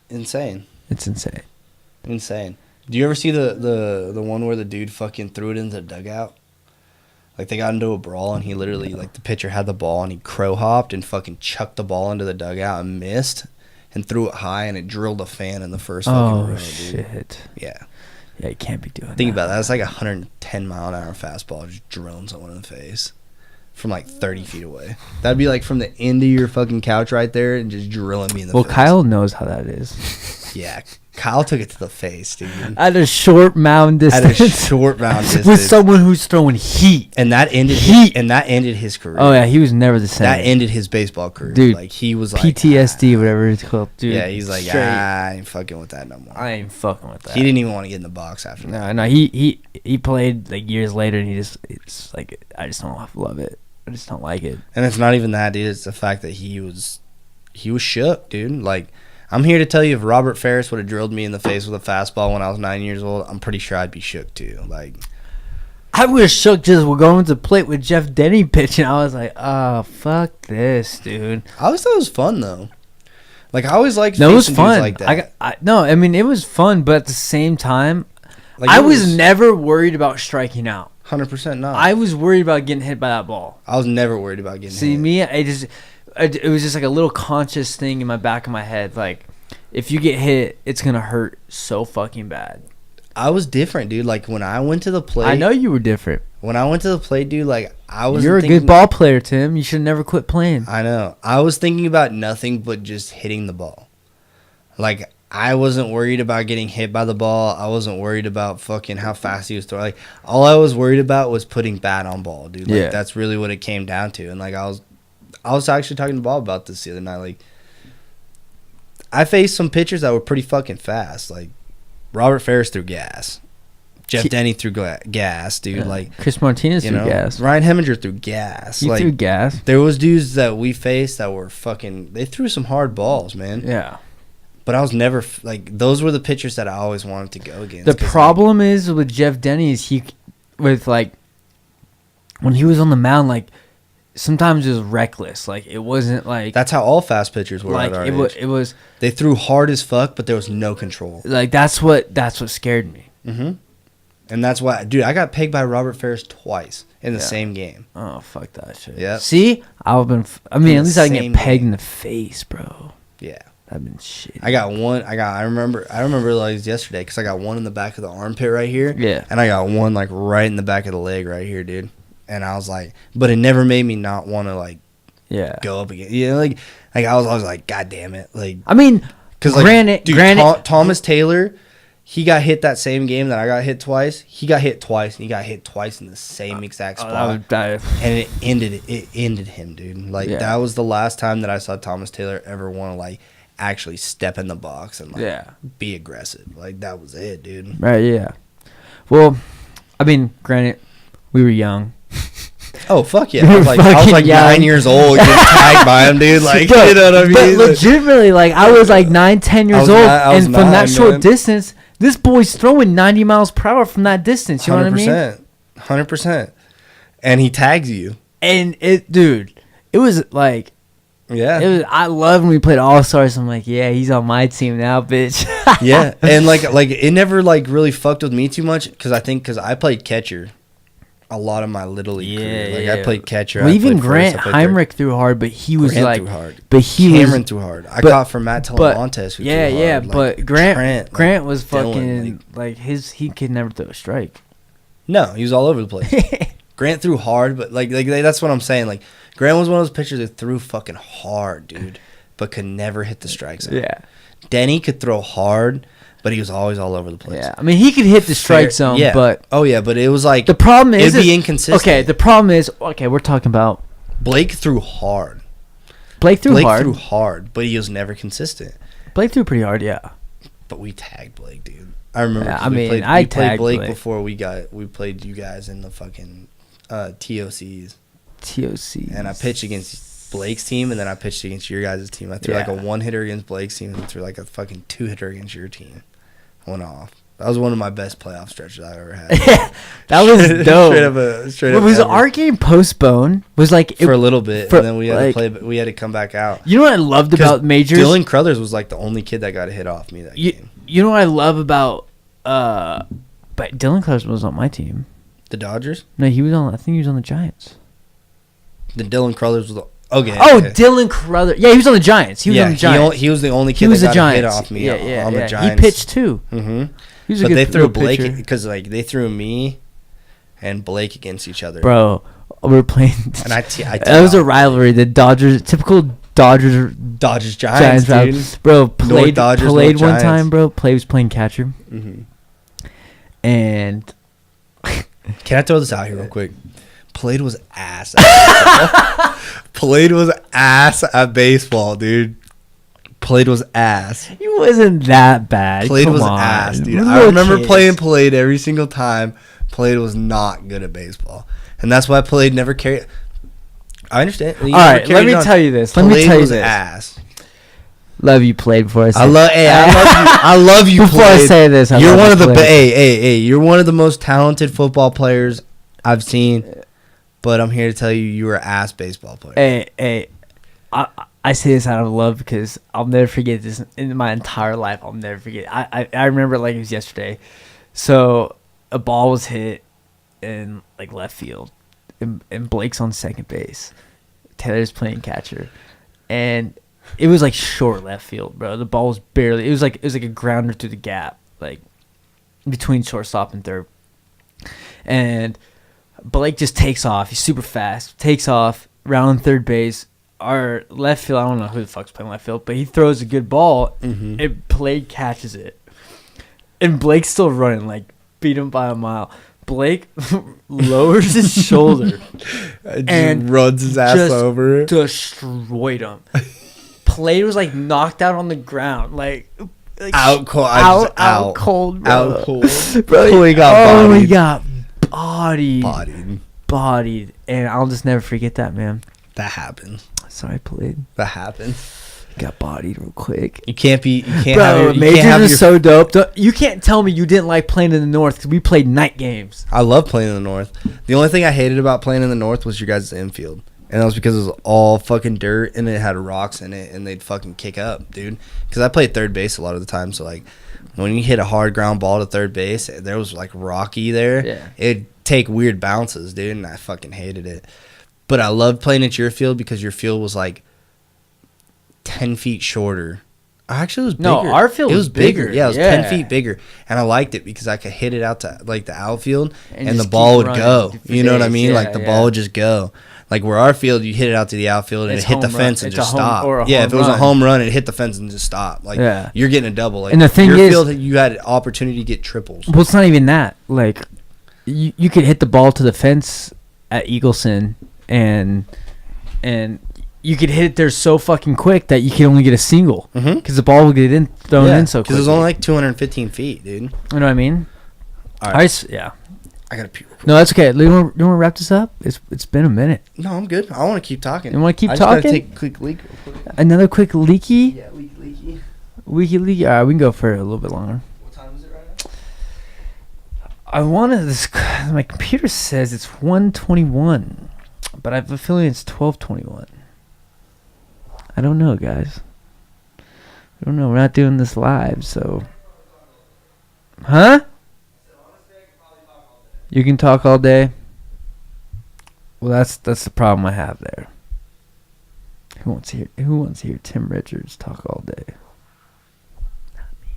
Insane. It's insane. Insane. Do you ever see the one where the dude fucking threw it into the dugout? Like, they got into a brawl, and he literally, like, the pitcher had the ball, and he crow-hopped and fucking chucked the ball into the dugout and missed and threw it high, and it drilled a fan in the first fucking row, dude. Shit. Yeah. Yeah, you can't be doing that. Think about that. That's like a 110-mile-an-hour fastball just drilling someone in the face from, like, 30 feet away. That'd be, like, from the end of your fucking couch right there and just drilling me in the face. Well, Kyle knows how that is. Yeah, Kyle took it to the face, dude. At a short mound distance. With someone who's throwing heat. And that ended his career. Oh yeah, he was never the same. That ended his baseball career. Dude, like he was like PTSD, whatever it's called. Dude. Yeah, he's like, I ain't fucking with that no more. I ain't fucking with that. He didn't even want to get in the box after that. No, he played like years later and it's like I just don't love it. I just don't like it. And it's not even that, dude. It's the fact that he was shook, dude. Like, I'm here to tell you, if Robert Ferris would have drilled me in the face with a fastball when I was 9 years old, I'm pretty sure I'd be shook too. Like, I was shook just going to plate with Jeff Denny pitching. I was like, oh, fuck this, dude. I always thought it was fun though. Like, I always liked facing dudes like that. I mean, it was fun, but at the same time, like, I was never worried about striking out. 100% not. I was worried about getting hit by that ball. I was never worried about getting hit. See, me, it was just like a little conscious thing in my back of my head. Like, if you get hit, it's going to hurt so fucking bad. I was different, dude. Like when I went to the plate, I know you were different. When I went to the plate, dude, like I was. You're a good ball player, Tim. You should never quit playing. I know. I was thinking about nothing but just hitting the ball. Like I wasn't worried about getting hit by the ball. I wasn't worried about fucking how fast he was throwing. Like all I was worried about was putting bat on ball, dude. Like that's really what it came down to. And like I was actually talking to Bob about this the other night. Like I faced some pitchers that were pretty fucking fast. Like Robert Ferris threw gas. Jeff Denny threw gas, dude. Like Chris Martinez threw gas. Ryan Heminger threw gas. He threw gas. There was dudes that we faced that were fucking. They threw some hard balls, man. Yeah. But I was never like those were the pitchers that I always wanted to go against. The problem is with Jeff Denny is when he was on the mound, like sometimes it was reckless. Like it wasn't like that's how all fast pitchers were. Like at our age. It was. They threw hard as fuck, but there was no control. Like that's what scared me. Mm-hmm. And that's why, dude, I got pegged by Robert Ferris twice in the same game. Oh, fuck that shit. Yeah. See? At least I can get pegged in the face, bro. Yeah. I've been shit. I remember like it was yesterday because I got one in the back of the armpit right here. Yeah. And I got one like right in the back of the leg right here, dude. And I was like, but it never made me not want to like go up again. You know, like I was always like, God damn it. Like, I mean, because like, granted, Thomas Taylor, he got hit that same game that I got hit twice. He got hit twice, and he got hit twice in the same exact spot. And it ended him, dude. Like that was the last time that I saw Thomas Taylor ever want to like actually step in the box and like be aggressive. Like that was it, dude. Right? Yeah. Well, I mean, granted, we were young. Oh fuck yeah! I was like 9 years old, getting tagged by him, dude. Like you know what I mean? But legitimately, like I was like 9-10 years old, and from that short distance. This boy's throwing 90 miles per hour from that distance. You know what I mean? 100%. And he tags you. And it was like, I love when we played All Stars. I'm like, yeah, he's on my team now, bitch. Yeah. And like it never like really fucked with me too much because I played catcher a lot of my little league career. Like I played catcher. Well, even Grant Heinrich threw hard, but he was threw hard. But Cameron threw hard. I caught from Matt Telemontes who threw hard. But Grant was fucking like he could never throw a strike. No, he was all over the place. Grant threw hard, but like that's what I'm saying. Like Grant was one of those pitchers that threw fucking hard, dude, but could never hit the strike zone. Yeah. Denny could throw hard, but he was always all over the place. Yeah, I mean he could hit the strike zone, but but it was like the problem is it'd be inconsistent. Okay, the problem is we're talking about Blake threw hard. Blake threw hard, but he was never consistent. Blake threw pretty hard, yeah. But we tagged Blake, dude. I remember. Yeah, we played Blake before we played you guys in the fucking TOCs. And I pitched against Blake's team, and then I pitched against your guys' team. I threw like a 1-hitter against Blake's team, and threw like a fucking 2-hitter against your team. Went off. That was one of my best playoff stretches I've ever had. That was dope. Straight up. Was our game postponed? Was like for a little bit, and then we had to play. We had to come back out. You know what I loved about majors? Dylan Crothers was like the only kid that got a hit off me that game. You know what I love about? But Dylan Crothers was on my team. The Dodgers? No, he was on. I think he was on the Giants. The Dylan Crothers was the. Okay. Dylan Crothers. Yeah, he was on the Giants. He was on the Giants. He was the only kid that got a hit off me on the Giants. He pitched too. Mm-hmm. But they threw Blake because like they threw me and Blake against each other. Bro, we were playing. And I that was a rivalry. The Dodgers, typical Dodgers Giants, dude. Bro, played one Giants. time, bro. Was playing catcher. Mm-hmm. And can I throw this out here real quick? Played was ass. Played was ass at baseball, dude. Played was ass. He wasn't that bad. Played was ass, dude. I remember playing Played every single time. Played was not good at baseball, and that's why Played never carried. I understand. All right, let me tell you this. Ass. Love you, Played. Before I say, I love you. I love you. Before Played. I say this, you're one of the you're one of the most talented football players I've seen. But I'm here to tell you, you were an ass baseball player. Hey, I say this out of love because I'll never forget this in my entire life. I'll never forget. I remember like it was yesterday. So a ball was hit in like left field, and Blake's on second base. Taylor's playing catcher, and it was like short left field, bro. The ball was barely. It was like a grounder through the gap, like between shortstop and third. And Blake just takes off. He's super fast. Takes off, round third base. Our left field, I don't know who the fuck's playing left field, but he throws a good ball, and Blake catches it. And Blake's still running, like, beat him by a mile. Blake lowers his shoulder and runs his ass over. Destroyed him. Play was, like, knocked out on the ground. Like out cold. Out cold, bro. Out cold. Bro, he got bodied. He got bodied. And I'll just never forget that, man. That happened. Sorry, played. That happened. Got bodied real quick. You can't Bro, have your, Majors is so dope. You can't tell me you didn't like playing in the North because we played night games. I love playing in the North. The only thing I hated about playing in the North was your guys' infield. And that was because it was all fucking dirt and it had rocks in it and they'd fucking kick up, dude. Because I played third base a lot of the time. So, like, when you hit a hard ground ball to third base, there was, like, rocky there. Yeah. It'd take weird bounces, dude, and I fucking hated it. But I loved playing at your field because your field was, like, 10 feet shorter. Actually, it was bigger. No, our field was bigger. Yeah, it was 10 feet bigger. And I liked it because I could hit it out to, like, the outfield and the ball would go. You know what I mean? Like, the ball would just go. Like, where our field, you hit it out to the outfield and it hit the fence and just stop. Yeah, if it was a home run, it hit the fence and just stop. Like, you're getting a double. Like, and the thing your is, field, you had an opportunity to get triples. Well, it's not even that. Like, you could hit the ball to the fence at Eagleson and you could hit it there so fucking quick that you can only get a single because the ball will get thrown in so quick. Because it was only like 215 feet, dude. You know what I mean? All right. Yeah. I got to pee. No, that's okay. Do you want to wrap this up? It's been a minute. No, I'm good. I want to keep talking. You want to keep talking? I just got to take a quick leak real quick. Another quick leaky? Yeah, leaky. Leaky. All right, we can go for a little bit longer. What time is it right now? I wanted this. My computer says it's 1:21, but I have a feeling it's 12:21. I don't know, guys. I don't know. We're not doing this live, so. Huh? You can talk all day. Well, that's the problem I have there. Who wants to hear Tim Richards talk all day? Not me.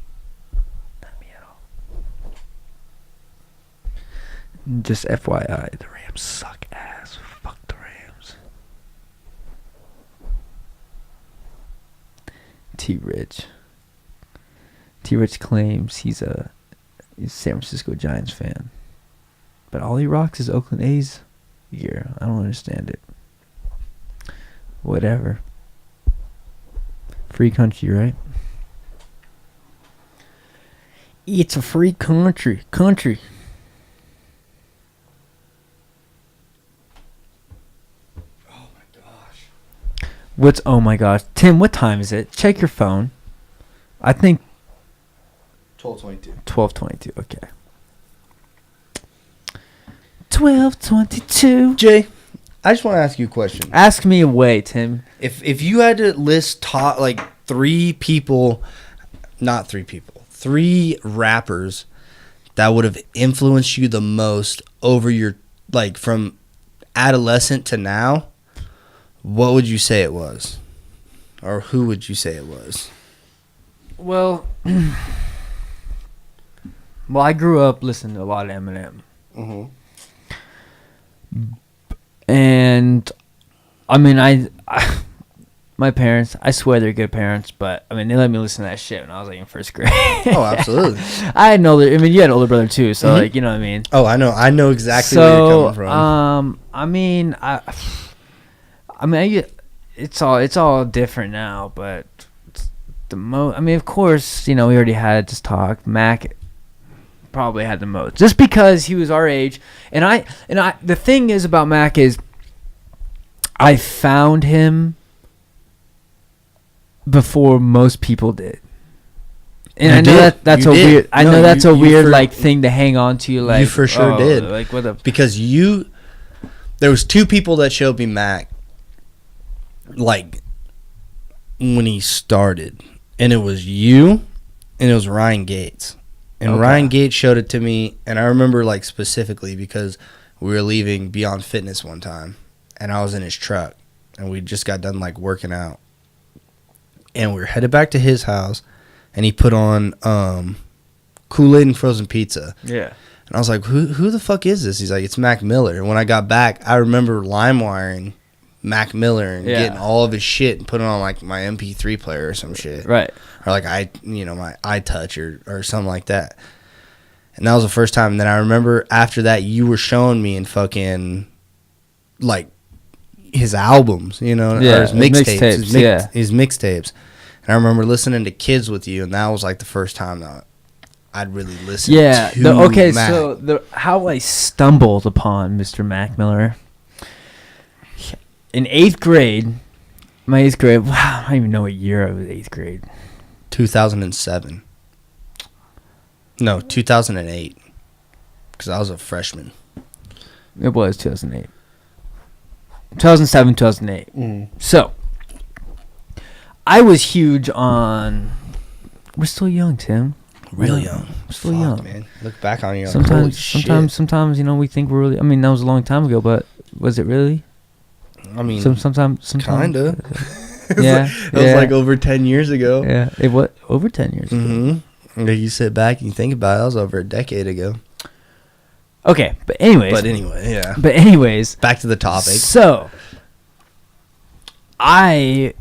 Not me at all. Just FYI, the Rams suck ass. Fuck the Rams. T-Rich claims he's a San Francisco Giants fan. But all he rocks is Oakland A's gear. I don't understand it. Whatever. Free country, right? It's a free country. Oh my gosh. Oh my gosh. Tim, what time is it? Check your phone. I think 12:22. 12:22. Okay. 12:22. Jay, I just want to ask you a question. Ask me away, Tim. If you had to list three rappers that would have influenced you the most over your, like, from adolescent to now, what would you say it was? Or who would you say it was? Well, I grew up listening to a lot of Eminem. Mm-hmm. And I mean, my parents, I swear they're good parents, but I mean, they let me listen to that shit when I was like in first grade. Oh, absolutely. I had you had an older brother too, so like, you know what I mean? Oh, I know exactly where you're coming from. I mean, it's all different now, but of course, we already had this talk. Mac probably had the most, just because he was our age, and I the thing is about Mac is I found him before most people did, and that's a weird like thing to hang on to. Like, you for sure did, like because there was two people that showed me Mac, like, when he started, and it was you, and it was Ryan Gates. And Ryan Gates showed it to me, and I remember, like, specifically because we were leaving Beyond Fitness one time, and I was in his truck, and we just got done, like, working out. And we were headed back to his house, and he put on Kool-Aid and frozen pizza. Yeah. And I was like, who the fuck is this? He's like, it's Mac Miller. And when I got back, I remember LimeWiring Mac Miller and getting all of his shit and putting it on like my MP3 player or some shit. Right. Or like my iTouch or something like that. And that was the first time. And then I remember after that, you were showing me in fucking like his albums, or his mixtapes. His mixtapes. And I remember listening to Kids with you, and that was like the first time that I'd really listened to Mac. So how I stumbled upon Mr. Mac Miller. In 8th grade, wow, I don't even know what year I was 8th grade. 2007. No, 2008. Because I was a freshman. It was 2008. 2007, 2008. Mm. So, I was huge on... We're still young, Tim. Real young. We're still young. Man. Look back on you. Sometimes, we think we're really... I mean, that was a long time ago, but was it really? I mean, sometimes kind of. Yeah. It was like over 10 years ago. Yeah. It was over 10 years ago. Mm-hmm. You sit back and you think about it, that was over a decade ago. Okay, but anyways. Yeah. But anyways. Back to the topic. So, I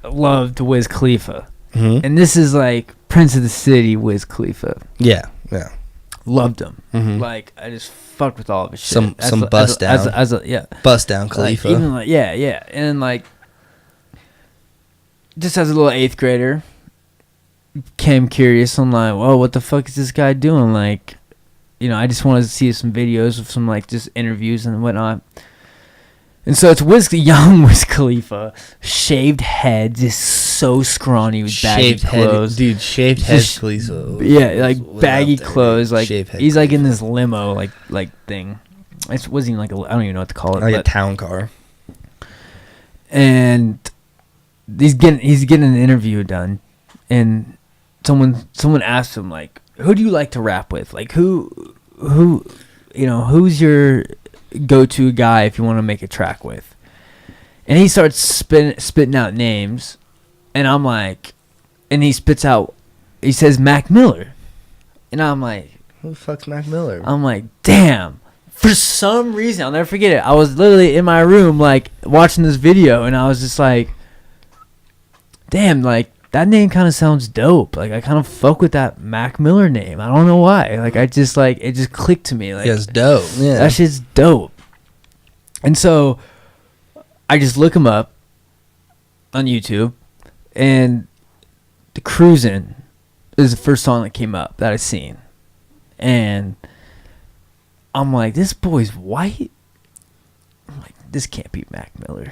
loved Wiz Khalifa. Mm-hmm. And this is like Prince of the City Wiz Khalifa. Yeah. Loved him. Mm-hmm. Like, I just fucked with all of his shit. Some bust down. Bust down Khalifa. Like, even yeah. And like, just as a little 8th grader, became curious. I'm like, whoa, what the fuck is this guy doing? Like, I just wanted to see some videos of some like just interviews and whatnot. And so it's young Wiz Khalifa, shaved head, just so scrawny with baggy clothes. Dude, shaved head Khalifa. Yeah, like baggy clothes. Like he's like in this limo like thing. It wasn't even like I don't even know what to call it. Like a town car. And he's getting an interview done, and someone asked him like, who do you like to rap with? Like who's your go-to guy if you want to make a track with? And he starts spitting out names, and I'm like, and he says Mac Miller, and I'm like, who the fuck's Mac Miller? I'm like, damn. For some reason, I'll never forget it. I was literally in my room like watching this video, and I was just like, damn, like that name kind of sounds dope. Like I kind of fuck with that Mac Miller name. I don't know why. Like I just like it just clicked to me. Like it's dope. Yeah, that shit's dope. And so I just look him up on YouTube, and the Cruisin' is the first song that came up that I seen, and I'm like, this boy's white. I'm like, this can't be Mac Miller.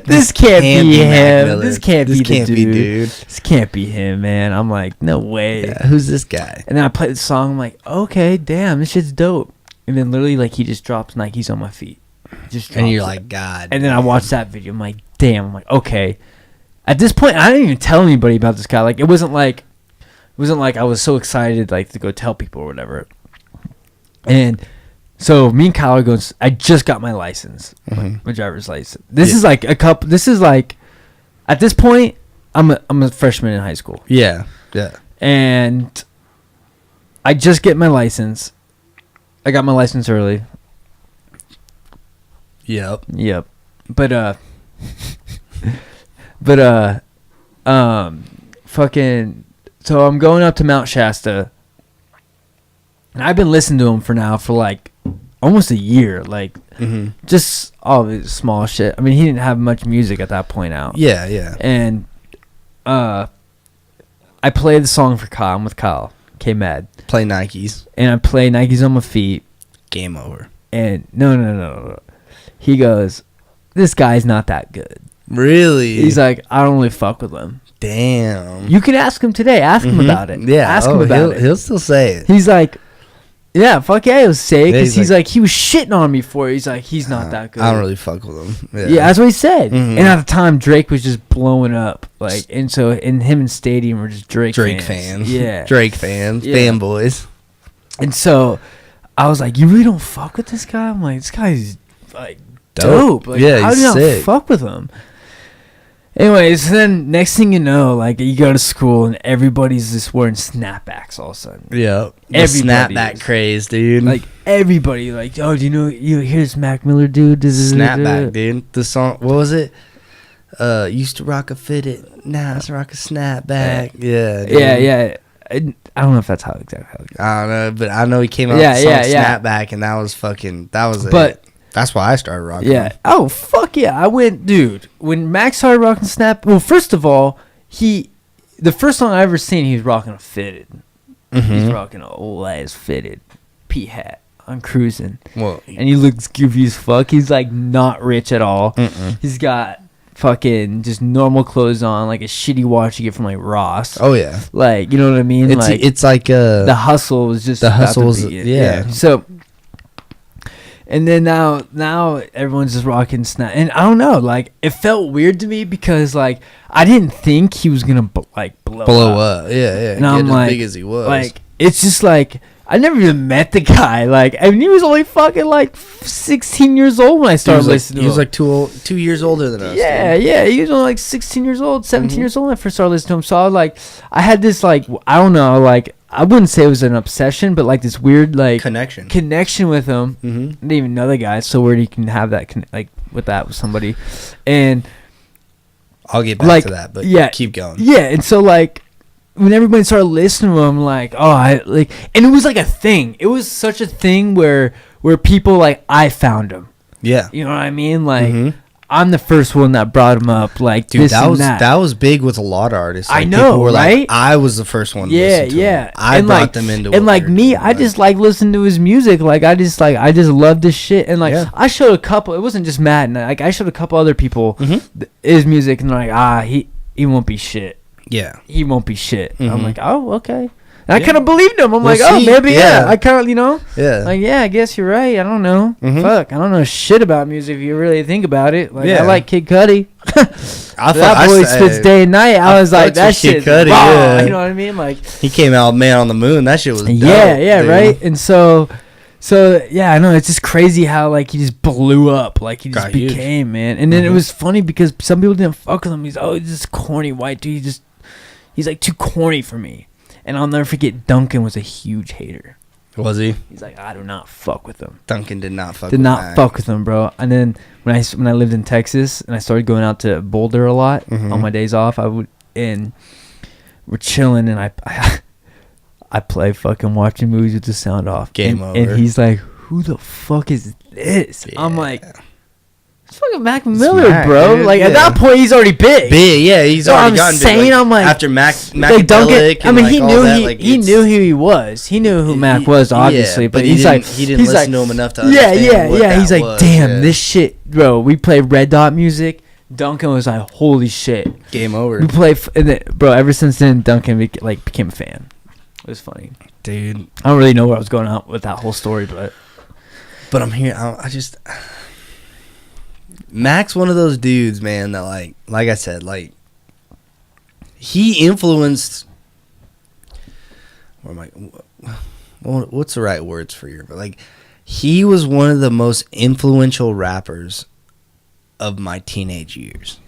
This can't be him. This can't be the dude. This can't be him, man. I'm like, no way. Yeah, who's this guy? And then I play the song. I'm like, okay, damn, this shit's dope. And then literally, like, he just drops Nikes on my feet. And you're like, God. And then I watched that video. I'm like, damn. I'm like, okay. At this point, I didn't even tell anybody about this guy. Like, it wasn't like I was so excited, like, to go tell people or whatever. And so me and Kyle goes, I just got my license, my driver's license. This is like at this point, I'm a freshman in high school. Yeah. And I just get my license. I got my license early. Yep. But fucking, so I'm going up to Mount Shasta, and I've been listening to him for like almost a year, like just all of his small shit. I mean, he didn't have much music at that point out. Yeah. And I played the song for Kyle. I'm with Kyle. K-Mad. Play Nikes. And I play Nikes on my feet. Game over. And no. He goes, this guy's not that good. Really? He's like, I don't really fuck with him. Damn. You can ask him today. Ask him about it. Yeah. Ask him about it. He'll still say it. He's like, yeah, fuck yeah, he'll say it. Because he's like, he was shitting on me for it. He's like, he's not that good. I don't really fuck with him. Yeah, that's what he said. And at the time, Drake was just blowing up. Like, and so, and him and Stadium were just Drake fans. Yeah. Drake fans. Yeah. Fanboys. And so, I was like, you really don't fuck with this guy? I'm like, this guy's like dope. Like, yeah, how do you not fuck with him? Anyways, then next thing you know, like you go to school and everybody's just wearing snapbacks all of a sudden. Yeah, snapback craze, dude. Like everybody, like, oh, do you know? Here's Mac Miller, dude. Snapback, dude. The song, what was it? Used to rock a fitted, now it's rock a snapback. Yeah, dude. yeah. I don't know if that's how exactly. I don't know, but I know he came out with the song Snapback, and that was it. That's why I started rocking. Yeah. Him. Oh, fuck yeah. I went, dude, when Max started rocking Snap, well, first of all, the first song I ever seen, he was rocking a fitted. Mm-hmm. He's rocking an old ass fitted pea hat on cruising. Well, and he looks goofy as fuck. He's like not rich at all. Mm-mm. He's got fucking just normal clothes on, like a shitty watch you get from like Ross. Oh yeah. Like, you know what I mean? It's like the hustle was just the hustle was yeah. So and then now everyone's just rocking Snap, and I don't know, like it felt weird to me because like I didn't think he was gonna blow up. Yeah. And I'm like, as big as he was. Like it's just like I never even met the guy. Like I mean, he was only fucking like 16 years old when I started listening. He was like 2 years older than us. Yeah, he was only like 16 years old, 17 years old when I first started listening to him. So I was like, I had this like I don't know, like. I wouldn't say it was an obsession, but like this weird like connection with him. Mm-hmm. I didn't even know the guy. So weird you can have that with somebody, and I'll get back to that. But yeah, keep going. Yeah, and so like when everybody started listening to him, like and it was like a thing. It was such a thing where people like I found him. Yeah, you know what I mean, like. Mm-hmm. I'm the first one that brought him up, like dude. This that was big with a lot of artists. Like, I know, were right? Like, I was the first one. To listen to him. I brought them into. And like me, I just like listening to his music. Like I just love this shit. And like I showed a couple. It wasn't just Matt. Like I showed a couple other people his music, and they're like, he won't be shit. Yeah, he won't be shit. Mm-hmm. I'm like, oh, okay. And I kind of believed him. I'm like, oh, maybe, I kind of, like, I guess you're right. I don't know. Mm-hmm. Fuck, I don't know shit about music if you really think about it. Like, I like Kid Cudi. That boy spits day and night. I was like, that shit Cudi, raw. You know what I mean? Like, he came out Man on the Moon. That shit was dope. Yeah, right? And so yeah, I know. It's just crazy how, like, he just blew up. Like, he just became, man. And then it was funny because some people didn't fuck with him. He's this corny white dude. He's, like, too corny for me. And I'll never forget Duncan was a huge hater. Was he? He's like, I do not fuck with him. Duncan did not fuck with him, bro. And then when I lived in Texas and I started going out to Boulder a lot on my days off, and we're chilling and I play fucking watching movies with the sound off. Game over. And he's like, who the fuck is this? Yeah. I'm like, it's fucking Mac Miller, bro. Dude, like at that point, he's already big. Yeah, he's already gotten big. I'm like after Mac Duncan. I mean, he knew who he was. He knew who Mac was, obviously. But he didn't listen to him enough to understand what that He's like, was. damn, this shit, bro. We play Red Dot music. Duncan was like, holy shit, game over. We play, bro. Ever since then, Duncan became a fan. It was funny, dude. I don't really know where I was going out with that whole story, but I'm here. I just. Mac's one of those dudes, man, that like I said, like he influenced. What's the right words for you? But like, he was one of the most influential rappers of my teenage years.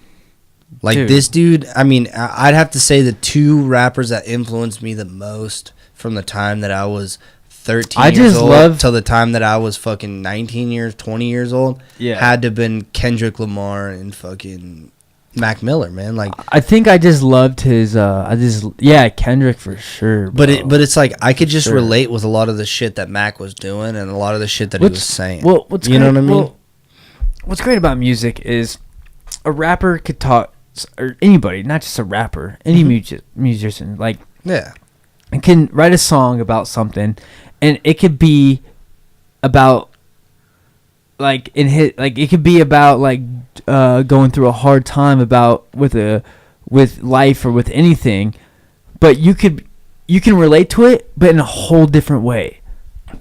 Like this dude, I mean, I'd have to say the two rappers that influenced me the most from the time that I was 13 years old till the time that I was fucking 20 years old, had to have been Kendrick Lamar and fucking Mac Miller, man. Like, I think I just loved his Kendrick for sure, bro. But it's like I could just relate with a lot of the shit that Mac was doing and a lot of the shit that he was saying. Well, know what I mean? Well, what's great about music is a rapper could talk, or anybody, not just a rapper, any musician, like, can write a song about something. And it could be about it could be about going through a hard time with life or with anything, but you can relate to it, but in a whole different way.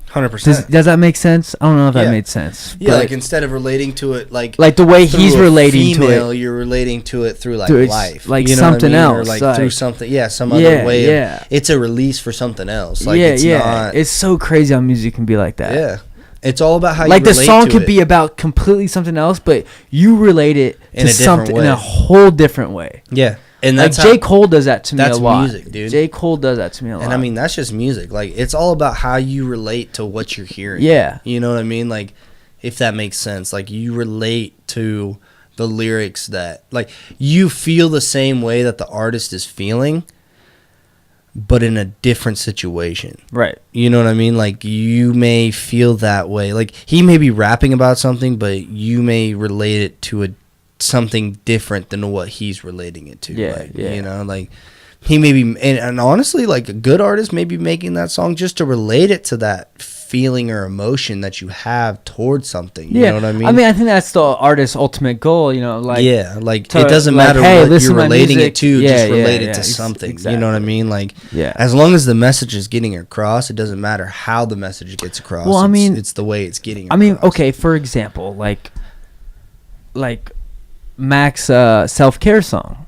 100%. Does that make sense? I don't know if that made sense. Yeah, like instead of relating to it like the way he's relating to it, you're relating to it through life, like, you know something else, or like through something, some other way. It's a release for something else. Like it's so crazy how music can be like that. Yeah, it's all about how like you relate the song to could it. be about completely something else, but you relate it in a different way. In a whole different way. Yeah. And that's like J. Cole does that to me a lot. That's music, dude. J. Cole does that to me a lot. And I mean, that's just music. Like, it's all about how you relate to what you're hearing. Yeah. You know what I mean? Like, if that makes sense. Like, you relate to the lyrics that, like, you feel the same way that the artist is feeling, but in a different situation. Right. You know what I mean? Like, you may feel that way. Like, he may be rapping about something, but you may relate it to something different than what he's relating it to. Yeah, like, yeah. You know, like, he may be, and honestly, like, a good artist may be making that song just to relate it to that feeling or emotion that you have towards something. You know what I mean? I think that's the artist's ultimate goal, you know, like. Yeah, like, it doesn't matter what you're relating it to, just relate it to something. Exactly. You know what I mean? Like, as long as the message is getting across, it doesn't matter how the message gets across. Well, I mean, it's the way it's getting across. I mean, okay, for example, like Mac's self-care song.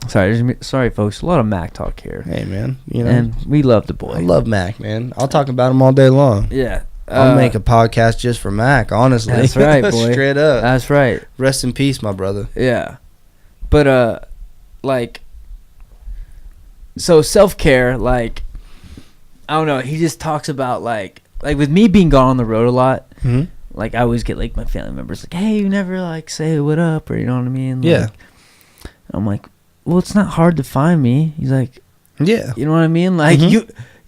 Sorry, folks. A lot of Mac talk here. Hey, man. You know, and we love the boy. I love Mac, man. I'll talk about him all day long. Yeah. I'll make a podcast just for Mac, honestly. That's right, boy. Straight up. That's right. Rest in peace, my brother. Yeah. But, like, so self-care, like, I don't know. He just talks about, like with me being gone on the road a lot, like, I always get, like, my family members like, hey, you never, like, say what up, or you know what I mean? Like, yeah. I'm like, well, it's not hard to find me. He's like, yeah. You know what I mean? Like,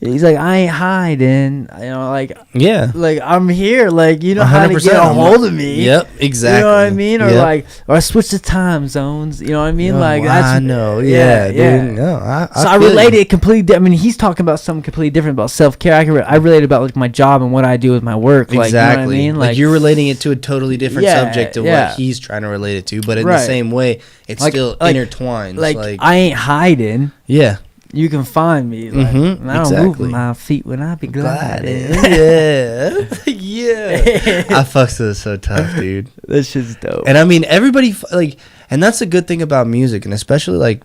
he's like, I ain't hiding. You know, like, yeah. Like, I'm here. Like, you know 100%. How to get a hold of me. Yep, exactly. You know what I mean? Or, like, or I switch the time zones. You know what I mean? Like, that's. I know. Yeah, dude. No, I relate it completely. I mean, he's talking about something completely different about self-care. I relate about, like, my job and what I do with my work. Like, exactly. You know what I mean? Like, you're relating it to a totally different subject to what he's trying to relate it to. But in the same way, it's like, still intertwined. Like, I ain't hiding. Yeah. You can find me. Like, I don't move my feet when I be gliding. Yeah. Yeah. I fucks with it so tough, dude. That shit's dope. And I mean, everybody, like, and that's the good thing about music, and especially, like,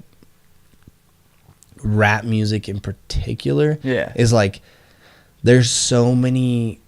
rap music in particular. Yeah. Is, like, there's so many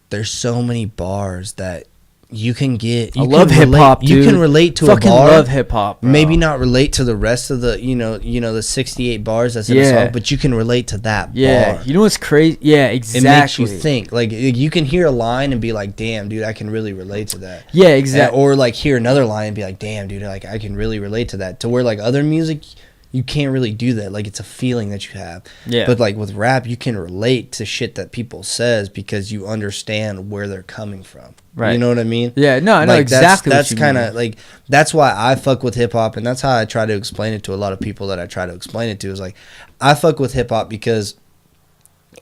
bars that you can get. I love hip hop, dude. You can relate to fucking a bar. Love hip hop. Maybe not relate to the rest of the, you know, the 68 bars that's in a song, but you can relate to that bar. You know what's crazy? Yeah, exactly. It makes you think. Like, you can hear a line and be like, "Damn, dude, I can really relate to that." Yeah, exactly. Or like hear another line and be like, "Damn, dude, like I can really relate to that." To where like other music, you can't really do that. Like, it's a feeling that you have. Yeah. But like with rap, you can relate to shit that people says because you understand where they're coming from. Right. You know what I mean? Yeah. No, I know exactly. That's kind of like, that's why I fuck with hip hop, and that's how I try to explain it to a lot of people that I try to explain it to. Is like, I fuck with hip hop because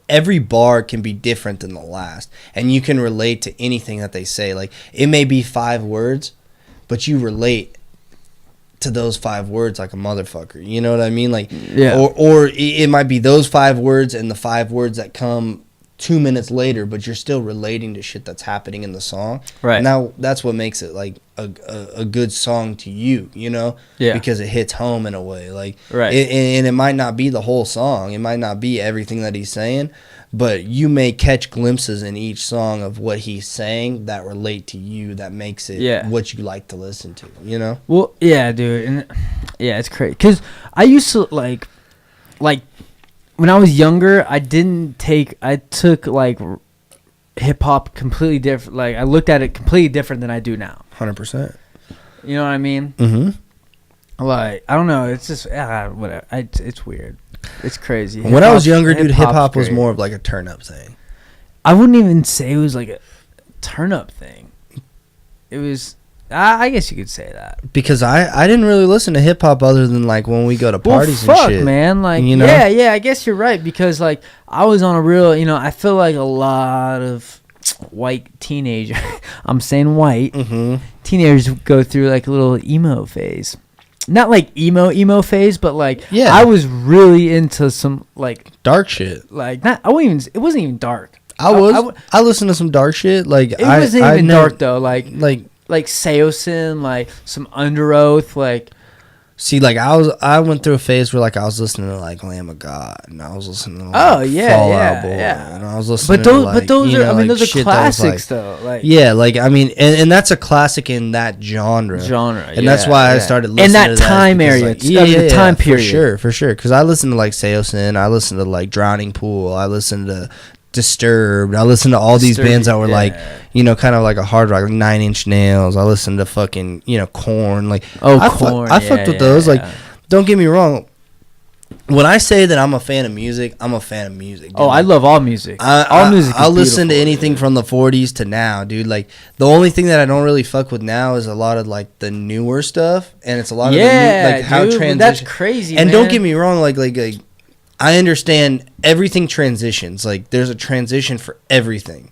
every bar can be different than the last, and you can relate to anything that they say. Like, it may be 5 words, but you relate to those 5 words like a motherfucker. You know what I mean? Like, yeah. Or it might be those 5 words and the 5 words that come 2 minutes later, but you're still relating to shit that's happening in the song. Right. Now, that's what makes it like a good song to you, you know? Yeah. Because it hits home in a way. Like, right. And it might not be the whole song. It might not be everything that he's saying, but you may catch glimpses in each song of what he's saying that relate to you, that makes it what you like to listen to, you know? Well, yeah, dude. And yeah, it's crazy. Because I used to, like, when I was younger, I took, like, hip-hop completely different. Like, I looked at it completely different than I do now. 100%. You know what I mean? Mm-hmm. Like, I don't know. It's just, whatever. It's weird. It's crazy. When I was younger, dude, hip-hop was more of, like, a turn-up thing. I wouldn't even say it was, like, a turn-up thing. It was... I guess you could say that. Because I didn't really listen to hip-hop other than, like, when we go to parties and shit. Man. Like, you know? Yeah, I guess you're right. Because, like, I was on a real, you know, I feel like a lot of white teenagers, I'm saying white, teenagers go through, like, a little emo phase. Not, like, emo phase, but, like, I was really into some, like... dark shit. Like, it wasn't even dark. I listened to some dark shit. Like, it wasn't even dark, though. Like Seosin, like some Under Oath, like See, like I went through a phase where like I was listening to like Lamb of God, and I was listening to like Fallout Boy, and I was listening. But those are, I mean, those are classics though. Like, yeah, like I mean, and that's a classic in that genre, and that's why I started listening in that to time because, area, like, time period, for sure. Because I listened to like Seosin, I listened to like Drowning Pool, I listened to Disturbed, I listened to all these bands that were like, you know, kind of like a hard rock, like 9 Inch Nails. I listened to fucking, you know, Korn. Like, Korn. I fucked with those. Like, don't get me wrong. When I say that I'm a fan of music, I'm a fan of music. Dude. Oh, I love all music. All music. I'll listen to anything from the 40s to now, dude. Like, the only thing that I don't really fuck with now is a lot of like the newer stuff, and it's a lot of the new, like how transition. That's crazy. And don't get me wrong, like I understand everything transitions. Like, there's a transition for everything.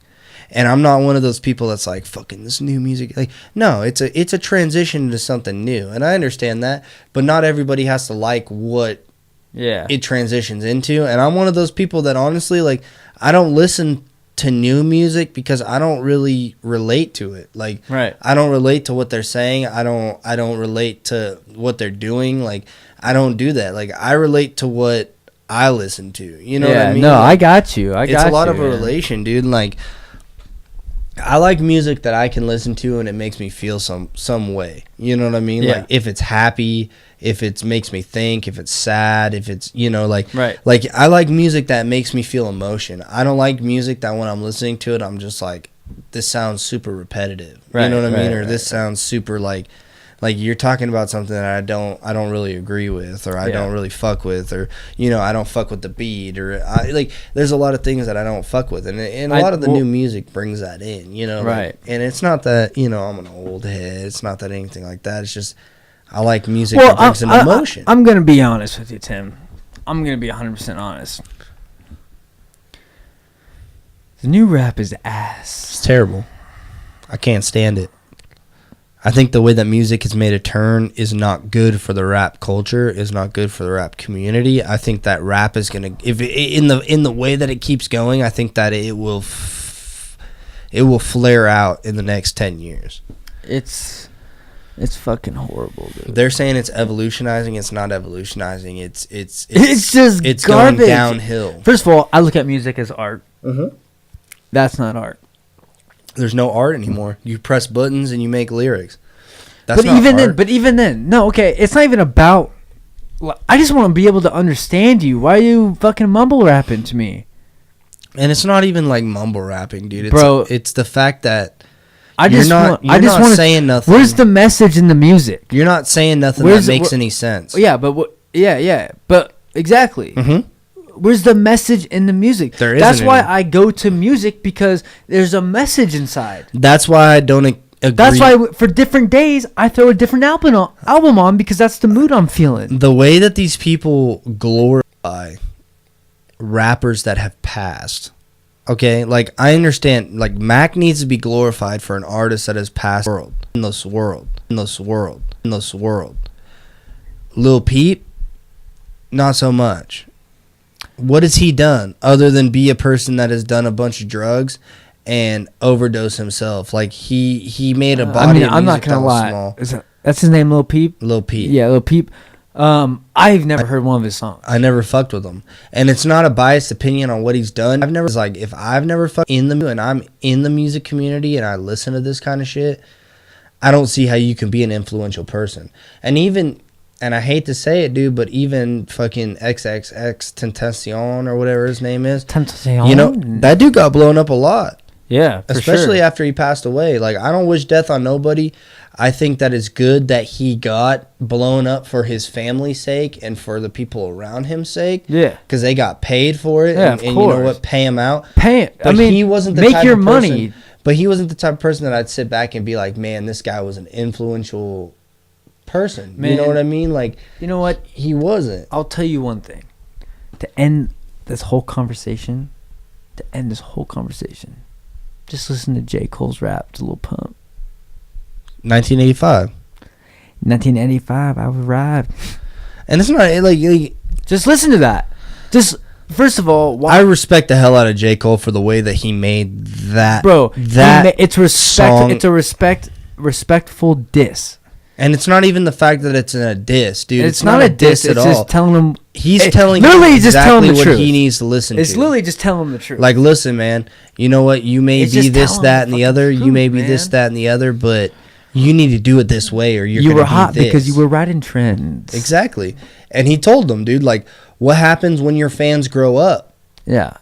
And I'm not one of those people that's like, fucking this new music. Like, no, it's a transition to something new. And I understand that. But not everybody has to like what it transitions into. And I'm one of those people that honestly, like, I don't listen to new music because I don't really relate to it. Like, I don't relate to what they're saying. I don't relate to what they're doing. Like, I don't do that. Like, I relate to what I listen to. You know what I mean? No, like, I got you. It's a lot of a relation, dude. And like, I like music that I can listen to and it makes me feel some way. You know what I mean? Like, if it's happy, if it makes me think, if it's sad, if it's, you know, like, like I like music that makes me feel emotion. I don't like music that when I'm listening to it, I'm just like, this sounds super repetitive. You know what I mean? Or this sounds super like you're talking about something that I don't really agree with, or I don't really fuck with, or, you know, I don't fuck with the beat, or there's a lot of things that I don't fuck with, and a lot of the new music brings that in, you know, like, and it's not that, you know, I'm an old head, it's not that anything like that, it's just I like music that brings an emotion. I'm gonna be honest with you, Tim. I'm gonna be 100% honest. The new rap is ass. It's terrible. I can't stand it. I think the way that music has made a turn is not good for the rap culture, is not good for the rap community. I think that rap is gonna, in the way that it keeps going, I think that it will flare out in the next 10 years. It's fucking horrible, dude. They're saying it's evolutionizing. It's not evolutionizing. It's just it's garbage. Going downhill. First of all, I look at music as art. Mm-hmm. That's not art. There's no art anymore. You press buttons and you make lyrics. But even then, no, okay, it's not even about. I just want to be able to understand you. Why are you fucking mumble rapping to me? And it's not even like mumble rapping, dude. It's the fact that you're not saying nothing. Where's the message in the music? You're not saying nothing that makes any sense. Yeah, but but exactly. Mm-hmm. Where's the message in the music? That's why I go to music, because there's a message inside. That's why I don't agree. That's why for different days I throw a different album on, because that's the mood I'm feeling. The way that these people glorify rappers that have passed. Okay, like, I understand, like, Mac needs to be glorified for an artist that has passed in this world. Lil Peep, not so much. What has he done other than be a person that has done a bunch of drugs and overdose himself? Like, he made a body of music. I'm not gonna lie. That's his name, Lil Peep? Lil Peep. Yeah, Lil Peep. I've never heard one of his songs. I never fucked with him, and it's not a biased opinion on what he's done. If I've never fucked and I'm in the music community and I listen to this kind of shit, I don't see how you can be an influential person. And I hate to say it, dude, but even fucking XXX Tentacion or whatever his name is, Tentacion, you know, that dude got blown up a lot. Yeah, especially after he passed away. Like, I don't wish death on nobody. I think that it's good that he got blown up for his family's sake and for the people around him's sake. Yeah, because they got paid for it. Yeah, and you know what? Pay him out. Pay it. But he wasn't the make type your of money. Person, but he wasn't the type of person that I'd sit back and be like, man, this guy was an influential person. Man, you know what I mean? Like, you know what? He wasn't. I'll tell you one thing. To end this whole conversation, just listen to J. Cole's rap. It's a little pump. 1985, I arrived. And it's not like just listen to that. Just first of all, I respect the hell out of J. Cole for the way that he made that. Bro, it's respect. Song. It's a respectful diss. And it's not even the fact that it's in a diss, dude. It's not a diss at all. It's just telling him. He's telling him exactly what he needs to listen to. It's literally just telling him the truth. Like, listen, man, you know what? You may be this, that, and the other. You may be this, that, and the other, but you need to do it this way or you're going to be this. You were hot because you were riding trends. Exactly. And he told them, dude, like, what happens when your fans grow up? Yeah.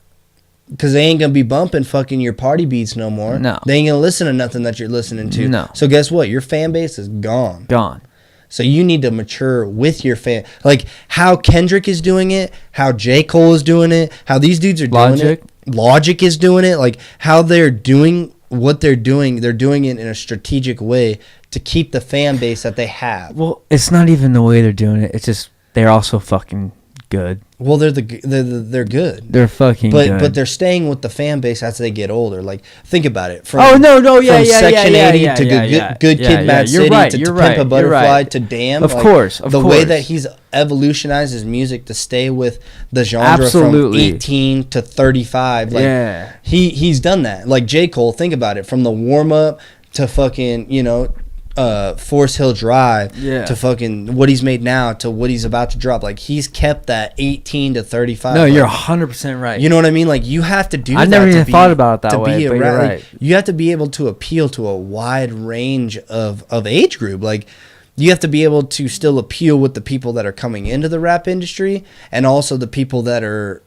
Because they ain't going to be bumping fucking your party beats no more. No. They ain't going to listen to nothing that you're listening to. No. So guess what? Your fan base is gone. Gone. So you need to mature with your fan. Like how Kendrick is doing it, how J. Cole is doing it, how these dudes are doing it. Logic is doing it. Like how they're doing what they're doing it in a strategic way to keep the fan base that they have. Well, it's not even the way they're doing it. It's just they're also fucking good. Well, they're good. They're fucking good. But they're staying with the fan base as they get older. Like, think about it. From Section 80 to Good Kid, Mad City to Pimp a Butterfly to Damn. Of course. The way that he's evolutionized his music to stay with the genre from 18 to 35. Like, he's done that. Like J. Cole, think about it. From the warm up to fucking, Forest Hill Drive to fucking what he's made now to what he's about to drop. Like he's kept that 18 to 35. No, you're 100% right. You know what I mean? Like you have to do that. I never even thought about it that way, but you're right. Like, you have to be able to appeal to a wide range of age group. Like you have to be able to still appeal with the people that are coming into the rap industry and also the people that are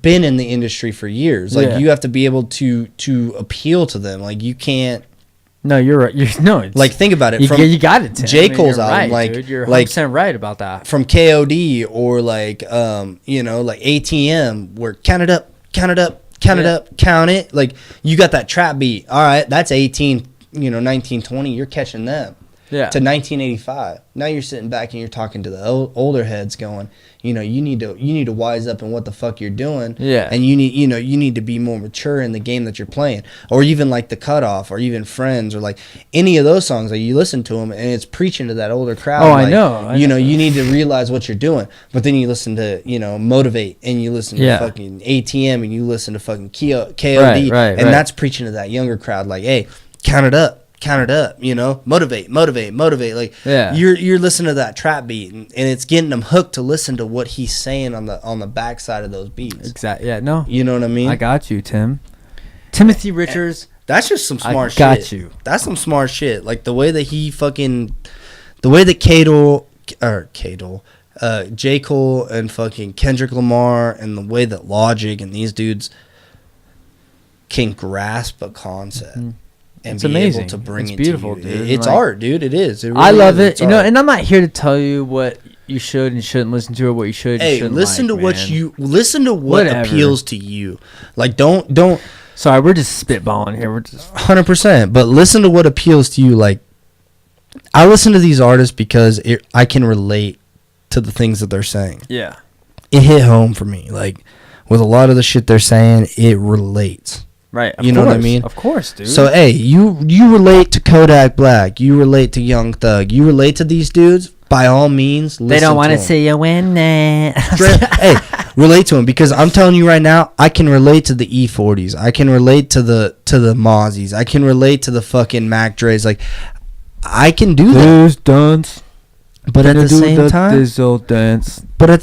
been in the industry for years. Like you have to be able to appeal to them. Like you can't. No, you're right. Like think about it. You got it. Tim. J. Cole's album, right, like dude. You're 100% right about that. From KOD or like like ATM, where count it up, count it. Like you got that trap beat. All right, that's 18, 19, 20. You're catching them. Yeah. To 1985. Now you're sitting back and you're talking to the older heads, going, you need to wise up in what the fuck you're doing. Yeah. And you need to be more mature in the game that you're playing, or even like The Cutoff, or even Friends, or like any of those songs that you listen to them and it's preaching to that older crowd. Oh, like, I know. You need to realize what you're doing. But then you listen to Motivate, and you listen to fucking ATM, and you listen to fucking KOD, right. That's preaching to that younger crowd. Like, hey, count it up, motivate. Like you're listening to that trap beat, and it's getting them hooked to listen to what he's saying on the backside of those beats. Exactly. Yeah. No. You know what I mean? I got you, Tim. Timothy Richards. That's just some smart shit. Got you. That's some smart shit. Like the way that J. Cole and fucking Kendrick Lamar, and the way that Logic and these dudes can grasp a concept. Mm-hmm. And it's be amazing. Able to bring it's it beautiful, to you. dude. It's art, dude. It is. It really I love is. it. And I'm not here to tell you what you should and shouldn't listen to, or what you should and shouldn't listen like, to what appeals to you. Like don't. Sorry, we're just spitballing here. We're just 100%. But listen to what appeals to you. Like I listen to these artists because I can relate to the things that they're saying. Yeah. It hit home for me. Like with a lot of the shit they're saying, it relates. Right, you know what I mean? Of course, dude. So, hey, you relate to Kodak Black. You relate to Young Thug. You relate to these dudes. By all means, listen to them. They don't want to see you win it. Hey, relate to them, because I'm telling you right now, I can relate to the E40s. I can relate to the Mozzies. I can relate to the fucking Mac Dre's. Like, I can do that. But at the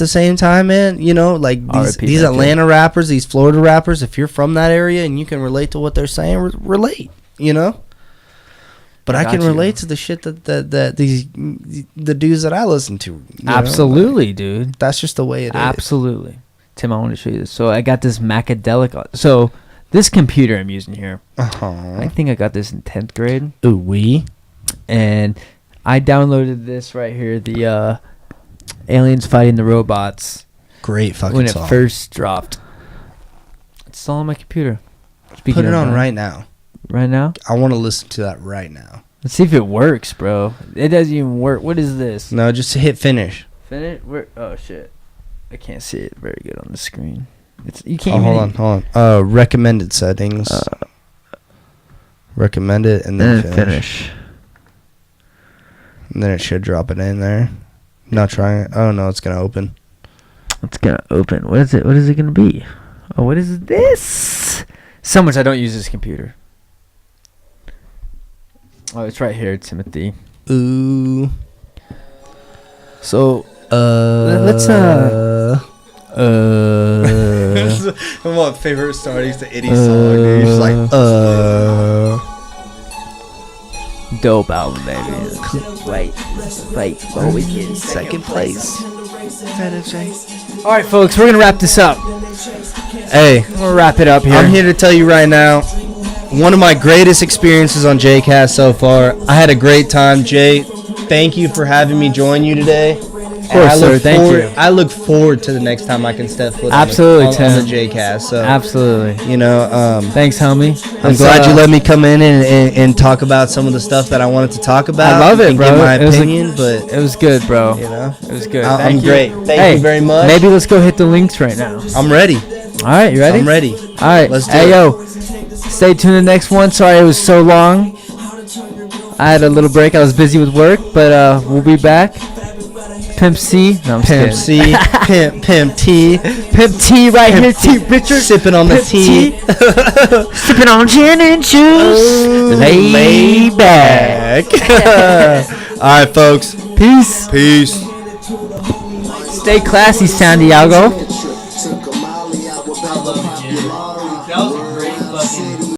same time, man, like these Atlanta rappers, these Florida rappers, if you're from that area and you can relate to what they're saying, relate, But I can relate to the shit that the dudes that I listen to. Absolutely, dude. That's just the way it is. Absolutely. Tim, I want to show you this. So I got this Macadelic. So this computer I'm using here, I think I got this in 10th grade. Ooh-wee. And I downloaded this right here, the Aliens Fighting the Robots. Great fucking song. When it first dropped. It's still on my computer. Put it on right now. Right now? I want to listen to that right now. Let's see if it works, bro. It doesn't even work. What is this? No, just hit finish. Finish? Oh, shit. I can't see it very good on the screen. You can't hold on. Recommended settings. Recommend it and then finish. And then it should drop it in there. Not trying it. Oh, no, it's going to open. It's going to open. What is it? What is it going to be? Oh, what is this? So much I don't use this computer. Oh, it's right here, Timothy. Ooh. So let's my favorite starting to any song, dude. He's like dope album, baby. Wait, what we get in second place? All right, folks, we're gonna wrap this up. Hey, I'm gonna wrap it up here. I'm here to tell you right now, one of my greatest experiences on JayCast so far. I had a great time, Jay. Thank you for having me join you today. Of course, sir. Thank you. I look forward to the next time I can step foot absolutely on the JayCast. So absolutely, thanks, homie. I'm glad you let me come in and talk about some of the stuff that I wanted to talk about. I love it, bro. Give my opinion, but it was good, bro. It was good. I'm great. Thank you very much. Maybe let's go hit the links right now. I'm ready. All right, you ready? I'm ready. All right, let's do it. Yo, stay tuned to the next one. Sorry it was so long. I had a little break. I was busy with work, but we'll be back. Pimp C. No, I'm Pimp C. Pimp T. Pimp T right here, T. Richard. Sipping on the tea. Sipping on gin and juice. Lay back. All right, folks. Peace. Peace. Stay classy, San Diego.